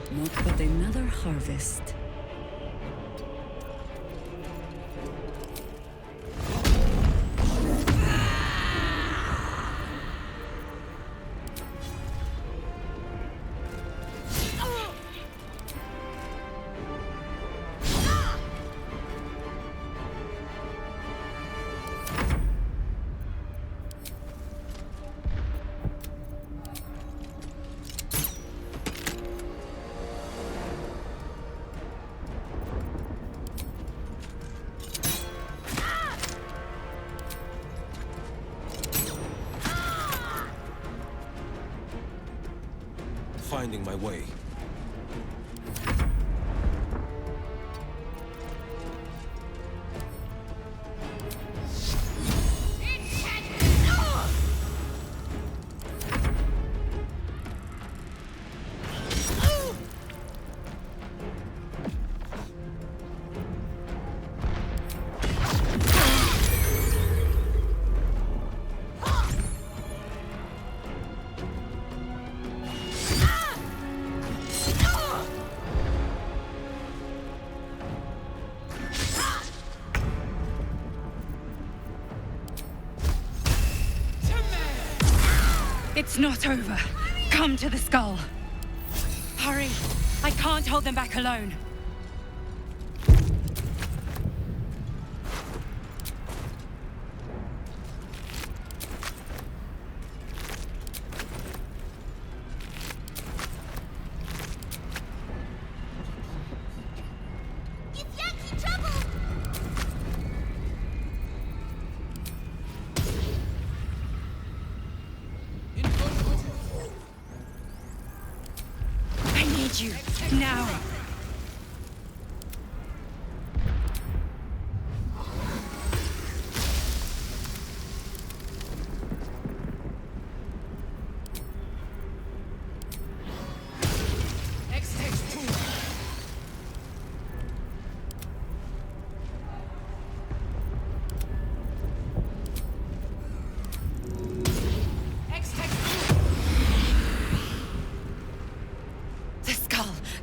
Not but another harvest. Finding my way. It's not over. Come to the skull. Hurry. I can't hold them back alone. need you, now.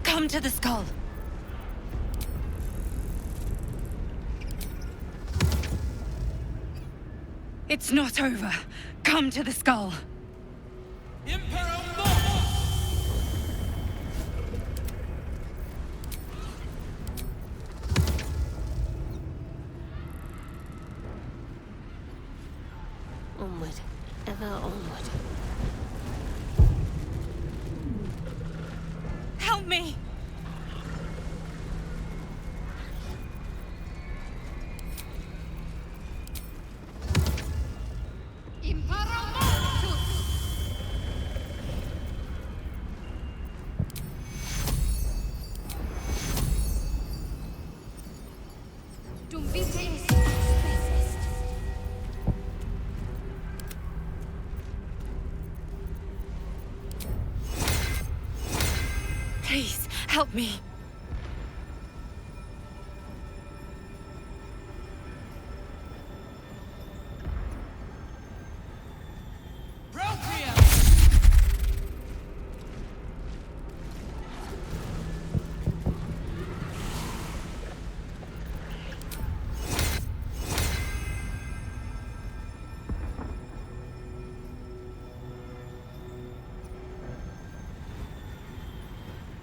Come to the skull. It's not over. Come to the skull. Onward, ever onward. Help me! Please, help me.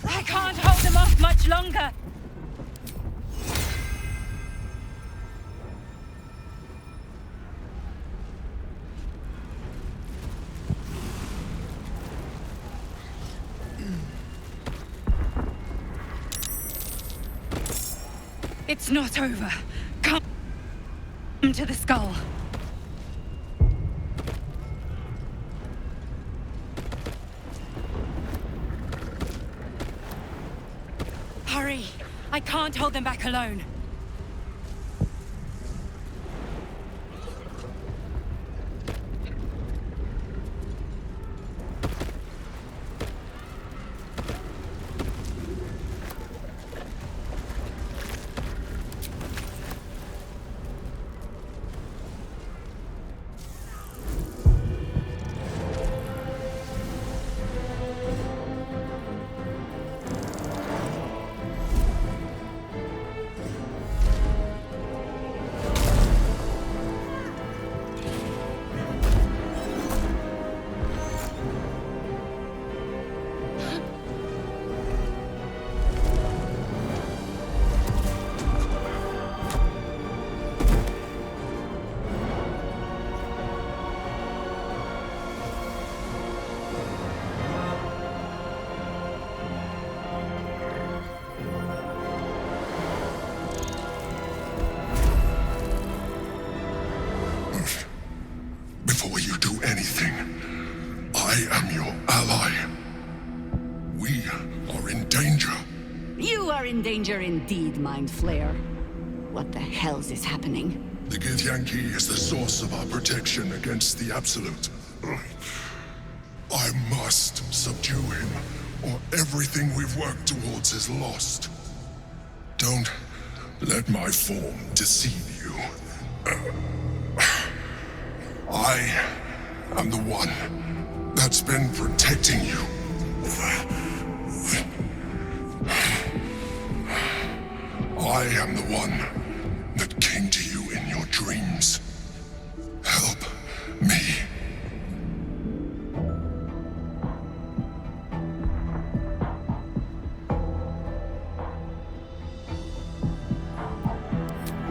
I can't hold them off much longer. It's not over. Come to the skull. Hurry! I can't hold them back alone. Before you do anything, I am your ally. We are in danger. You are in danger indeed, Mind Flayer. What the hell's is happening? The Githyanki is the source of our protection against the Absolute. I must subdue him, or everything we've worked towards is lost. Don't let my form deceive you. I am the one that's been protecting you. I am the one that came to you in your dreams. Help me.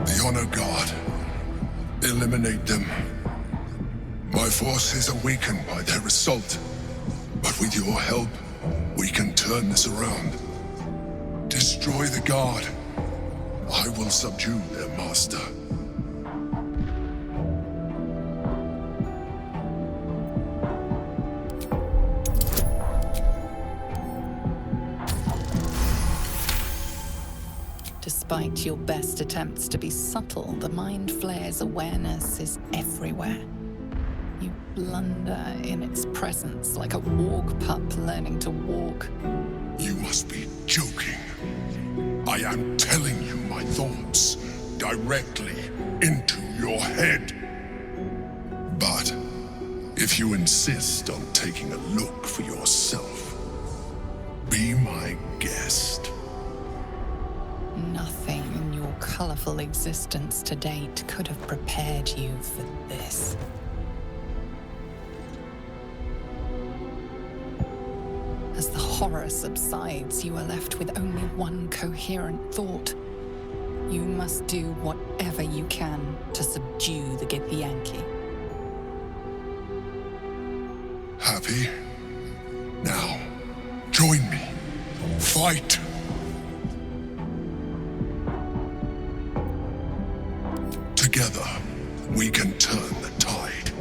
The Honor Guard. Eliminate them. My forces are weakened by their assault, but with your help, we can turn this around. Destroy the Guard. I will subdue their master. Despite your best attempts to be subtle, the Mind Flayer's awareness is everywhere. You blunder in its presence like a walk pup learning to walk. You must be joking. I am telling you my thoughts directly into your head. But if you insist on taking a look for yourself, be my guest. Nothing in your colorful existence to date could have prepared you for this. As the horror subsides, you are left with only one coherent thought. You must do whatever you can to subdue the Githyanki. Happy? Now, join me. Fight! Together, we can turn the tide.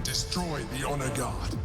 Destroy the Honor Guard.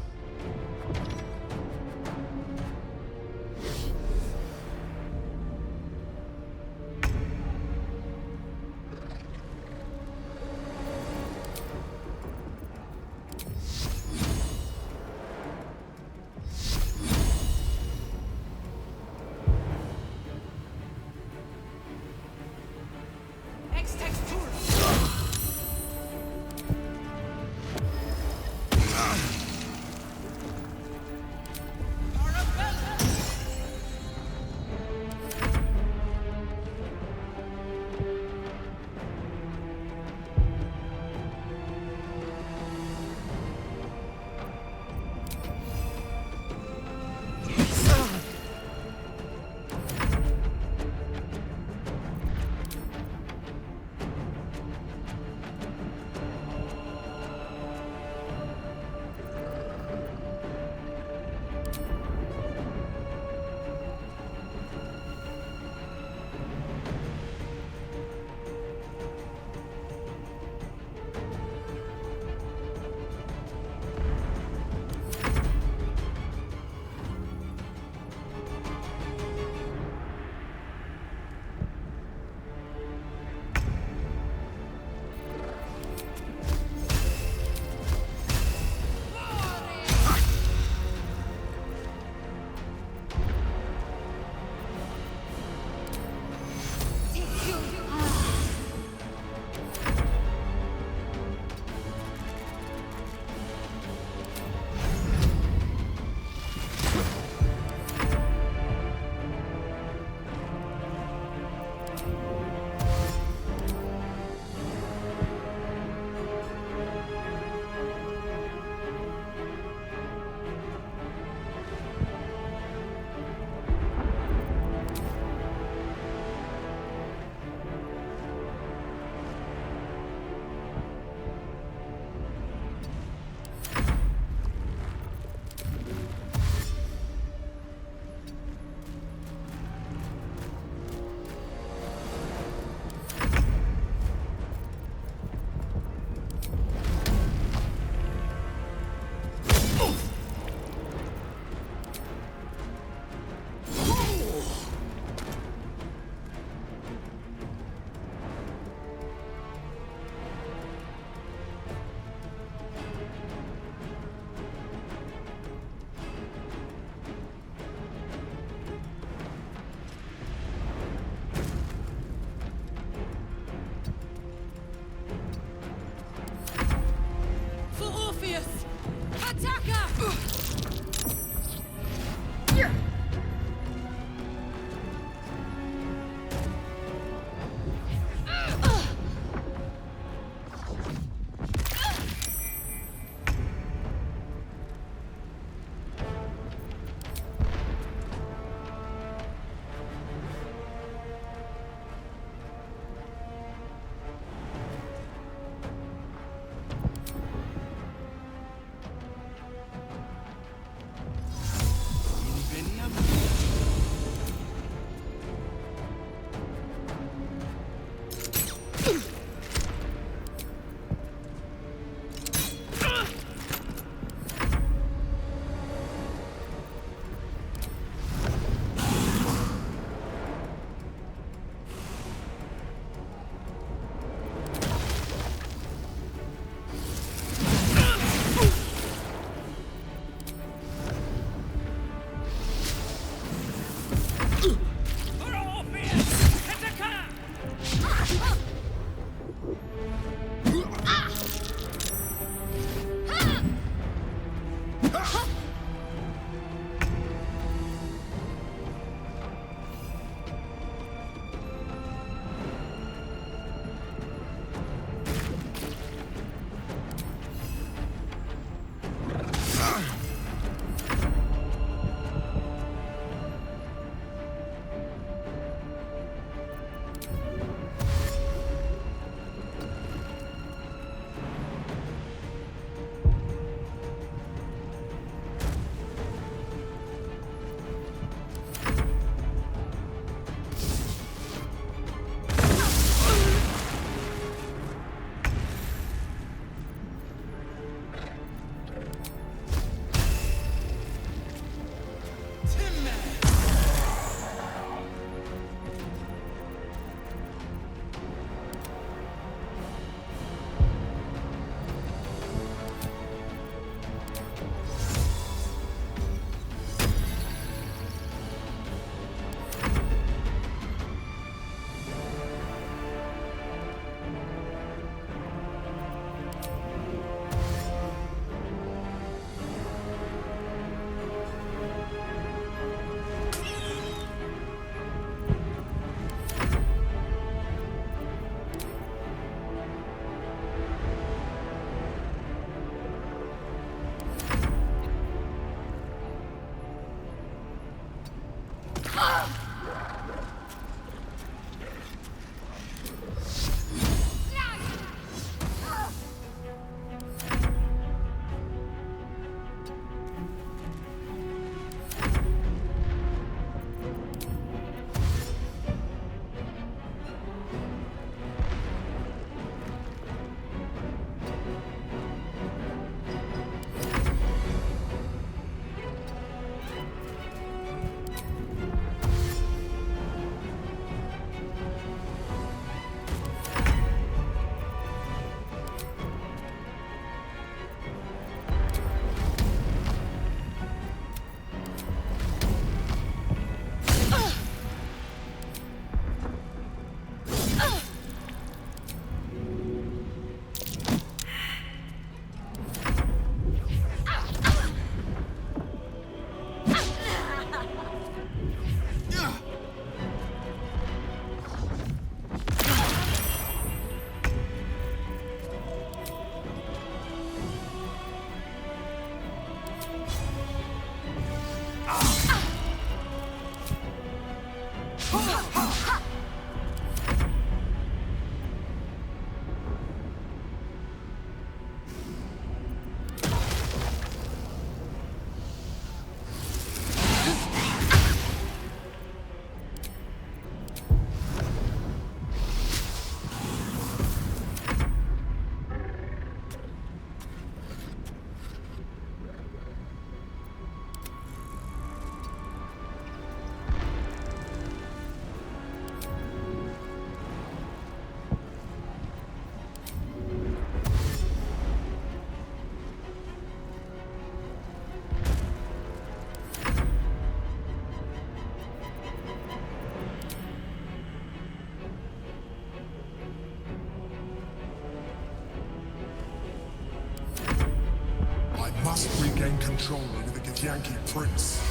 must regain control over the Githyanki prince.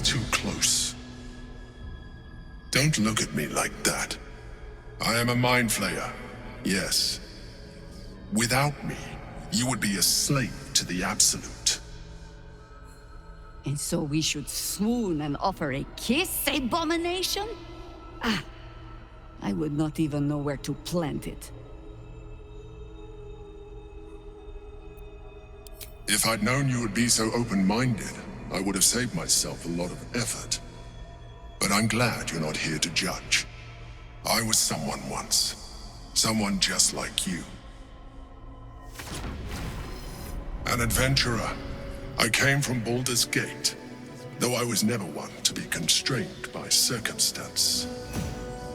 Too close. Don't look at me like that. I am a mind flayer, yes. Without me, you would be a slave to the Absolute. And so we should swoon and offer a kiss, abomination? Ah, I would not even know where to plant it. If I'd known you would be so open-minded, I would have saved myself a lot of effort. But I'm glad you're not here to judge. I was someone once. Someone just like you. An adventurer. I came from Baldur's Gate, though I was never one to be constrained by circumstance.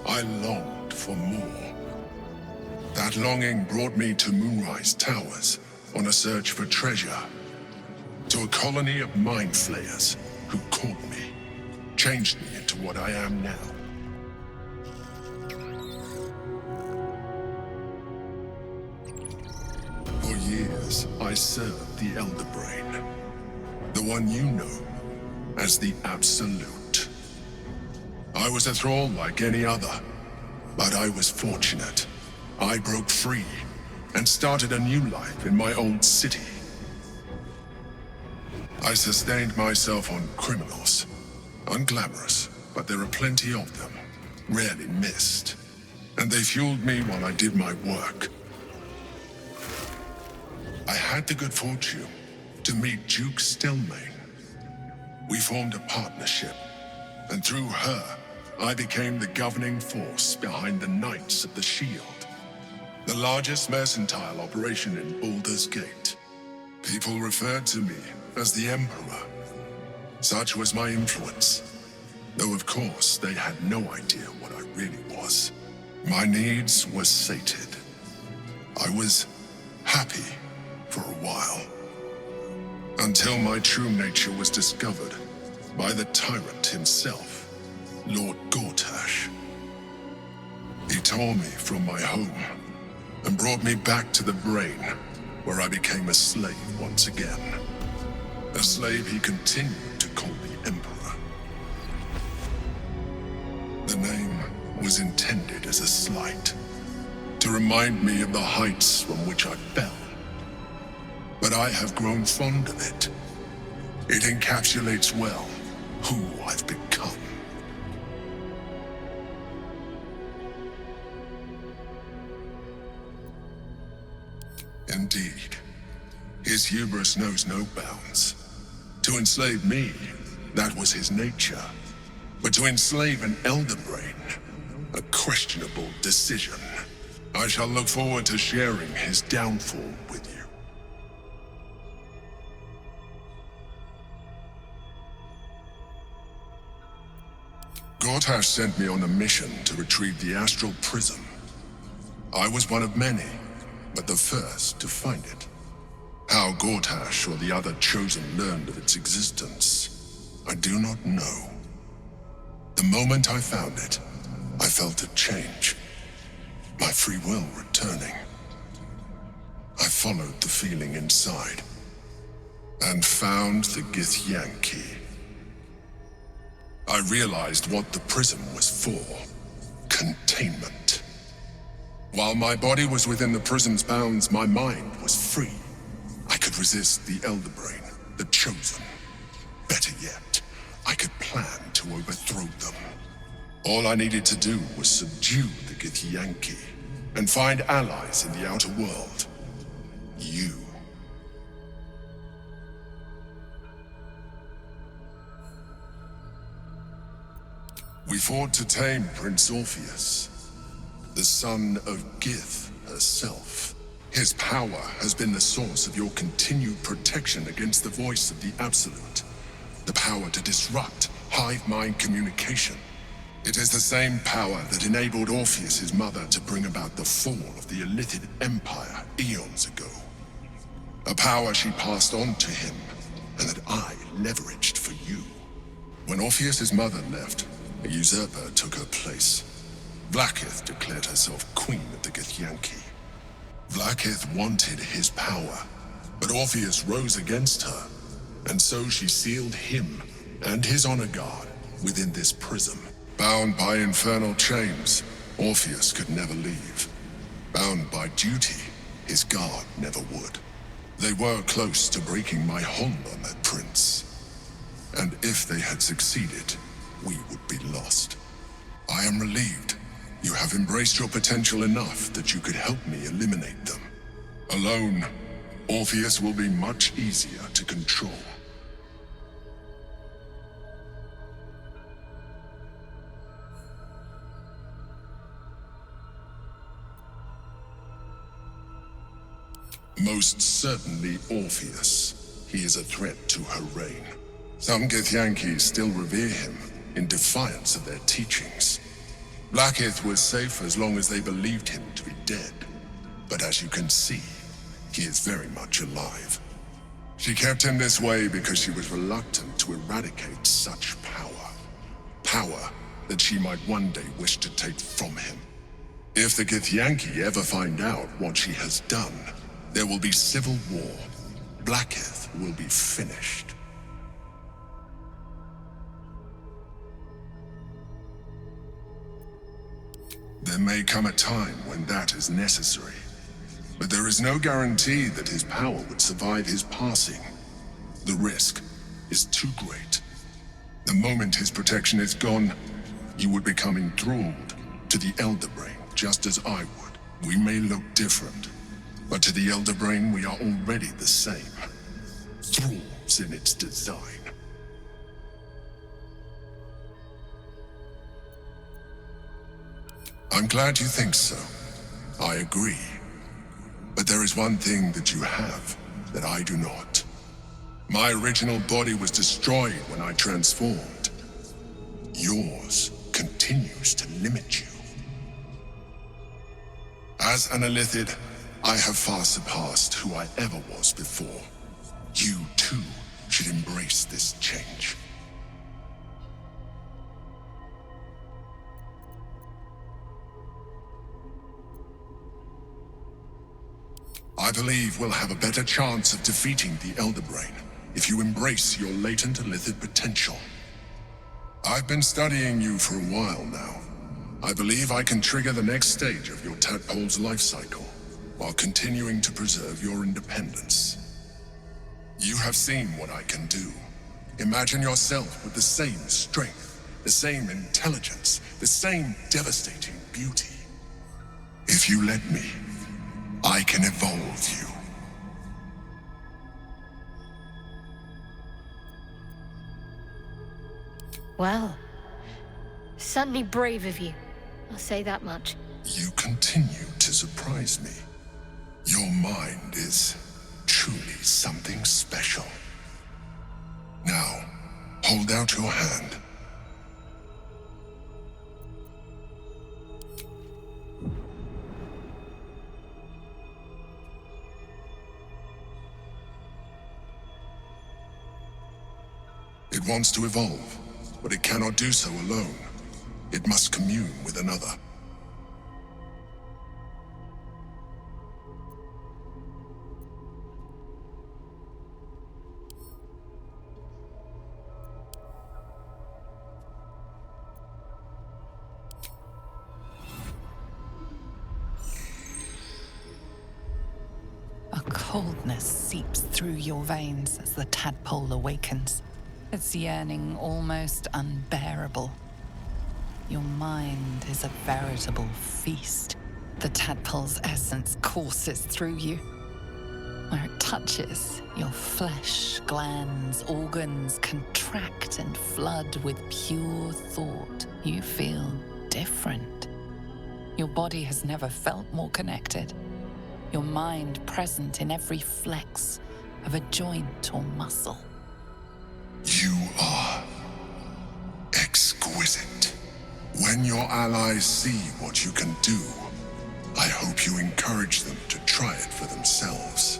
I longed for more. That longing brought me to Moonrise Towers on a search for treasure. To a colony of mind flayers who caught me, changed me into what I am now. For years, I served the Elder Brain, the one you know as the Absolute. I was a thrall like any other, but I was fortunate. I broke free and started a new life in my old city. I sustained myself on criminals. Unglamorous, but there are plenty of them, rarely missed. And they fueled me while I did my work. I had the good fortune to meet Duke Stelmane. We formed a partnership, and through her, I became the governing force behind the Knights of the Shield, the largest mercantile operation in Baldur's Gate. People referred to me as the Emperor. Such was my influence, though of course they had no idea what I really was. My needs were sated. I was happy for a while, until my true nature was discovered by the tyrant himself, Lord Gortash. He tore me from my home and brought me back to the Brain, where I became a slave once again. A slave he continued to call the Emperor. The name was intended as a slight, to remind me of the heights from which I fell. But I have grown fond of it. It encapsulates well who I've become. Indeed, his hubris knows no bounds. To enslave me, that was his nature. But to enslave an Elder Brain, a questionable decision. I shall look forward to sharing his downfall with you. Gortash sent me on a mission to retrieve the Astral Prism. I was one of many, but the first to find it. How Gortash or the other Chosen learned of its existence, I do not know. The moment I found it, I felt a change. My free will returning. I followed the feeling inside, and found the Githyanki. I realized what the prism was for. Containment. While my body was within the prism's bounds, my mind was free. I could resist the Elder Brain, the Chosen. Better yet, I could plan to overthrow them. All I needed to do was subdue the Githyanki, and find allies in the outer world. You. We fought to tame Prince Orpheus, the son of Gith herself. His power has been the source of your continued protection against the voice of the Absolute. The power to disrupt hive mind communication. It is the same power that enabled Orpheus's mother to bring about the fall of the Illithid Empire eons ago. A power she passed on to him, and that I leveraged for you. When Orpheus's mother left, a usurper took her place. Vlaakith declared herself queen of the Githyanki. Vlaakith wanted his power, but Orpheus rose against her, and so she sealed him and his honor guard within this prism. Bound by infernal chains, Orpheus could never leave. Bound by duty, his guard never would. They were close to breaking my hold on that prince. And if they had succeeded, we would be lost. I am relieved. You have embraced your potential enough that you could help me eliminate them. Alone, Orpheus will be much easier to control. Most certainly Orpheus. He is a threat to her reign. Some Githyanki still revere him, in defiance of their teachings. Vlaakith was safe as long as they believed him to be dead. But as you can see, he is very much alive. She kept him this way because she was reluctant to eradicate such power. Power that she might one day wish to take from him. If the Githyanki ever find out what she has done, there will be civil war. Vlaakith will be finished. There may come a time when that is necessary, but there is no guarantee that his power would survive his passing. The risk is too great. The moment his protection is gone, you would become enthralled to the Elder Brain, just as I would. We may look different, but to the Elder Brain we are already the same. Thralls in its design. I'm glad you think so. I agree. But there is one thing that you have that I do not. My original body was destroyed when I transformed. Yours continues to limit you. As an Illithid, I have far surpassed who I ever was before. You, too, should embrace this change. I believe we'll have a better chance of defeating the Elder Brain if you embrace your latent Illithid potential. I've been studying you for a while now. I believe I can trigger the next stage of your tadpole's life cycle, while continuing to preserve your independence. You have seen what I can do. Imagine yourself with the same strength, the same intelligence, the same devastating beauty. If you let me, I can evolve you. Well, certainly brave of you. I'll say that much. You continue to surprise me. Your mind is truly something special. Now, hold out your hand. It wants to evolve, but it cannot do so alone. It must commune with another. A coldness seeps through your veins as the tadpole awakens. Its yearning almost unbearable. Your mind is a veritable feast. The tadpole's essence courses through you. Where it touches, your flesh, glands, organs contract and flood with pure thought. You feel different. Your body has never felt more connected. Your mind present in every flex of a joint or muscle. You are exquisite. When your allies see what you can do, I hope you encourage them to try it for themselves.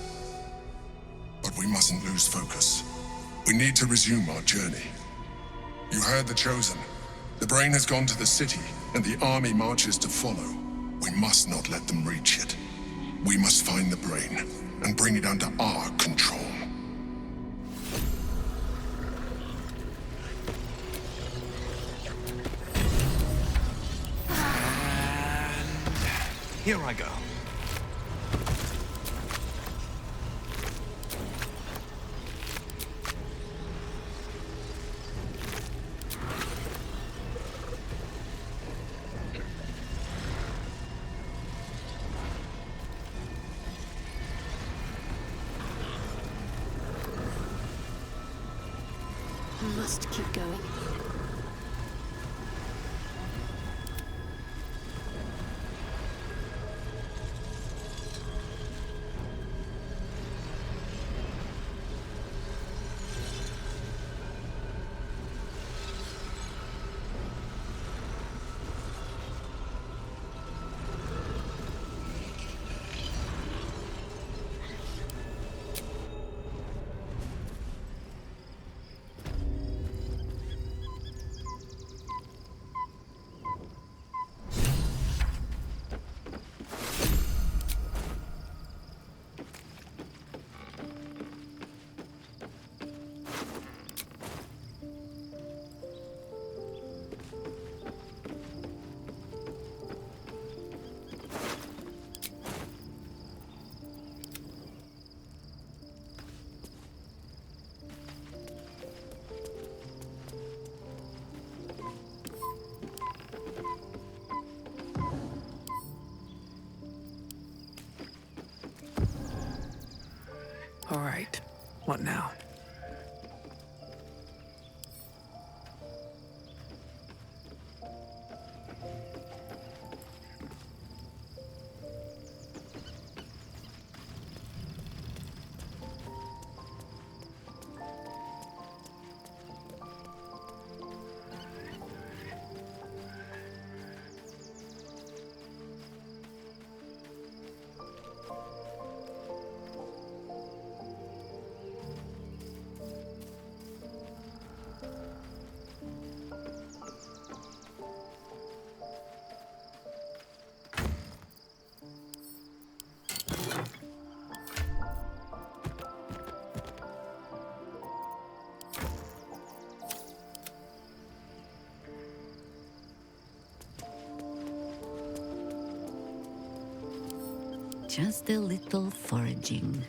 But we mustn't lose focus. We need to resume our journey. You heard the Chosen. The brain has gone to the city, and the army marches to follow. We must not let them reach it. We must find the brain, and bring it under our control. Here I go. I must keep going. All right. What now? Just a little foraging.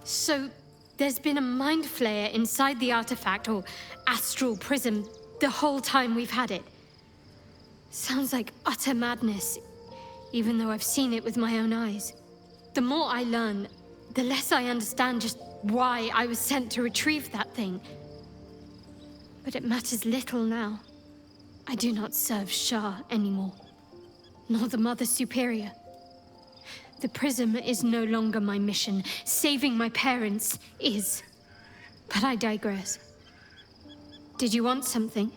So, there's been a mind flayer inside the artifact, or astral prism, the whole time we've had it. Sounds like utter madness, even though I've seen it with my own eyes. The more I learn, the less I understand just why I was sent to retrieve that thing. But it matters little now. I do not serve Shah anymore. nor the Mother Superior. The prism is no longer my mission. Saving my parents is. But I digress. Did you want something?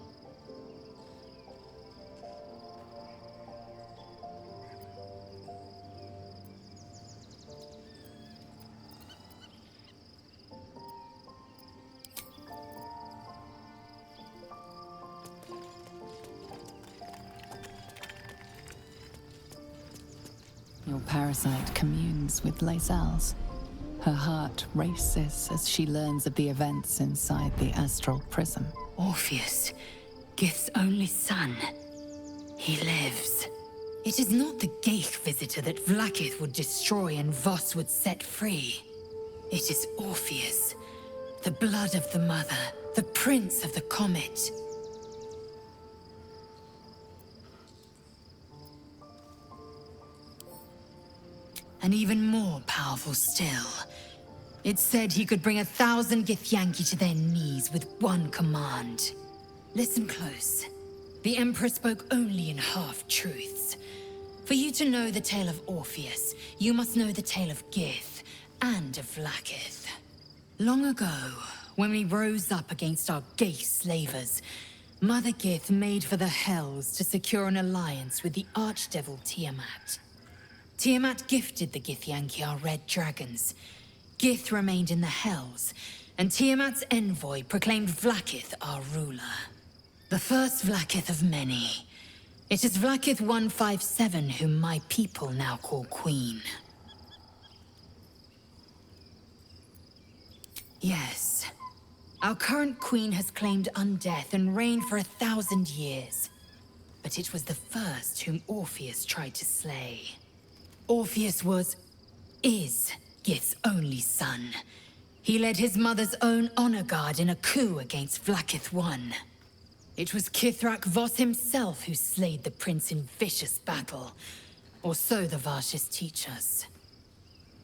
Your parasite communes with Lae'zel's. Her heart races as she learns of the events inside the astral prism. Orpheus, Gith's only son. He lives. It is not the Geich visitor that Vlaakith would destroy and Voss would set free. It is Orpheus, the blood of the mother, the prince of the comet. And even more powerful still. It said he could bring 1,000 Githyanki to their knees with one command. Listen close. The Emperor spoke only in half-truths. For you to know the tale of Orpheus, you must know the tale of Gith and of Vlaakith. Long ago, when we rose up against our Geich slavers, Mother Gith made for the Hells to secure an alliance with the Archdevil Tiamat. Tiamat gifted the Githyanki our red dragons. Gith remained in the Hells, and Tiamat's envoy proclaimed Vlaakith our ruler. The first Vlaakith of many. It is Vlaakith 157 whom my people now call Queen. Yes. Our current queen has claimed undeath and reigned for 1,000 years. But it was the first whom Orpheus tried to slay. Orpheus is Gith's only son. He led his mother's own honor guard in a coup against Vlaakith I. It was Ketheric Voss himself who slayed the prince in vicious battle, or so the Varshas teach us.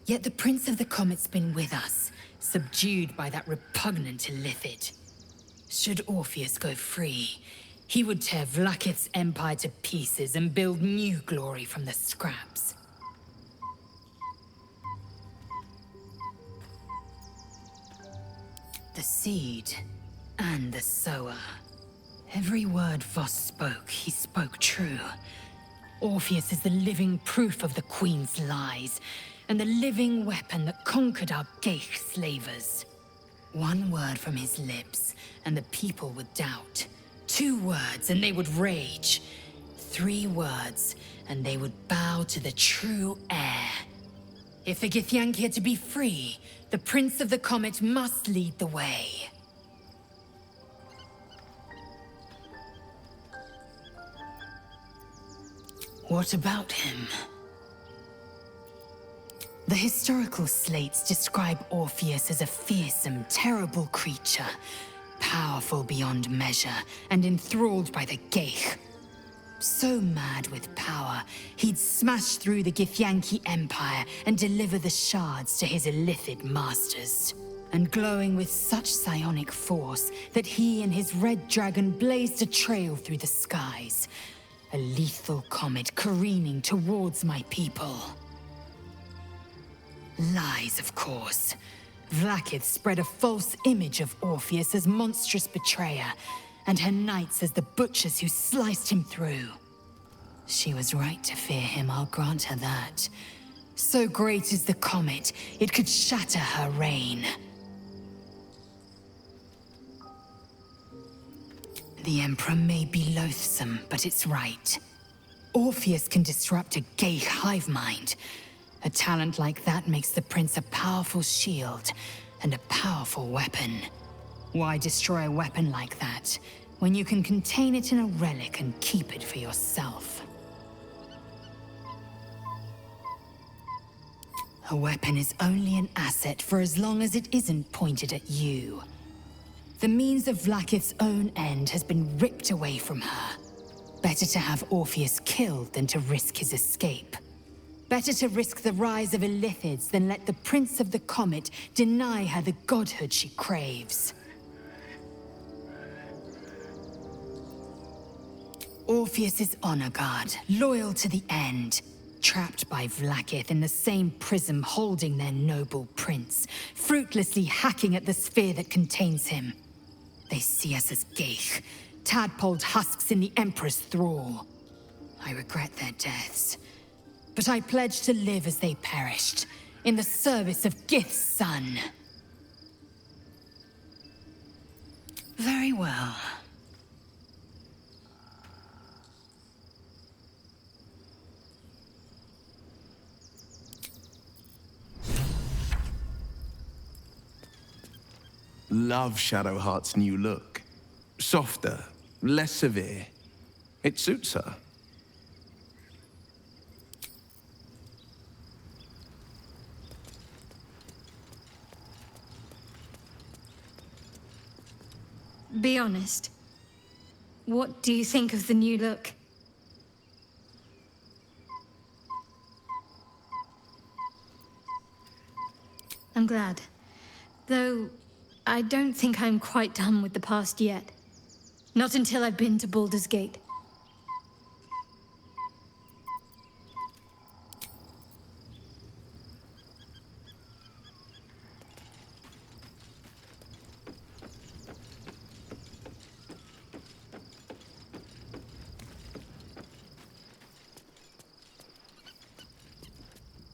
Yet the Prince of the Comet's been with us, subdued by that repugnant illithid. Should Orpheus go free, he would tear Vlaakith's empire to pieces and build new glory from the scraps. The seed and the sower. Every word Voss spoke, he spoke true. Orpheus is the living proof of the Queen's lies, and the living weapon that conquered our Geich slavers. One word from his lips, and the people would doubt. 2 words, and they would rage. 3 words, and they would bow to the true heir. If the Githyanki are to be free, the Prince of the Comet must lead the way. What about him? The historical slates describe Orpheus as a fearsome, terrible creature, powerful beyond measure, and enthralled by the Geich. So mad with power, he'd smash through the Githyanki Empire and deliver the shards to his illithid masters. And glowing with such psionic force that he and his red dragon blazed a trail through the skies. A lethal comet careening towards my people. Lies, of course. Vlaakith spread a false image of Orpheus as monstrous betrayer, and her knights as the butchers who sliced him through. She was right to fear him, I'll grant her that. So great is the comet, it could shatter her reign. The Emperor may be loathsome, but it's right. Orpheus can disrupt a Geich hive mind. A talent like that makes the Prince a powerful shield and a powerful weapon. Why destroy a weapon like that, when you can contain it in a relic and keep it for yourself? A weapon is only an asset for as long as it isn't pointed at you. The means of Vlaakith's own end has been ripped away from her. Better to have Orpheus killed than to risk his escape. Better to risk the rise of illithids than let the Prince of the Comet deny her the godhood she craves. Orpheus's honor guard, loyal to the end. Trapped by Vlaakith in the same prism holding their noble prince, fruitlessly hacking at the sphere that contains him. They see us as Geich, tadpoled husks in the Emperor's thrall. I regret their deaths, but I pledge to live as they perished, in the service of Gith's son. Very well. Love Shadowheart's new look. Softer, less severe. It suits her. Be honest. What do you think of the new look? I'm glad. Though, I don't think I'm quite done with the past yet. Not until I've been to Baldur's Gate.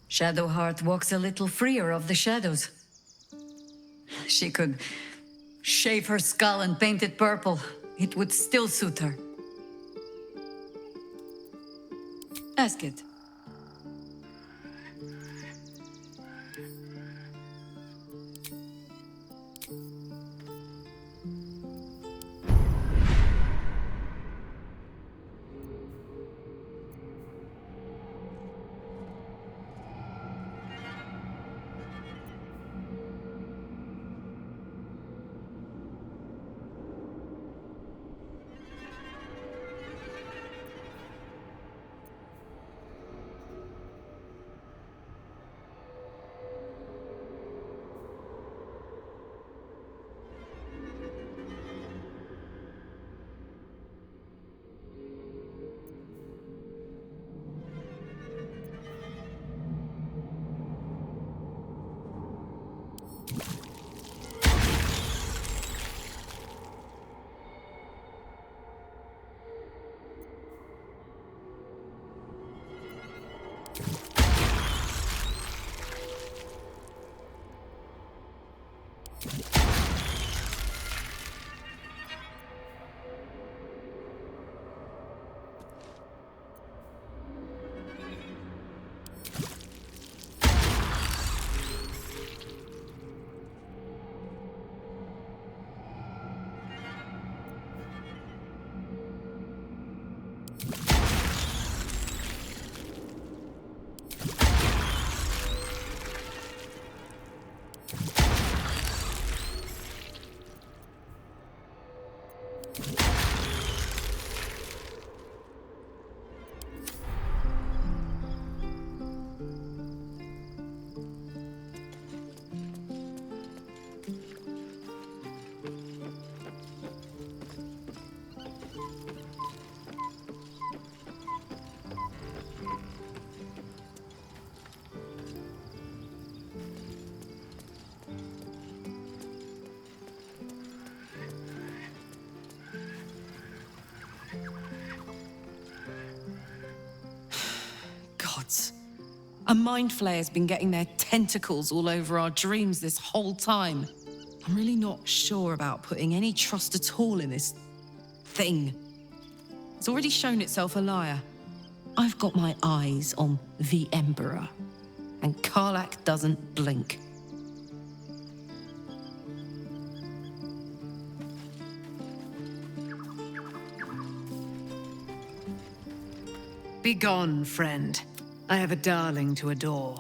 Shadowheart walks a little freer of the shadows. She could shave her skull and paint it purple. It would still suit her. Ask it. A mind flayer's been getting their tentacles all over our dreams this whole time. I'm really not sure about putting any trust at all in this thing. It's already shown itself a liar. I've got my eyes on the Emperor, and Karlach doesn't blink. Begone, friend. I have a darling to adore.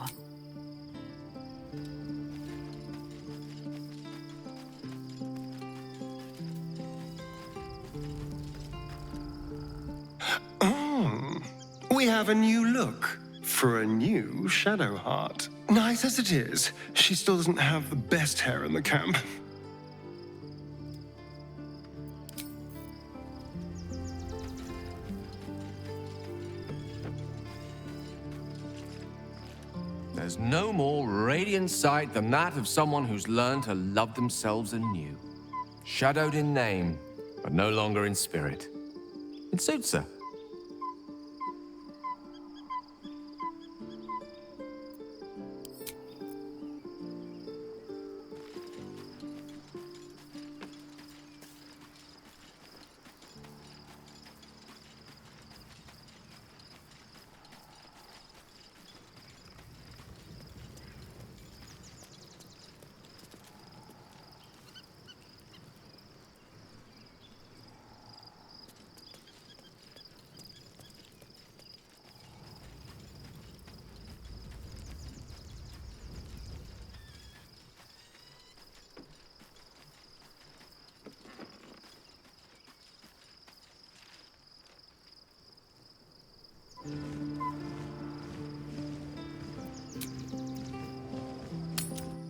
We have a new look for a new Shadowheart. Nice as it is, she still doesn't have the best hair in the camp. There's no more radiant sight than that of someone who's learned to love themselves anew. Shadowed in name, but no longer in spirit. It suits her.